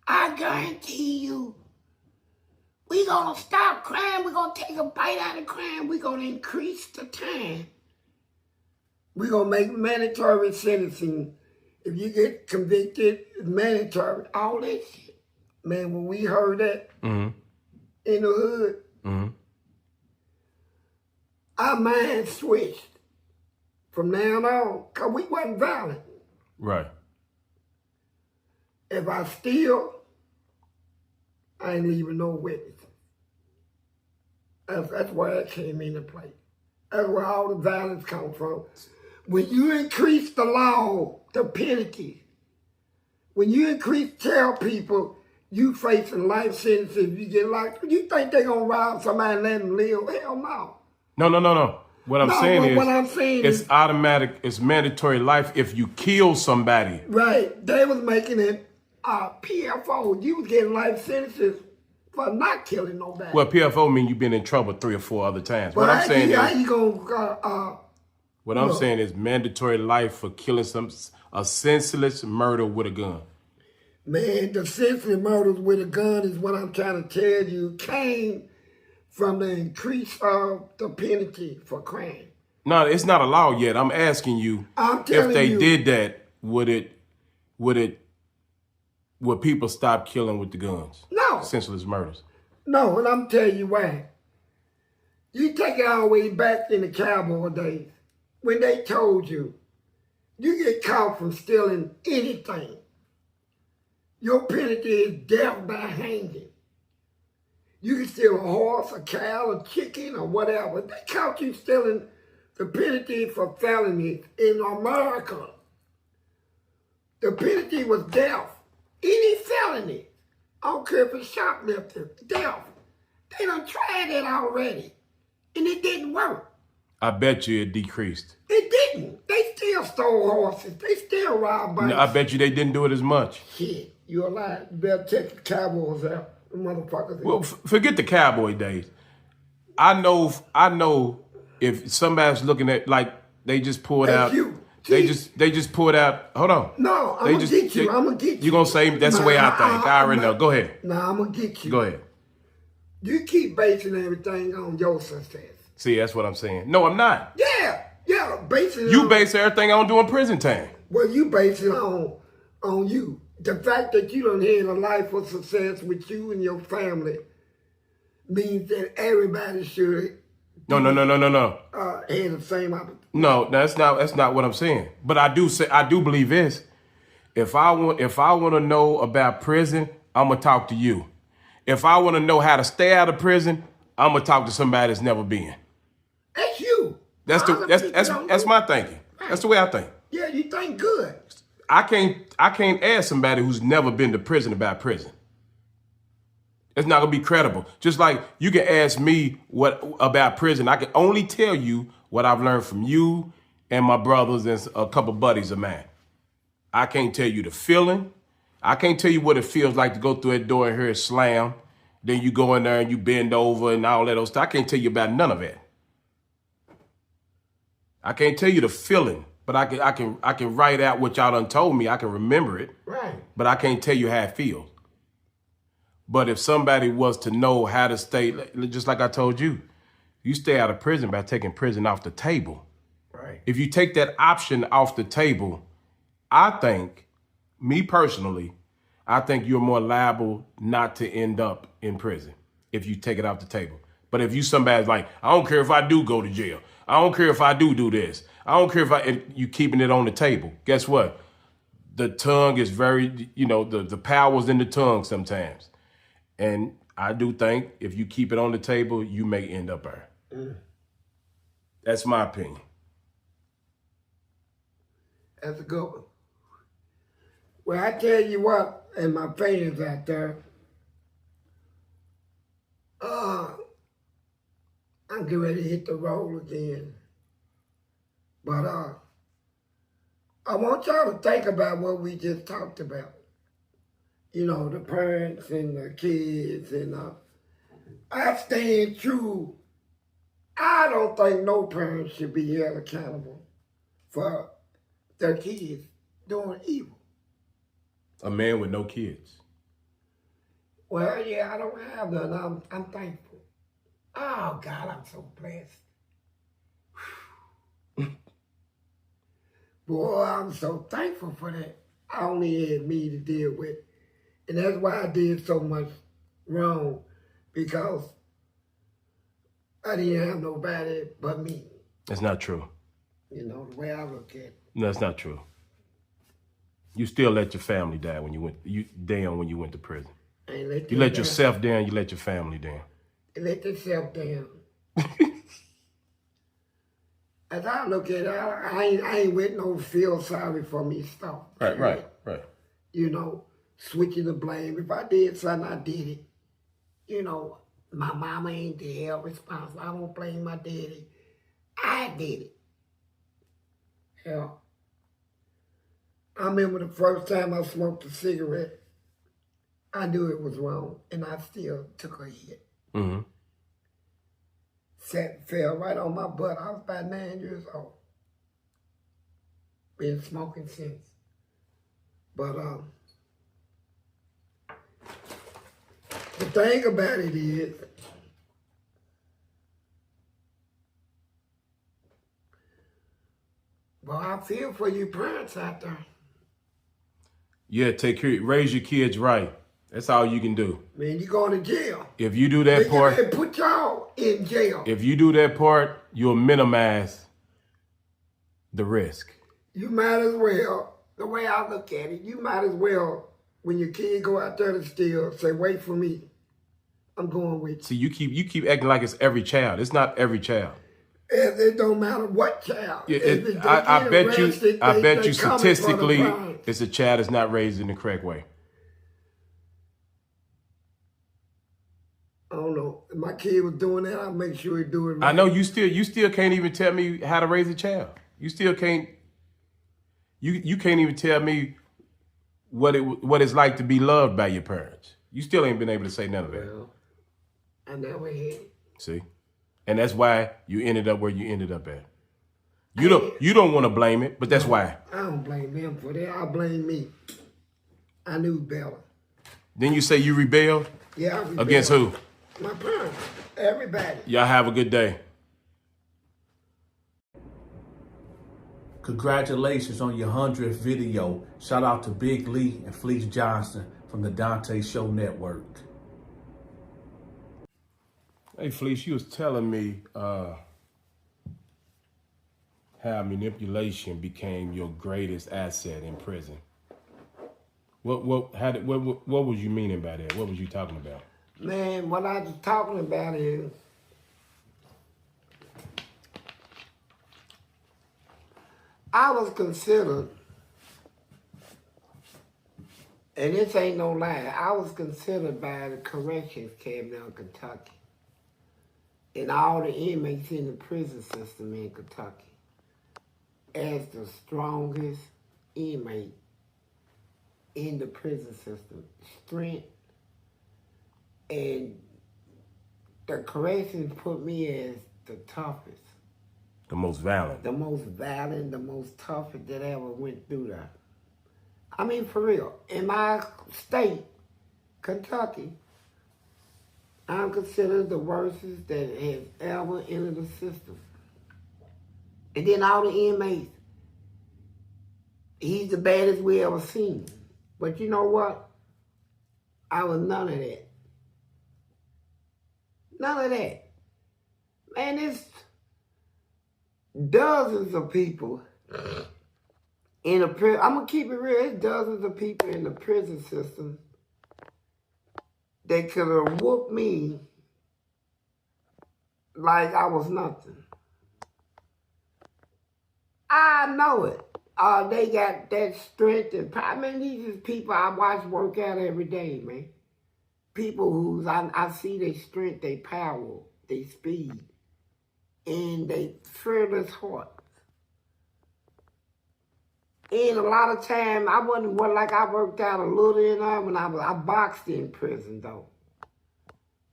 I guarantee you, we're going to stop crime. We're going to take a bite out of crime. We're going to increase the time. We're going to make mandatory sentencing. If you get convicted, it's mandatory. All that shit. Man, when we heard that in the hood, our mind switched from now on, because we wasn't violent. Right. If I steal, I ain't leaving no witness. That's where it came into play. That's where all the violence comes from. When you increase the law, the penalty, when you tell people you facing life sentences if you get locked, you think they're going to rob somebody and let them live? Hell no. No. What I'm saying is it's automatic, it's mandatory life if you kill somebody. Right. They was making it PFO. You was getting life sentences for not killing nobody. Well, PFO means you've been in trouble 3 or 4 other times. But What I'm saying is mandatory life for killing a senseless murder with a gun. Man, the senseless murders with a gun is what I'm trying to tell you came from the increase of the penalty for crime. No, it's not a law yet. I'm asking you, if they did that, would people stop killing with the guns? No. Senseless murders. No, and I'm telling you why. You take it all the way back in the cowboy days, when they told you, you get caught from stealing anything, your penalty is death by hanging. You can steal a horse, a cow, a chicken, or whatever. They caught you stealing. The penalty for felonies in America, the penalty was death. Any felony, I don't care if it's shoplifting, death. They done tried it already, and it didn't work. I bet you it decreased. It didn't. They still stole horses. They still robbed banks. No, I bet you they didn't do it as much. Shit, you're lying. You better check the Cowboys out. The motherfuckers. Well, forget the cowboy days. I know if somebody's looking at, like, they just pulled out. They just pulled out. Hold on. No, I'm gonna get you. I'm gonna get you. You gonna say that's the way I think? I already know. Go ahead. Nah, I'm gonna get you. Go ahead. You keep basing everything on your success. See, that's what I'm saying. No, I'm not. Yeah, basing it You on, base everything on doing prison time. Well, you base it on you. The fact that you done had a life of success with you and your family means that everybody should. No. Had the same opportunity. No, that's not what I'm saying. But I do believe this. If I want to know about prison, I'm gonna talk to you. If I want to know how to stay out of prison, I'm gonna talk to somebody that's never been. That's you. That's my thinking. Right. That's the way I think. Yeah, you think good. I can't ask somebody who's never been to prison about prison. It's not gonna be credible. Just like you can ask me what about prison. I can only tell you what I've learned from you and my brothers and a couple buddies of mine. I can't tell you the feeling. I can't tell you what it feels like to go through that door and hear it slam. Then you go in there and you bend over and all that other stuff. I can't tell you about none of that. I can't tell you the feeling, but I can write out what y'all done told me. I can remember it. Right. But I can't tell you how it feels. But if somebody was to know how to stay, just like I told you, you stay out of prison by taking prison off the table. Right. If you take that option off the table, I think, me personally, I think you're more liable not to end up in prison if you take it off the table. But if you somebody's like, I don't care if I do go to jail. I don't care if I do this. I don't care if and you keeping it on the table. Guess what? The tongue is very, the power's in the tongue sometimes. And I do think if you keep it on the table, you may end up there. That's my opinion. That's a good one. Well, I tell you what, and my fans out there, I'm getting ready to hit the road again. But I want y'all to think about what we just talked about. The parents and the kids, and I stand true. I don't think no parent should be held accountable for their kids doing evil. A man with no kids. Well, yeah, I don't have none. I'm thankful. Oh, God, I'm so blessed. Boy, I'm so thankful for that. I only had me to deal with. And that's why I did so much wrong, because I didn't have nobody but me. That's not true. The way I look at it. No, that's not true. You still let your family down when you went to prison. You let yourself down, you let your family down. Let yourself down. As I look at it, I ain't with no feel sorry for me stuff. Right. Switching the blame. If I did something, I did it. My mama ain't the hell responsible. I won't blame my daddy. I did it. Hell, I remember the first time I smoked a cigarette, I knew it was wrong, and I still took a hit. Mm-hmm. Fell right on my butt. I was about 9 years old. Been smoking since. But the thing about it is, well, I feel for you parents out there. Yeah, raise your kids right. That's all you can do. Man, you going to jail. If you do that part, they put y'all in jail. If you do that part, you'll minimize the risk. You might as well, the way I look at it, you might as well, when your kid go out there to steal, say, wait for me. I'm going with you. See, you keep acting like it's every child. It's not every child. It don't matter what child. I bet you statistically it's a child that's not raised in the correct way. I don't know. If my kid was doing that, I'll make sure he do it right. I know you still can't even tell me how to raise a child. You still can't. You can't even tell me what it's like to be loved by your parents. You still ain't been able to say none of that. Well, I never had it. See, and that's why you ended up where you ended up at. You don't want to blame it, but that's why. I don't blame them for that. I blame me. I knew better. Then you say you rebelled? Yeah, I rebelled. Against who? My parents. Everybody. Y'all have a good day. Congratulations on your 100th video. Shout out to Big Lee and Fleece Johnson from the Dante Show Network. Hey, Fleece, you was telling me how manipulation became your greatest asset in prison. What was you meaning by that? What was you talking about? Man, what I was talking about is I was considered, and this ain't no lie, I was considered by the corrections cabinet of Kentucky and all the inmates in the prison system in Kentucky as the strongest inmate in the prison system. Strength. And the corrections put me as the toughest. The most violent. The most violent, the most toughest that ever went through that. I mean, for real. In my state, Kentucky, I'm considered the worstest that has ever entered the system. And then all the inmates, he's the baddest we ever seen. But you know what? I was none of that. None of that. Man, it's dozens of people in the prison. I'm going to keep it real. It's dozens of people in the prison system that could have whooped me like I was nothing. I know it. They got that strength and power. I mean, these is people I watch work out every day, man. People who's, I see their strength, their power, their speed, and they fearless heart. And a lot of time, I wasn't like I worked out a little in there when I boxed in prison though.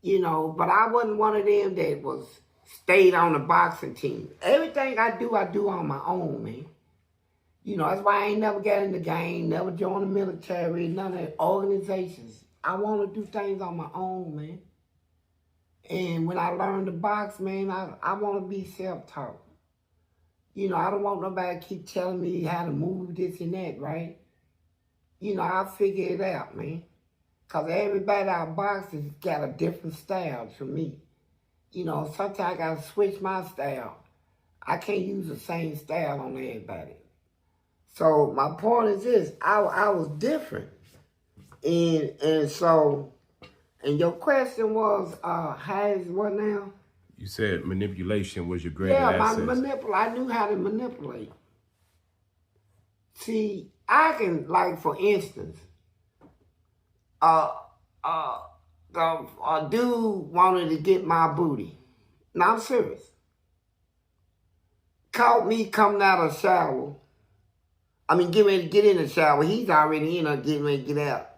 You know, but I wasn't one of them that stayed on the boxing team. Everything I do on my own, man. You know, that's why I ain't never got in the game, never joined the military, none of the organizations. I want to do things on my own, man. And when I learned to box, man, I want to be self-taught. You know, I don't want nobody to keep telling me how to move this and that, right? You know, I'll figure it out, man. Because everybody I box has got a different style from me. You know, sometimes I got to switch my style. I can't use the same style on everybody. So my point is this, I was different. And so, and your question was, how is what now? You said manipulation was your greatest asset. Yeah, I knew how to manipulate. See, I can, like, for instance, a dude wanted to get my booty. Now, I'm serious. Caught me coming out of the shower. I mean, getting ready to get in the shower. He's already in there getting ready to get out.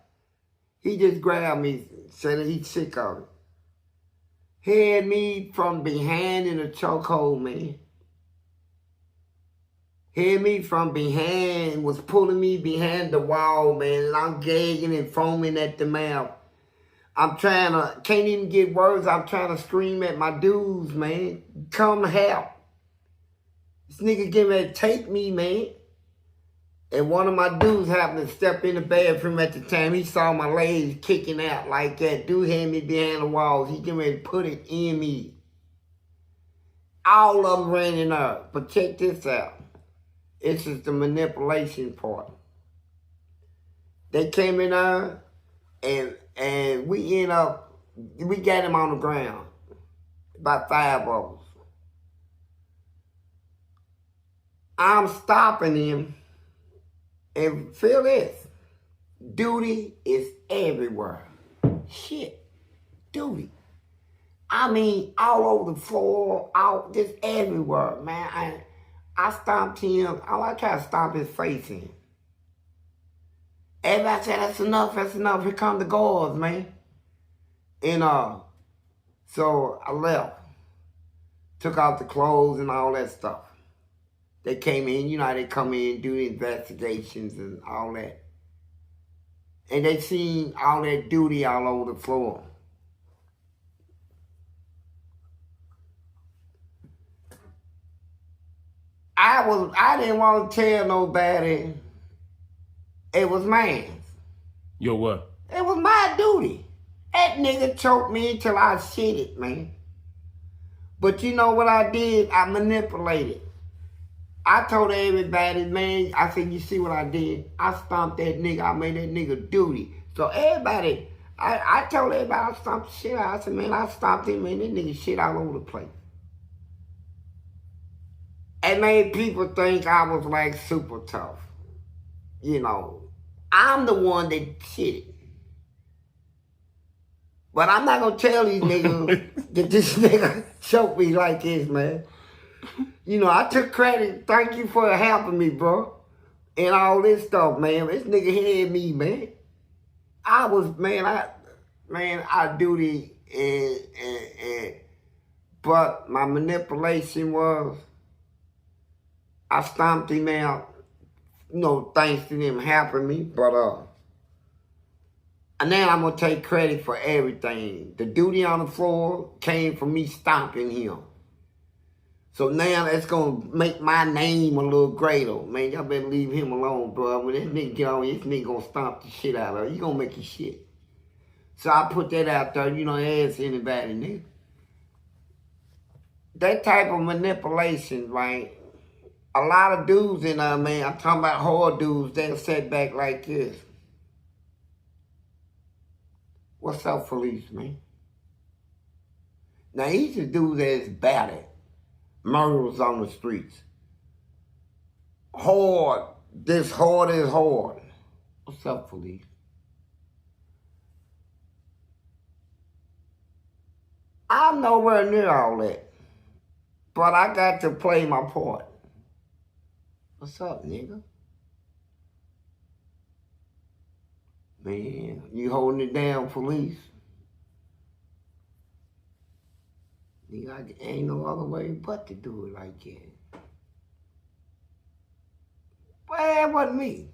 He just grabbed me, said that he's sick of it. Had me from behind in a chokehold, man. Had me from behind, was pulling me behind the wall, man. And I'm gagging and foaming at the mouth. I'm can't even get words. I'm trying to scream at my dudes, man. Come help. This nigga getting ready to take me, man. And one of my dudes happened to step in the bathroom at the time. He saw my legs kicking out like that. Dude had me behind the walls. He getting ready to put it in me. All of them ran in there. But check this out. This is the manipulation part. They came in there and we end up We got him on the ground. About 5 of us. I'm stopping him. And feel this. Duty is everywhere. Shit. Duty. I mean, all over the floor, out just everywhere, man. I stomped him. I tried to stomp his face in. Everybody said, that's enough, that's enough. Here come the guards, man. And so I left. Took out the clothes and all that stuff. They came in, you know how they come in, do the investigations and all that. And they seen all that duty all over the floor. I didn't want to tell nobody it was mine. Yo, what? It was my duty. That nigga choked me until I shit it, man. But you know what I did? I manipulated. I told everybody, man, I said, you see what I did? I stomped that nigga. I made that nigga duty. So everybody, I told everybody I stomped the shit out. I said, man, I stomped him, man. That nigga shit all over the place. It made people think I was like super tough. You know, I'm the one that shit it. But I'm not gonna tell these niggas that this nigga choked me like this, man. You know, I took credit. Thank you for helping me, bro. And all this stuff, man. This nigga hit me, man. I duty but my manipulation was I stomped him out, you know, thanks to them helping me, but and now I'm gonna take credit for everything. The duty on the floor came from me stomping him. So now that's gonna make my name a little greater. Man, y'all better leave him alone, bro. When this nigga get on, this nigga gonna stomp the shit out of her. You gonna make your shit. So I put that out there, you know, ask anybody, nigga. That type of manipulation, right? A lot of dudes in there, man, I'm talking about hard dudes, they'll sit back like this. What's up, Fleece, man? Now, he's a dude that's battered. Murders on the streets. Hard. This hard is hard. What's up, Fleece? I'm nowhere near all that. But I got to play my part. What's up, nigga? Man, you holding it down, Fleece? Nigga, ain't no other way but to do it like that. Well, it wasn't me.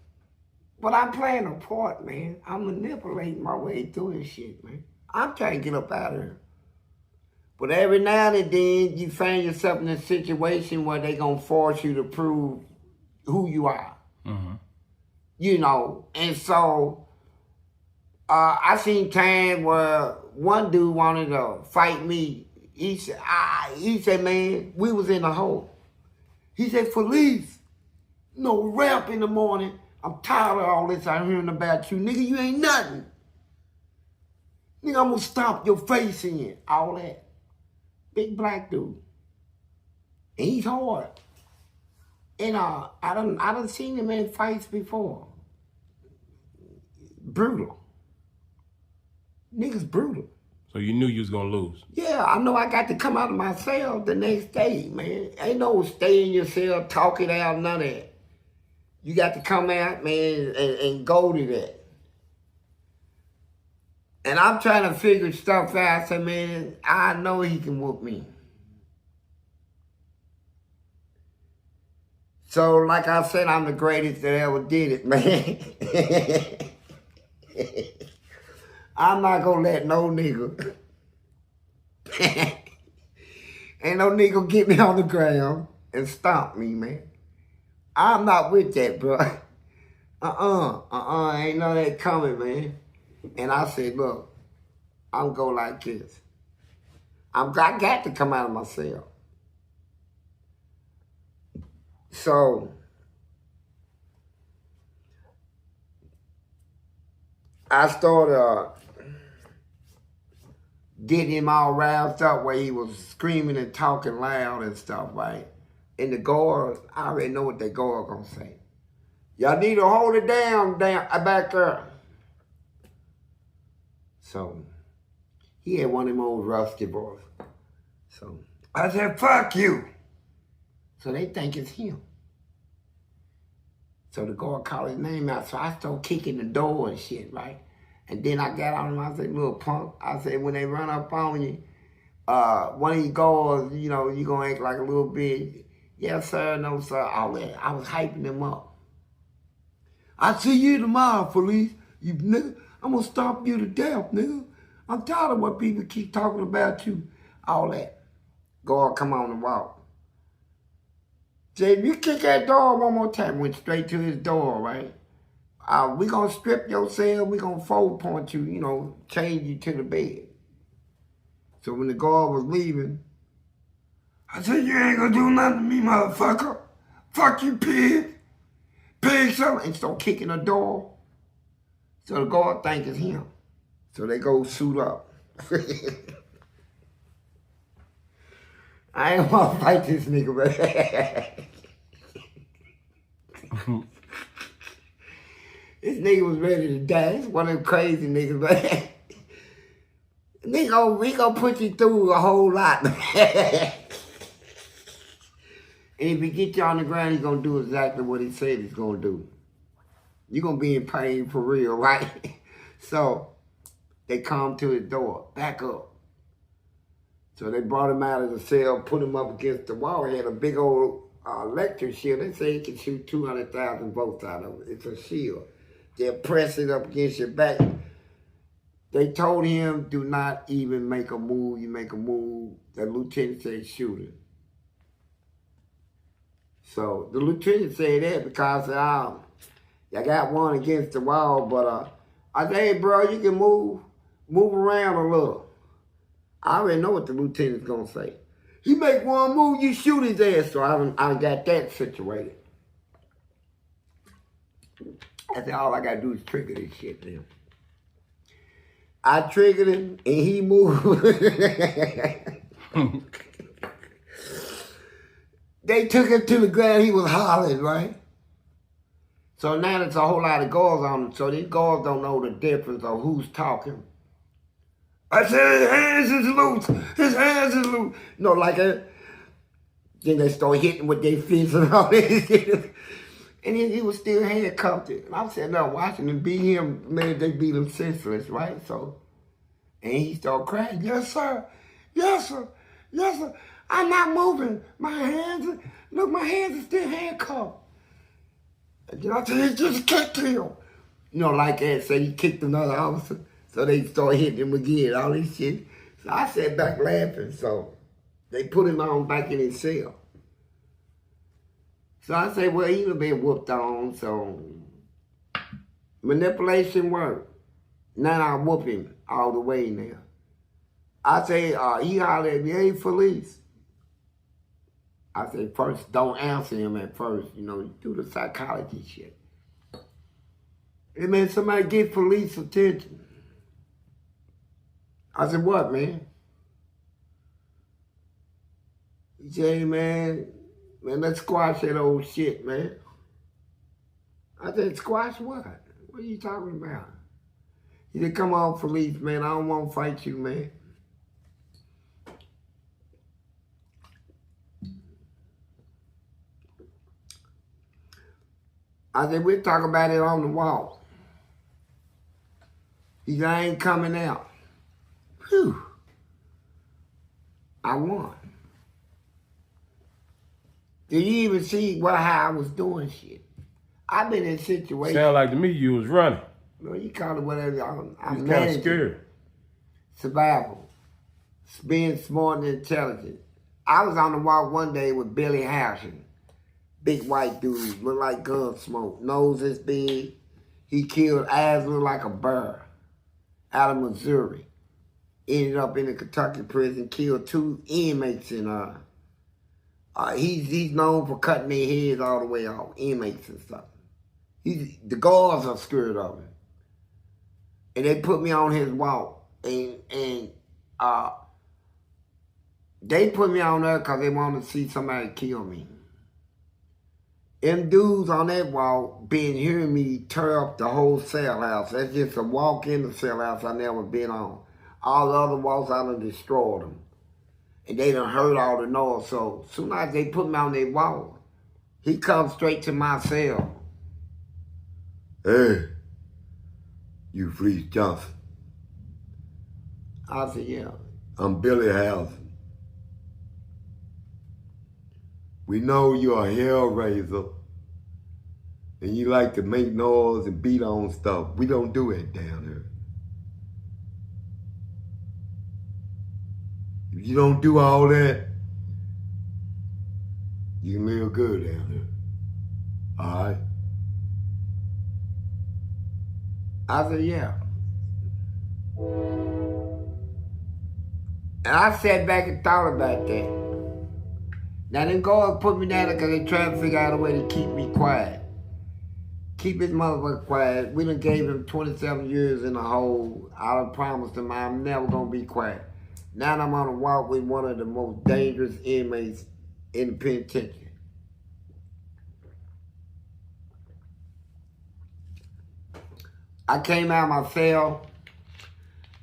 But I'm playing a part, man. I'm manipulating my way through this shit, man. I'm trying to get up out of here. But every now and then, you find yourself in a situation where they gonna force you to prove who you are. Mm-hmm. You know, and so I seen times where one dude wanted to fight me. He said, man, we was in the hole. He said, Fleece, no rap in the morning. I'm tired of all this I'm hearing about you. Nigga, you ain't nothing. Nigga, I'm gonna stomp your face in. All that. Big black dude. And he's hard. And I done seen him in fights before. Brutal. Niggas brutal. So you knew you was gonna lose? Yeah, I know I got to come out of my cell the next day, man. Ain't no stay in your cell, talk it out, none of that. You got to come out, man, and go to that. And I'm trying to figure stuff out. I said, man, I know he can whoop me. So, like I said, I'm the greatest that ever did it, man. I'm not gonna let no nigga. Ain't no nigga get me on the ground and stomp me, man. I'm not with that, bro. Ain't none of that coming, man. And I said, look, I'm go like this. I got to come out of my cell. So, I started, getting him all roused up where he was screaming and talking loud and stuff, right? And the guards, I already know what the guard gonna say. Y'all need to hold it down back there. So, he had one of them old rusty boys. So, I said, fuck you. So they think it's him. So the guard called his name out. So I started kicking the door and shit, right? And then I got on him. I said, little punk. I said, when they run up on you, one of you guards, you know, you gonna act like a little bit. Yes, sir. No, sir. All that. I was hyping him up. I see you tomorrow, Fleece. You nigga. I'm gonna stomp you to death, nigga. I'm tired of what people keep talking about you. All that. Guard come on the walk. Say, if you kick that door one more time, went straight to his door, right? We gonna strip your cell, we gonna 4-point you, you know, change you to the bed. So when the guard was leaving, I said, you ain't gonna do nothing to me, motherfucker. Fuck you, pig. Pig something. And start kicking the door. So the guard think it's him. So they go suit up. I ain't wanna fight this nigga, man. This nigga was ready to die. He's one of them crazy niggas, man. Nigga, we gonna put you through a whole lot. And if he get you on the ground, he's gonna do exactly what he said he's gonna do. You're gonna be in pain for real, right? So they come to his door, back up. So they brought him out of the cell, put him up against the wall. He had a big old electric shield. They say he can shoot 200,000 volts out of it. It's a shield. They'll press it up against your back. They told him, do not even make a move. You make a move, the lieutenant said, shoot him. So the lieutenant said that because I got one against the wall, but I said, hey, bro, you can move around a little. I already know what the lieutenant's gonna say. He make one move, you shoot his ass. So I got that situated. I said, all I gotta do is trigger this shit now. I triggered him and he moved. They took him to the ground, he was hollering, right? So now there's a whole lot of guards on him, so these guards don't know the difference of who's talking. I said, his hands is loose, his hands is loose. You know, like that. Then they start hitting with their fists and all this shit. And he was still handcuffed. And I said, no, watching them beat him, man, they beat him senseless, right? So, and he started crying, yes, sir, yes, sir, yes, sir. I'm not moving. My hands, look, my hands are still handcuffed. And then I said, he just kicked him. You know, like that, so he kicked another officer. So they started hitting him again, all this shit. So I sat back laughing, so they put him on back in his cell. So I said, well, he'd have been whooped on, so manipulation worked. Now I whoop him all the way now. I say, he hollered at me, hey, Fleece. I said, first, don't answer him at first, you know, do the psychology shit. Hey, man, somebody get Fleece attention. I said, what, man? He said, hey, man, let's squash that old shit, man. I said, squash what? What are you talking about? He said, come on, Fleece, man, I don't want to fight you, man. I said, we'll talk about it on the wall. He said, I ain't coming out. Whew. I won. Did you even see how I was doing shit? I've been in situations. Sound like to me you was running. Well, you call it whatever. I'm You kind of scared. Survival. Being smart and intelligent. I was on the walk one day with Billy Housen. Big white dude, look like Gunsmoke. Nose this big. He killed, eyes look like a bird. Out of Missouri. Ended up in a Kentucky prison, killed 2 inmates in he's known for cutting their heads all the way off, inmates and stuff. The guards are scared of him. And they put me on his walk. And They put me on there because they wanted to see somebody kill me. Them dudes on that wall been hearing me tear up the whole cell house. That's just a walk in the cell house I never been on. All the other walls, I done destroyed them. And they done heard all the noise. So soon as they put me on that wall, he comes straight to my cell. Hey, you Fleece Johnson. I said, yeah. I'm Billy Housen. We know you're a hellraiser and you like to make noise and beat on stuff. We don't do it down here. If you don't do all that, you can live good down here. All right? I said, yeah. And I sat back and thought about that. Now, them guards put me down there because they trying to figure out a way to keep me quiet. Keep his motherfucker quiet. We done gave him 27 years in the hole. I done promised him I'm never going to be quiet. Now I'm on a walk with one of the most dangerous inmates in the penitentiary. I came out of my cell.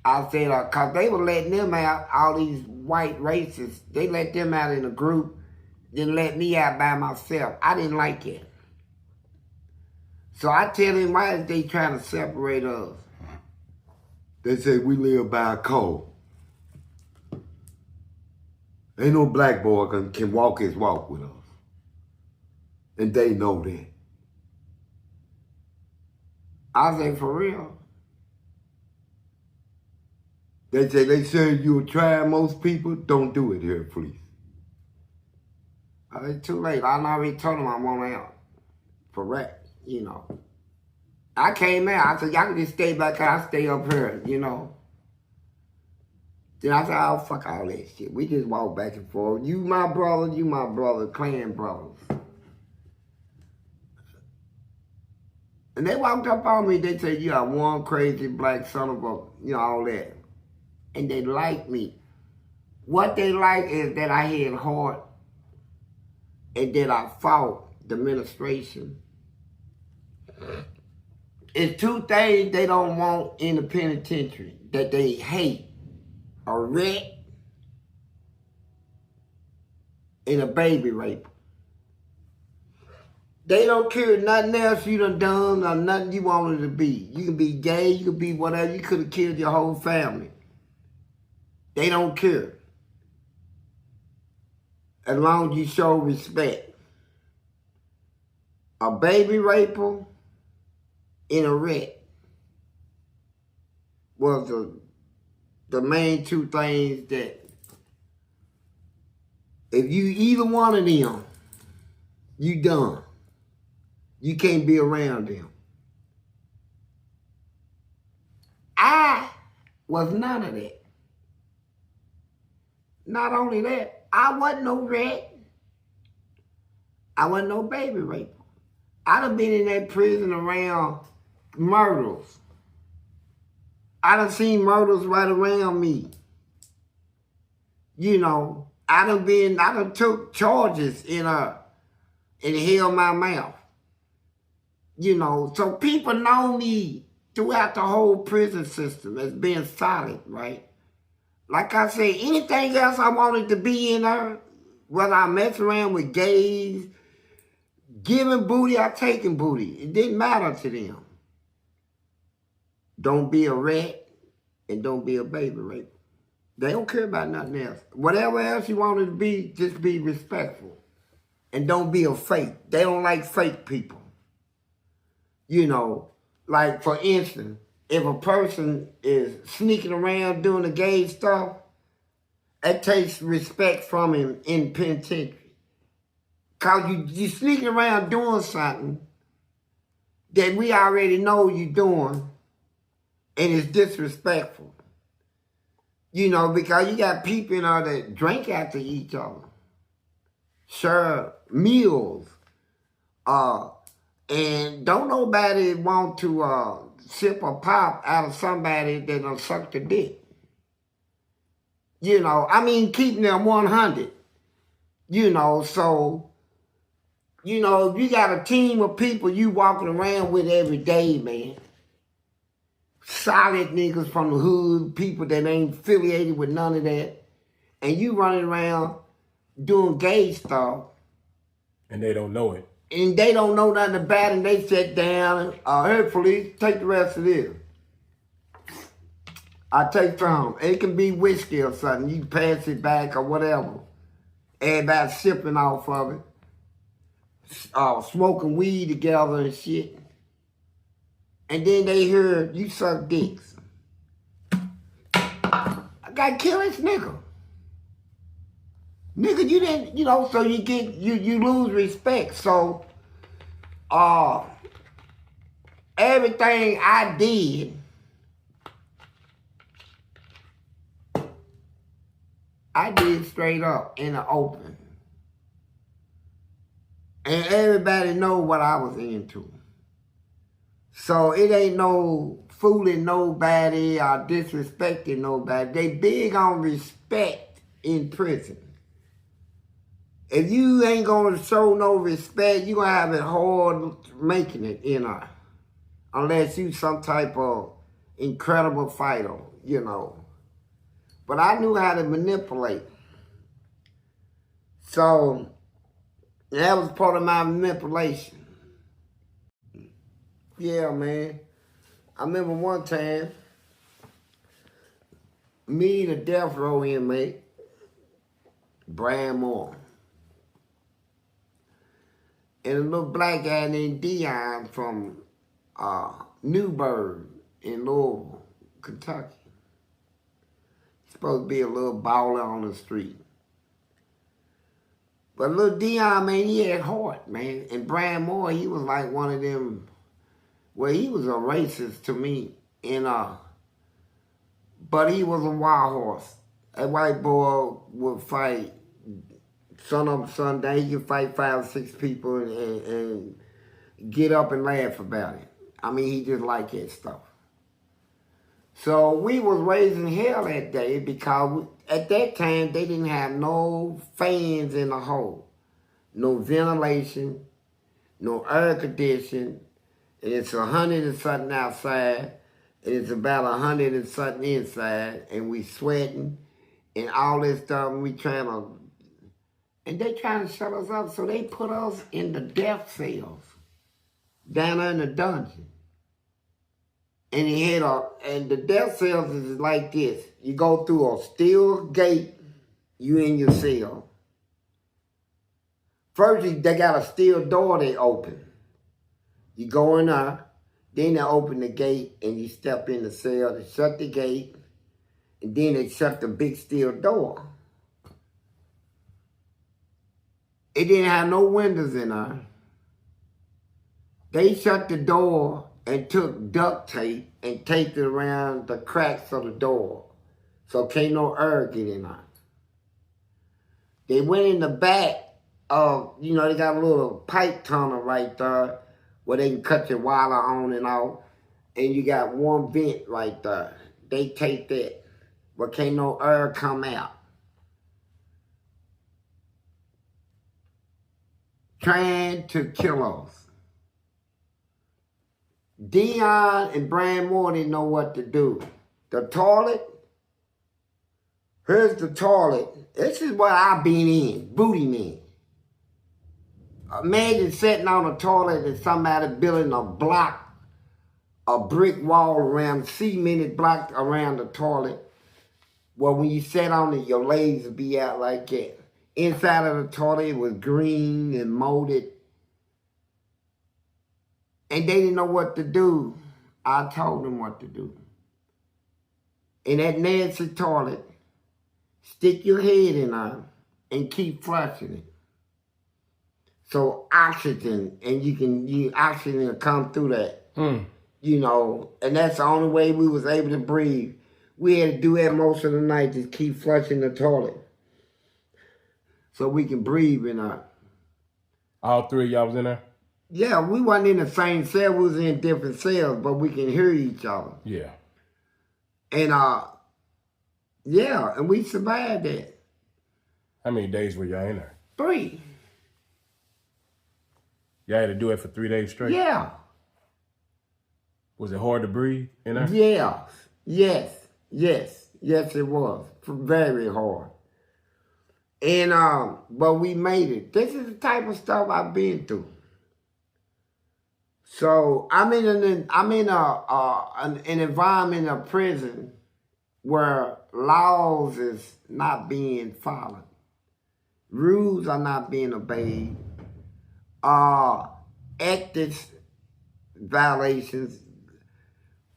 I said, because they were letting them out, all these white racists, they let them out in a group, then let me out by myself. I didn't like it. So I tell them, why is they trying to separate us? They say we live by a code. Ain't no black boy can walk his walk with us. And they know that. I say, for real? They say you'll try most people, don't do it here, please. It's too late. I already told them I want out. For rap, you know. I came out. I said, y'all can just stay back here. I stay up here, you know. Then I said, oh, fuck all that shit. We just walk back and forth. You my brother, clan brothers. And they walked up on me. They said, you are one crazy black son of a, you know, all that. And they liked me. What they like is that I had heart and that I fought the administration. It's two things they don't want in the penitentiary that they hate. A rat and a baby rape. They don't care nothing else you done or nothing you wanted to be. You can be gay, you can be whatever. You could have killed your whole family. They don't care. As long as you show respect. A baby raper and a rat was the main two things that if you either one of them, you done. You can't be around them. I was none of that. Not only that, I wasn't no rat. I wasn't no baby raper. I done been in that prison around murders. I done seen murders right around me. You know, I done took charges and held my mouth. You know, so people know me throughout the whole prison system as being solid, right? Like I say, anything else I wanted to be in there, whether I mess around with gays, giving booty or taking booty, it didn't matter to them. Don't be a rat and don't be a baby raper. They don't care about nothing else. Whatever else you wanted to be, just be respectful. And don't be a fake. They don't like fake people. You know, like for instance, if a person is sneaking around doing the gay stuff, it takes respect from him in penitentiary. Because you sneaking around doing something that we already know you're doing, and it's disrespectful. You know, because you got people in there that drink after each other, share meals, and don't nobody want to sip a pop out of somebody that done sucked a dick. You know, I mean, keeping them 100. You know, so, you know, you got a team of people you walking around with every day, man. Solid niggas from the hood, people that ain't affiliated with none of that. And you running around doing gay stuff. And they don't know it. And they don't know nothing about it, and they sit down and, hey, police, take the rest of this. I take some. It can be whiskey or something. You pass it back or whatever. Everybody sipping off of it. Smoking weed together and shit. And then they heard you suck dicks. I gotta kill this nigga. Nigga, you didn't, you know, so you lose respect. So, everything I did, I did straight up in the open. And everybody know what I was into. So it ain't no fooling nobody or disrespecting nobody. They big on respect in prison. If you ain't gonna show no respect, you gonna have it hard making it, you know. Unless you some type of incredible fighter, you know. But I knew how to manipulate. So that was part of my manipulation. Yeah, man. I remember one time, me, the death row inmate, Brian Moore, and a little black guy named Dion from Newburgh in Louisville, Kentucky. Supposed to be a little baller on the street. But little Dion, man, he had heart, man. And Brian Moore, he was like one of them, well, he was a racist to me. And but he was a wild horse. That white boy would fight sun up, sundown. He could fight 5 or 6 people and get up and laugh about it. I mean, he just liked that stuff. So we was raising hell that day because at that time they didn't have no fans in the hole, no ventilation, no air conditioning, and it's 100 and something outside, and it's about 100 and something inside, and we sweating and all this stuff, and we trying to, and they trying to shut us up, so they put us in the death cells down there in the dungeon. And and the death cells is like this. You go through a steel gate, you in your cell. First, they got a steel door they open. You go in there, then they open the gate and you step in the cell. They shut the gate, and then they shut the big steel door. It didn't have no windows in there. They shut the door and took duct tape and taped it around the cracks of the door so can't no air get in there. They went in the back of, you know, they got a little pipe tunnel right there where they can cut your wire on and off, and you got one vent right there. They taped that, but can't no air come out. Trying to kill us. Dion and Brian Moore didn't know what to do. The toilet, here's the toilet. This is what I've been in, booty man. Imagine sitting on a toilet and somebody building a block, a brick wall around, cemented block around the toilet. Well, when you sat on it, your legs would be out like that. Inside of the toilet, it was green and molded. And they didn't know what to do. I told them what to do. In that nasty toilet, stick your head in there and keep flushing it. So oxygen, and oxygen will come through that. You know, and that's the only way we was able to breathe. We had to do that most of the night, just keep flushing the toilet. So we can breathe in there. All 3 of y'all was in there? Yeah, we wasn't in the same cell, we was in different cells, but we can hear each other. Yeah. And Yeah, and we survived that. How many days were y'all in there? 3. Y'all had to do it for 3 days straight? Yeah. Was it hard to breathe in there? Yeah. Yes, it was. Very hard. And but we made it. This is the type of stuff I've been through. So I'm in an environment of prison where laws is not being followed, rules are not being obeyed, ethics violations.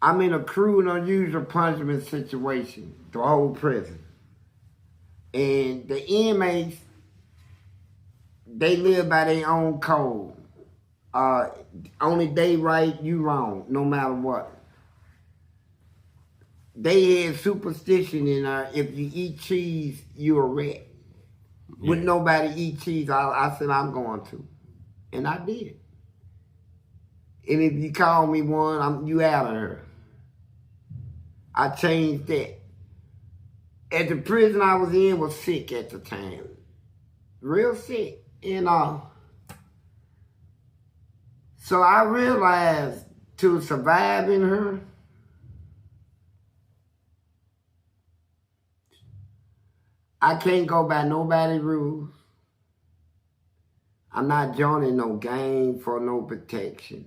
I'm in a cruel and unusual punishment situation, the whole prison. And the inmates, they live by their own code. Only they right, you wrong, no matter what. They had superstition in if you eat cheese, you a rat. Yeah. Would nobody eat cheese? I said, I'm going to. And I did. And if you call me one, you out of here. I changed that. At the prison I was in was sick at the time. Real sick. And so I realized to survive in her, I can't go by nobody's rules. I'm not joining no gang for no protection.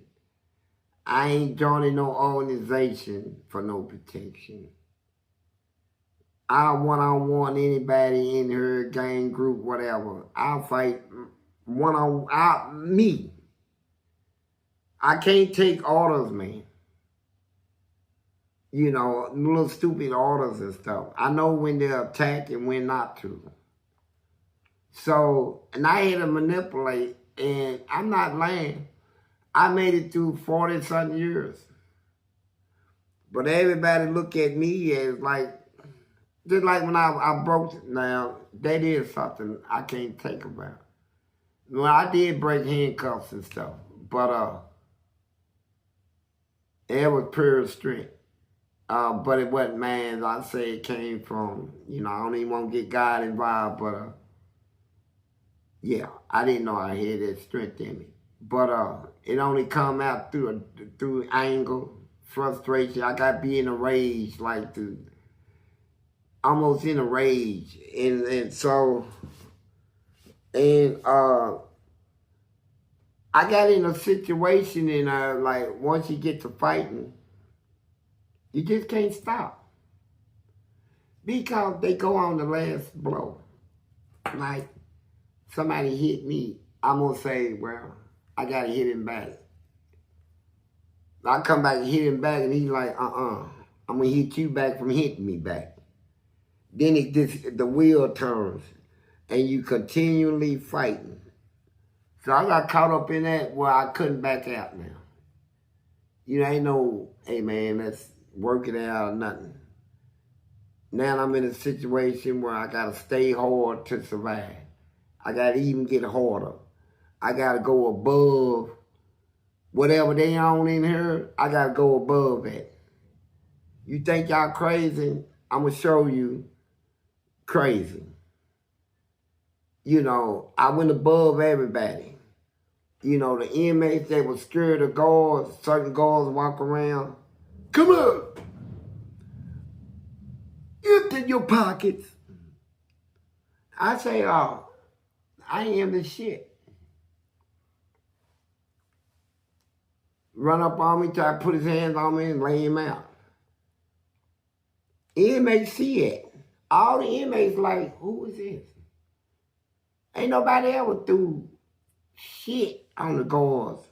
I ain't joining no organization for no protection. I don't want anybody in her gang group, whatever. I'll fight me. I can't take orders, man. You know, little stupid orders and stuff. I know when to attack and when not to. So, and I had to manipulate, and I'm not lying. I made it through 40-something years. But everybody look at me as like, just like when I broke it now, that is something I can't think about. Well, I did break handcuffs and stuff, but it was pure strength. But it wasn't man's. I'd say it came from, I don't even want to get God involved, but yeah, I didn't know I had that strength in me. But it only come out through anger, frustration. I got to be in a rage, almost in a rage. And so, I got in a situation and once you get to fighting, you just can't stop. Because they go on the last blow. Like, somebody hit me, I'm going to say, well, I got to hit him back. I come back and hit him back, and he's like, I'm going to hit you back from hitting me back. Then the wheel turns, and you continually fighting. So I got caught up in that where I couldn't back out now. Ain't no, hey man, let's work it out or nothing. Now I'm in a situation where I got to stay hard to survive. I got to even get harder. I got to go above whatever they on in here. I got to go above that. You think y'all crazy? I'm going to show you crazy. I went above everybody. The inmates that were scared of guards, certain guards walk around. Come on. Empty your pockets. I say, I am the shit. Run up on me, try to put his hands on me and lay him out. Inmates see it. All the inmates like, who is this? Ain't nobody ever threw shit on the guards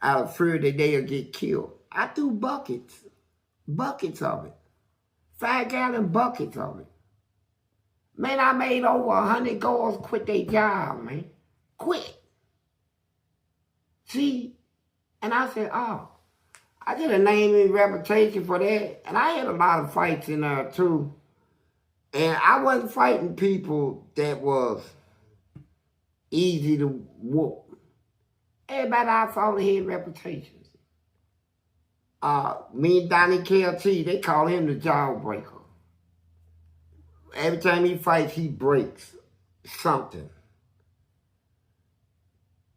out of fear that they'll get killed. I threw buckets of it. 5-gallon buckets of it. Man, I made over 100 guards quit their job, man. Quit. See? And I said, I get a name and reputation for that. And I had a lot of fights in there too. And I wasn't fighting people that was easy to whoop. Everybody I fought had reputations. Me and Donnie KLT, they call him the jawbreaker. Every time he fights, he breaks something.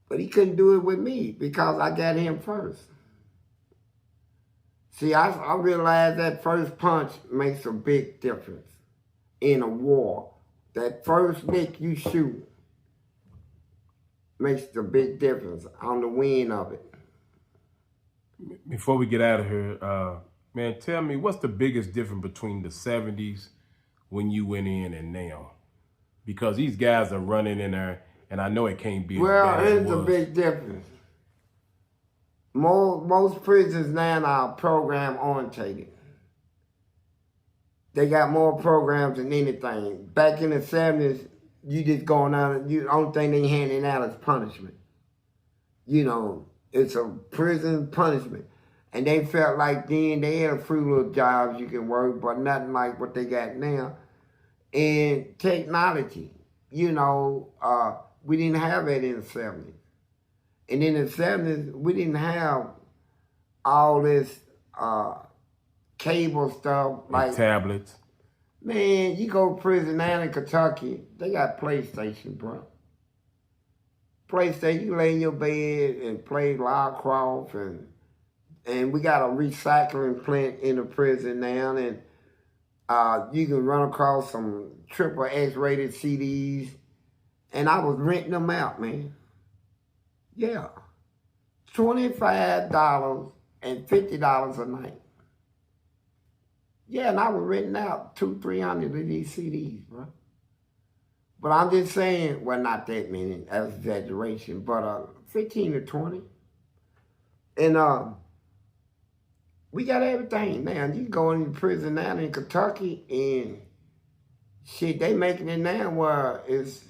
But he couldn't do it with me because I got him first. See, I realized that first punch makes a big difference in a war. That first lick you shoot makes the big difference on the win of it. Before we get out of here, man, tell me, what's the biggest difference between the 70s when you went in and now? Because these guys are running in there, and I know it can't be as bad as it It's a was. big difference. Most prisons now are program orientated. They got more programs than anything. Back in the 70s, you just going out, the only thing they handing out is punishment. You know, it's a prison punishment. And they felt like then they had a few little jobs you can work, but nothing like what they got now. And technology, you know, we didn't have that in the 70s. And in the 70s, we didn't have all this cable stuff. Like tablets. Man, you go to prison now in Kentucky, they got PlayStation, bro. PlayStation, you lay in your bed and play Lara Croft, and we got a recycling plant in the prison now, and you can run across some triple X-rated CDs, and I was renting them out, man. Yeah, $25 and $50 a night. Yeah, and I was renting out 200-300 of these CDs, bro. But I'm just saying, well, not that many, that's exaggeration, but 15 or 20. And we got everything now. You can go into prison now in Kentucky, and shit, they making it now where it's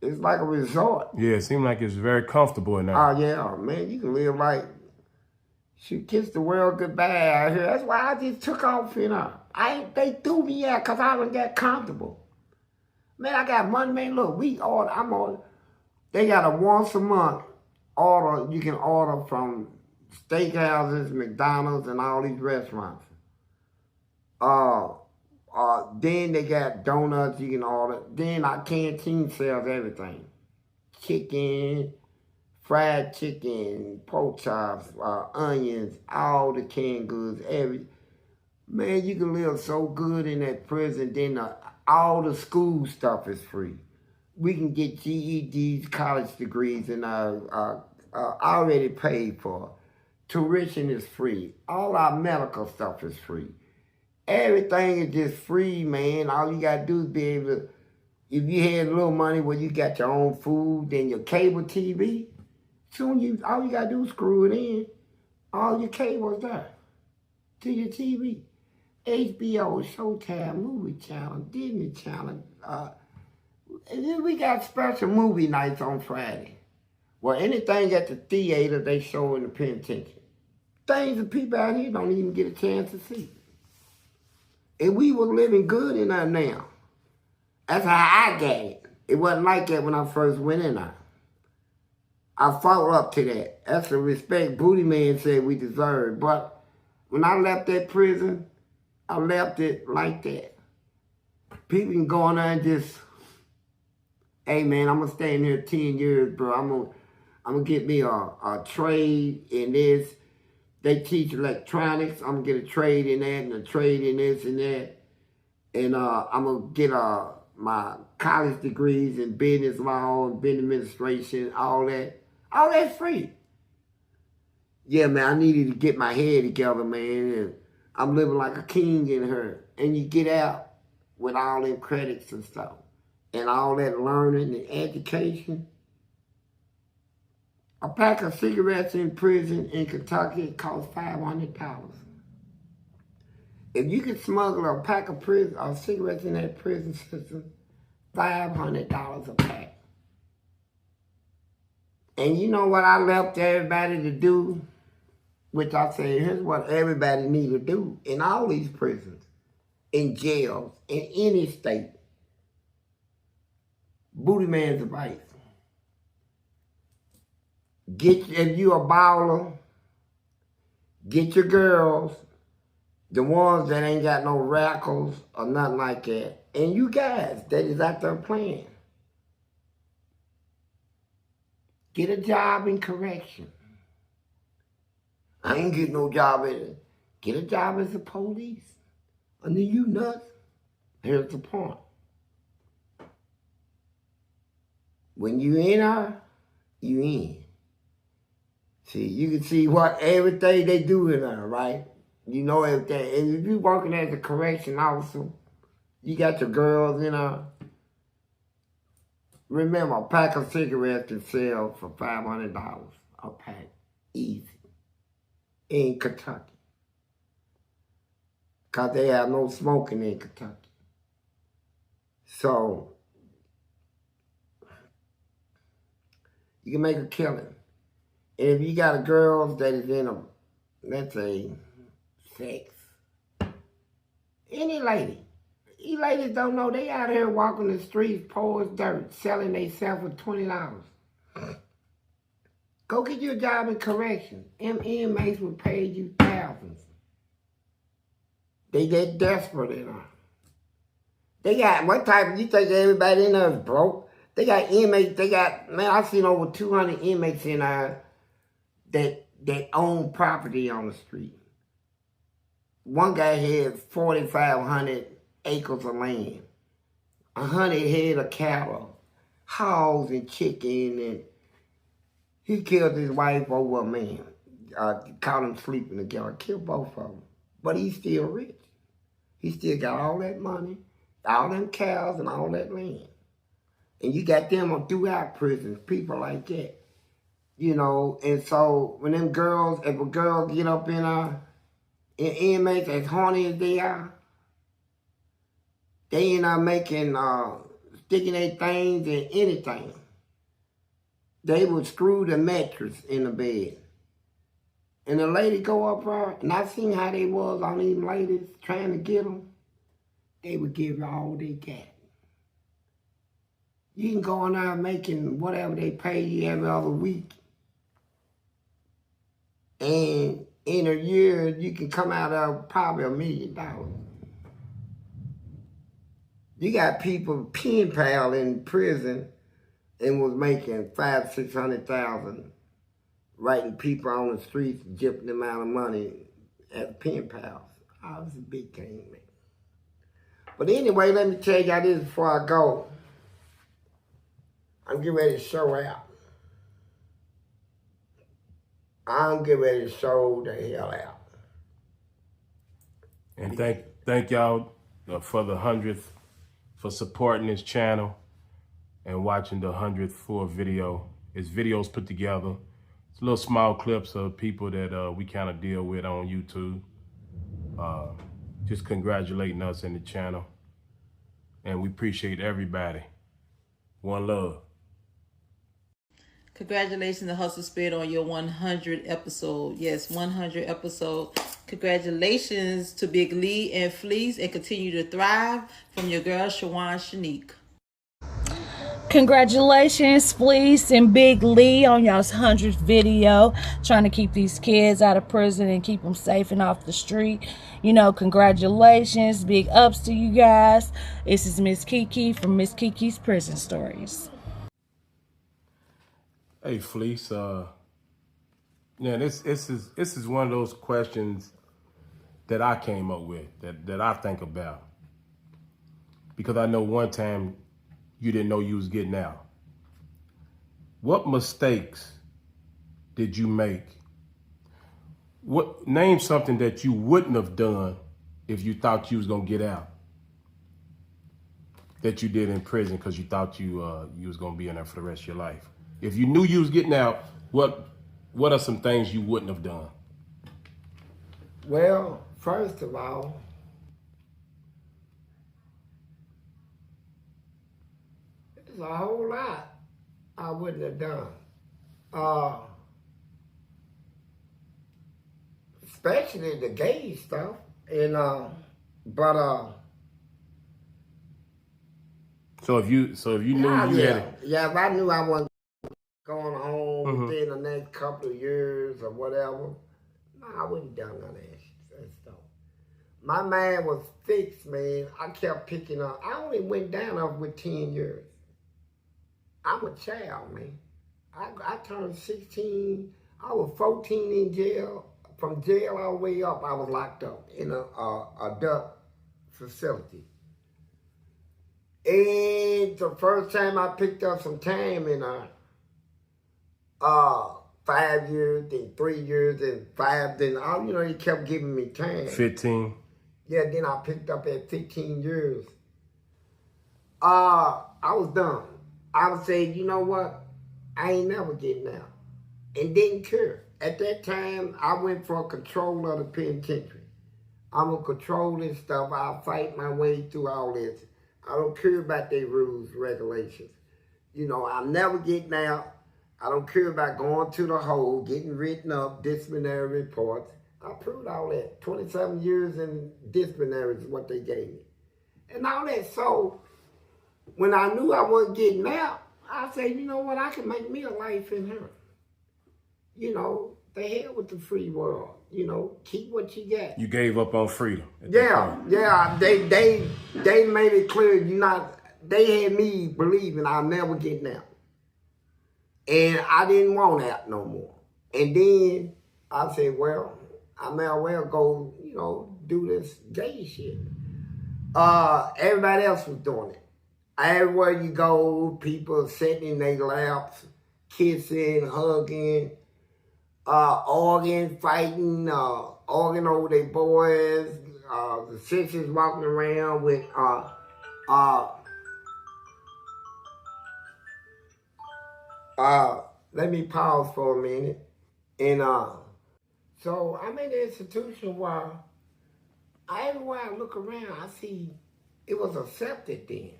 like a resort. Yeah, it seems like it's very comfortable in there. Oh, yeah, man, you can live like, shoot, kiss the world goodbye out here. That's why I just took off, you know. They threw me out because I done got comfortable. Man, I got money, man, look, they got a once a month order, you can order from steakhouses, McDonald's, and all these restaurants. Then they got donuts you can order. Then our canteen sells everything. Chicken, fried chicken, pork chops, onions, all the canned goods, man, you can live so good in that prison. Then all the school stuff is free. We can get GEDs, college degrees, and already paid for. Tuition is free. All our medical stuff is free. Everything is just free, man. All you gotta do is be able to, if you had a little money where you got your own food, then your cable TV, all you gotta do is screw it in. All your cables there to your TV. HBO, Showtime, Movie Channel, Disney Channel. We got special movie nights on Friday. Well, anything at the theater, they show in the penitentiary. Things that people out here don't even get a chance to see. And we were living good in there now. That's how I got it. It wasn't like that when I first went in there. I fought up to that. That's the respect Booty Man said we deserved. But when I left that prison, I left it like that. People can go in there and just, hey man, I'm gonna stay in here 10 years, bro. I'm gonna get me a trade in this. They teach electronics. I'm gonna get a trade in that and a trade in this and that. And I'm gonna get my college degrees in business law and business administration, all that. All that's free. Yeah, man, I needed to get my head together, man. And I'm living like a king in her. And you get out with all them credits and stuff. And all that learning and education. A pack of cigarettes in prison in Kentucky costs $500. If you could smuggle a pack of cigarettes in that prison system, $500 a pack. And you know what I left everybody to do? Which I say, here's what everybody need to do in all these prisons, in jails, in any state. Booty Man's advice. If you a baller, get your girls The ones that ain't got no rackles or nothing like that. And you guys that is out there playing. Get a job in correction. I ain't getting no job in it. Get a job as a police. And then you nuts. Here's the point. When you in her, you in. See, you can see what everything they do in her, right? You know everything. And if you working as a correction officer, you got your girls in her. Remember, a pack of cigarettes can sell for $500 a pack, easy, in Kentucky. Because they have no smoking in Kentucky. So, you can make a killing. And if you got a girl that is in a, let's say, sex, any lady, you ladies don't know, they out here walking the streets poor as dirt, selling themselves for $20. Go get you a job in correction. Them inmates will pay you thousands. They get desperate in there. They got, what type, you think everybody in there is broke? They got inmates, man, I've seen over 200 inmates in there that own property on the street. One guy had 4,500 acres of land, 100 head of cattle, hogs and chicken, and he killed his wife over a man. Caught him sleeping together, killed both of them. But he's still rich. He still got all that money, all them cows and all that land. And you got them throughout prisons, people like that. You know, and so when them girls, if a girl get up in inmates as horny as they are, they end up making, sticking their things in anything. They would screw the mattress in the bed. And the lady go up there, and I seen how they was on these ladies trying to get them. They would give you all they got. You can go in there making whatever they pay you every other week. And in a year, you can come out of probably $1 million. You got people pen pal in prison and was making $500,000-$600,000, writing people on the streets, jipping them out of money as pen pals. Oh, it's a big thing, man. But anyway, let me tell y'all this before I go. I'm getting ready to show out. I'm getting ready to show the hell out. And thank y'all for the 100th, for supporting this channel and watching the 100th full video. It's videos put together. It's little small clips of people that we kind of deal with on YouTube. Just congratulating us in the channel. And we appreciate everybody. One love. Congratulations to Hustle Spirit on your 100th episode. Yes, 100 episode. Congratulations to Big Lee and Fleece, and continue to thrive from your girl, Shawan Shanique. Congratulations, Fleece and Big Lee, on y'all's 100th video. Trying to keep these kids out of prison and keep them safe and off the street. You know, congratulations. Big ups to you guys. This is Miss Kiki from Miss Kiki's Prison Stories. Hey, Fleece, yeah, this is one of those questions that I came up with, that I think about. Because I know one time you didn't know you was getting out. What mistakes did you make? Name something that you wouldn't have done if you thought you was gonna get out, that you did in prison because you thought you was gonna be in there for the rest of your life. If you knew you was getting out, what are some things you wouldn't have done? Well, first of all, there's a whole lot I wouldn't have done. Especially the gay stuff. And So if you knew you had it. Yeah, if I knew I wasn't going home within the next couple of years or whatever, no, I wouldn't have done none of that stuff. My mind was fixed, man. I kept picking up. I only went down off with 10 years. I'm a child, man. I turned 16. I was 14 in jail. From jail all the way up, I was locked up in a adult facility. And the first time I picked up some time in 5 years, then 3 years, then 5, then he kept giving me time. 15. Yeah, then I picked up at 15 years. I was done. I would say, you know what? I ain't never getting out. And didn't care. At that time, I went for control of the penitentiary. I'm going to control this stuff. I'll fight my way through all this. I don't care about their rules, regulations. I'm never getting out. I don't care about going to the hole, getting written up, disciplinary reports. I proved all that. 27 years in disciplinary is what they gave me. And all that. So when I knew I wasn't getting out, I said, you know what, I can make me a life in here. The hell with the free world. Keep what you got. You gave up on freedom. Yeah. They made it clear they had me believing I'm never getting out. And I didn't want out no more. And then I said, well, I may as well go, do this gay shit. Everybody else was doing it. Everywhere you go, people sitting in their laps, kissing, hugging, arguing, fighting, arguing over their boys, the sisters walking around with, let me pause for a minute. And so I'm in the institution where everywhere I look around, I see it was accepted then.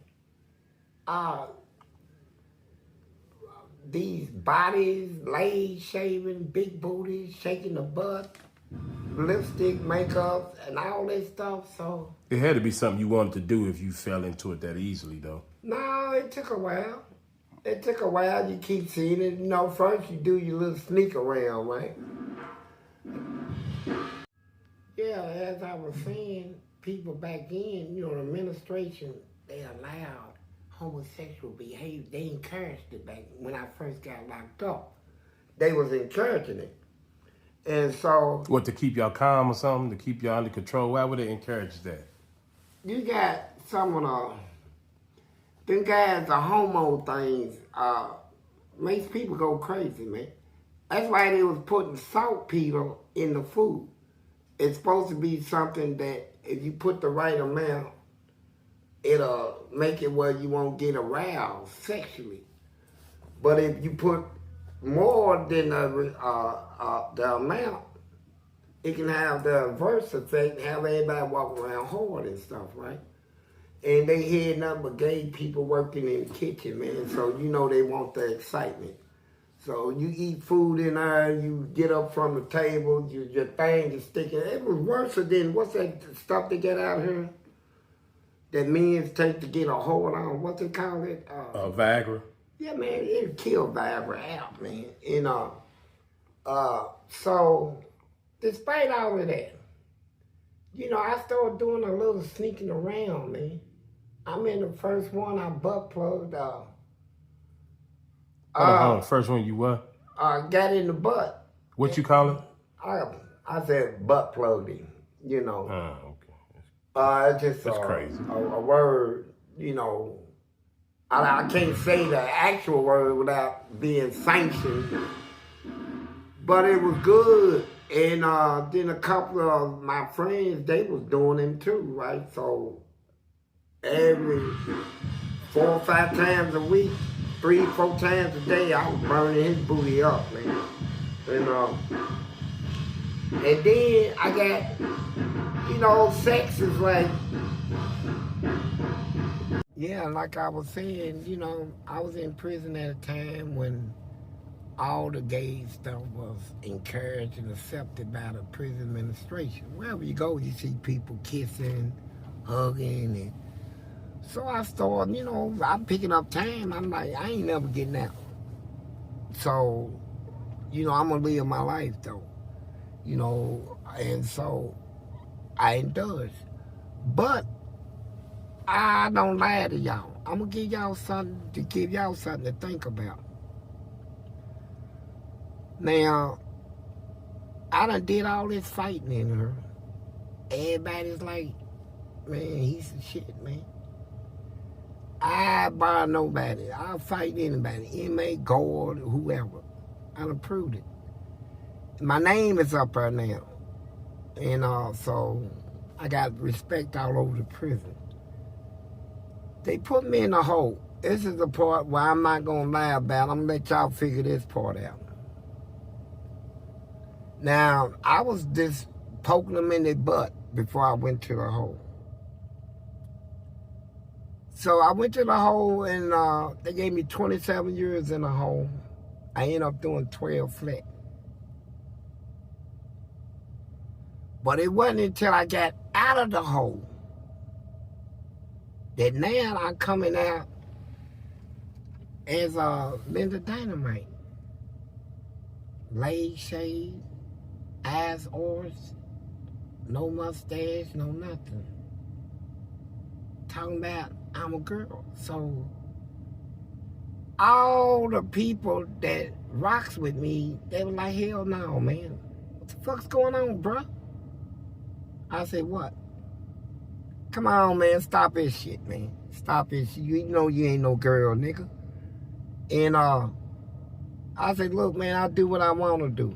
These bodies, laid, shaving, big booties, shaking the butt, lipstick, makeup, and all that stuff. So it had to be something you wanted to do if you fell into it that easily, though. No, it took a while. You keep seeing it. First you do your little sneak around, right? Yeah, as I was saying, people back then, the administration, they allowed homosexual behavior. They encouraged it back when I first got locked up. They was encouraging it. And so... What, to keep y'all calm or something? To keep y'all under control? Why would they encourage that? You got some of them guys, the homo things, makes people go crazy, man. That's why they was putting saltpeter in the food. It's supposed to be something that if you put the right amount, it'll make it where you won't get aroused sexually. But if you put more than the amount, it can have the adverse effect, have everybody walking around hard and stuff, right? And they had nothing but gay people working in the kitchen, man. So they want the excitement. So you eat food in there, you get up from the table, your thing is sticking. It was worse than, what's that stuff they get out here that men take to get a hold on? What they call it? Viagra? Yeah, man, it killed Viagra out, man. And so despite all of that, I started doing a little sneaking around, man. I'm in the first one, I butt plugged. First one you what? Got in the butt. What you call it? I said butt plugged him, okay. It's just That's crazy. A word, I can't say the actual word without being sanctioned. But it was good. And then a couple of my friends, they was doing them too, right? So every 4 or 5 times a week, 3 or 4 times a day, I was burning his booty up, man. And then I got, sex is like, yeah, like I was saying, I was in prison at a time when all the gay stuff was encouraged and accepted by the prison administration. Wherever you go, you see people kissing, hugging, and so I started, I'm picking up time. I'm like, I ain't never getting out. So, I'm gonna live my life though, and so I indulged. But I don't lie to y'all. I'm gonna give y'all something to think about. Now, I done did all this fighting in her. Everybody's like, man, he's some shit, man. I bar nobody. I'll fight anybody. Inmate, guard, whoever. I done proved it. My name is up there now. And so I got respect all over the prison. They put me in a hole. This is the part where I'm not gonna lie about. I'm gonna let y'all figure this part out. Now, I was just poking them in their butt before I went to the hole. So I went to the hole and they gave me 27 years in the hole. I ended up doing 12 flat. But it wasn't until I got out of the hole that now I'm coming out as Lynda Dynamite. Legs shaved, eyes oars, no mustache, no nothing. Talking about I'm a girl. So all the people that rocks with me, they were like, hell no, man. What the fuck's going on, bruh? I said, what? Come on, man, stop this shit, man. Stop this shit. You know you ain't no girl, nigga. And I said, look, man, I'll do what I want to do.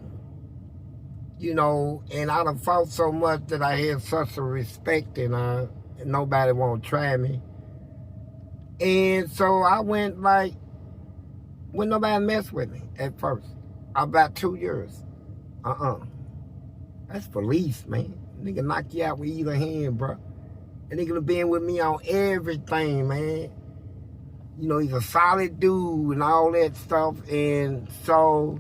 You know, and I done fought so much that I had such a respect in her, and nobody won't try me. And so I went like, when nobody messed with me at first. About 2 years. That's Fleece, man. Nigga knock you out with either hand, bro. And nigga done been with me on everything, man. You know, he's a solid dude and all that stuff. And so,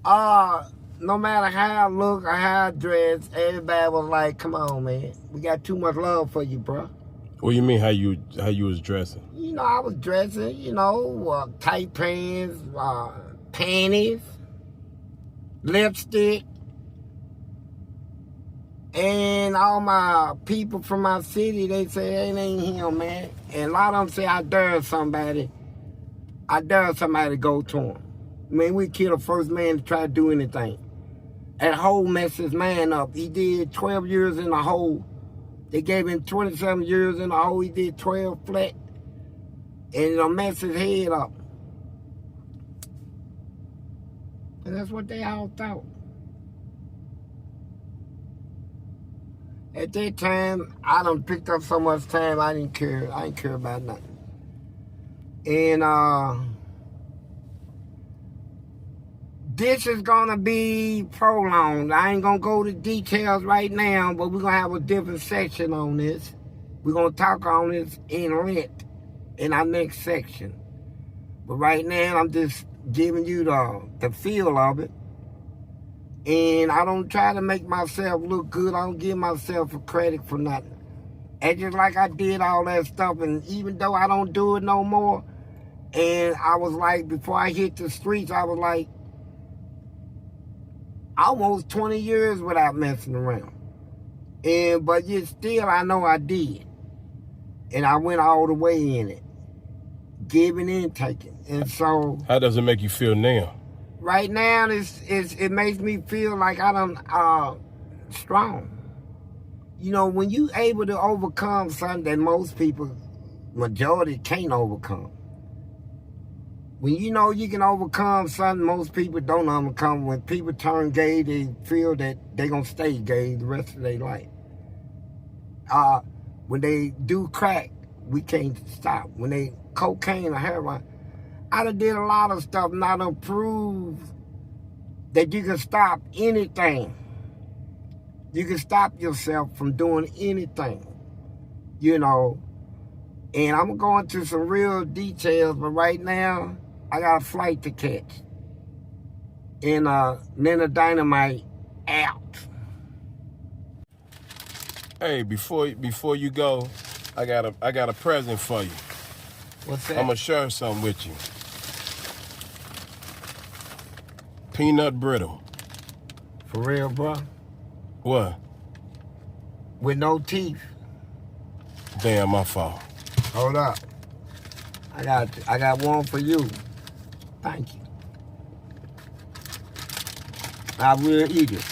no matter how I look or how I dress, everybody was like, come on, man. We got too much love for you, bro. What do you mean how you was dressing? You know, I was dressing, you know, tight pants, panties, lipstick. And all my people from my city, they say, it ain't him, man. And a lot of them say, I dare somebody to go to him. Man, we killed the first man to try to do anything. That hole messed his man up. He did 12 years in the hole. They gave him 27 years in the hole. He did 12 flat. And it'll mess his head up. And that's what they all thought. At that time, I done picked up so much time, I didn't care. I didn't care about nothing. And this is gonna be prolonged. I ain't gonna go to details right now, but we're gonna have a different section on this. We're gonna talk on this in length in our next section. But right now, I'm just giving you the feel of it. And I don't try to make myself look good. I don't give myself a credit for nothing. And just like I did all that stuff, and even though I don't do it no more, and I was like, before I hit the streets, I was like, almost 20 years without messing around. But yet still, I know I did. And I went all the way in it. Giving and taking. And so... How does it make you feel now? Right now, it makes me feel like I'm strong. You know, when you able to overcome something that most people, majority, can't overcome. When you know you can overcome something most people don't overcome, when people turn gay, they feel that they're going to stay gay the rest of their life. When they do crack, we can't stop. When they cocaine or heroin, I done did a lot of stuff and I done proved that you can stop anything. You can stop yourself from doing anything, you know. And I'm going into some real details, but right now, I got a flight to catch. And Lynda Dynamite out. Hey, before you go, I got a present for you. What's that? I'm gonna share something with you. Peanut brittle. For real, bro? What? With no teeth. Damn, my fault. Hold up. I got one for you. Thank you. I will eat it.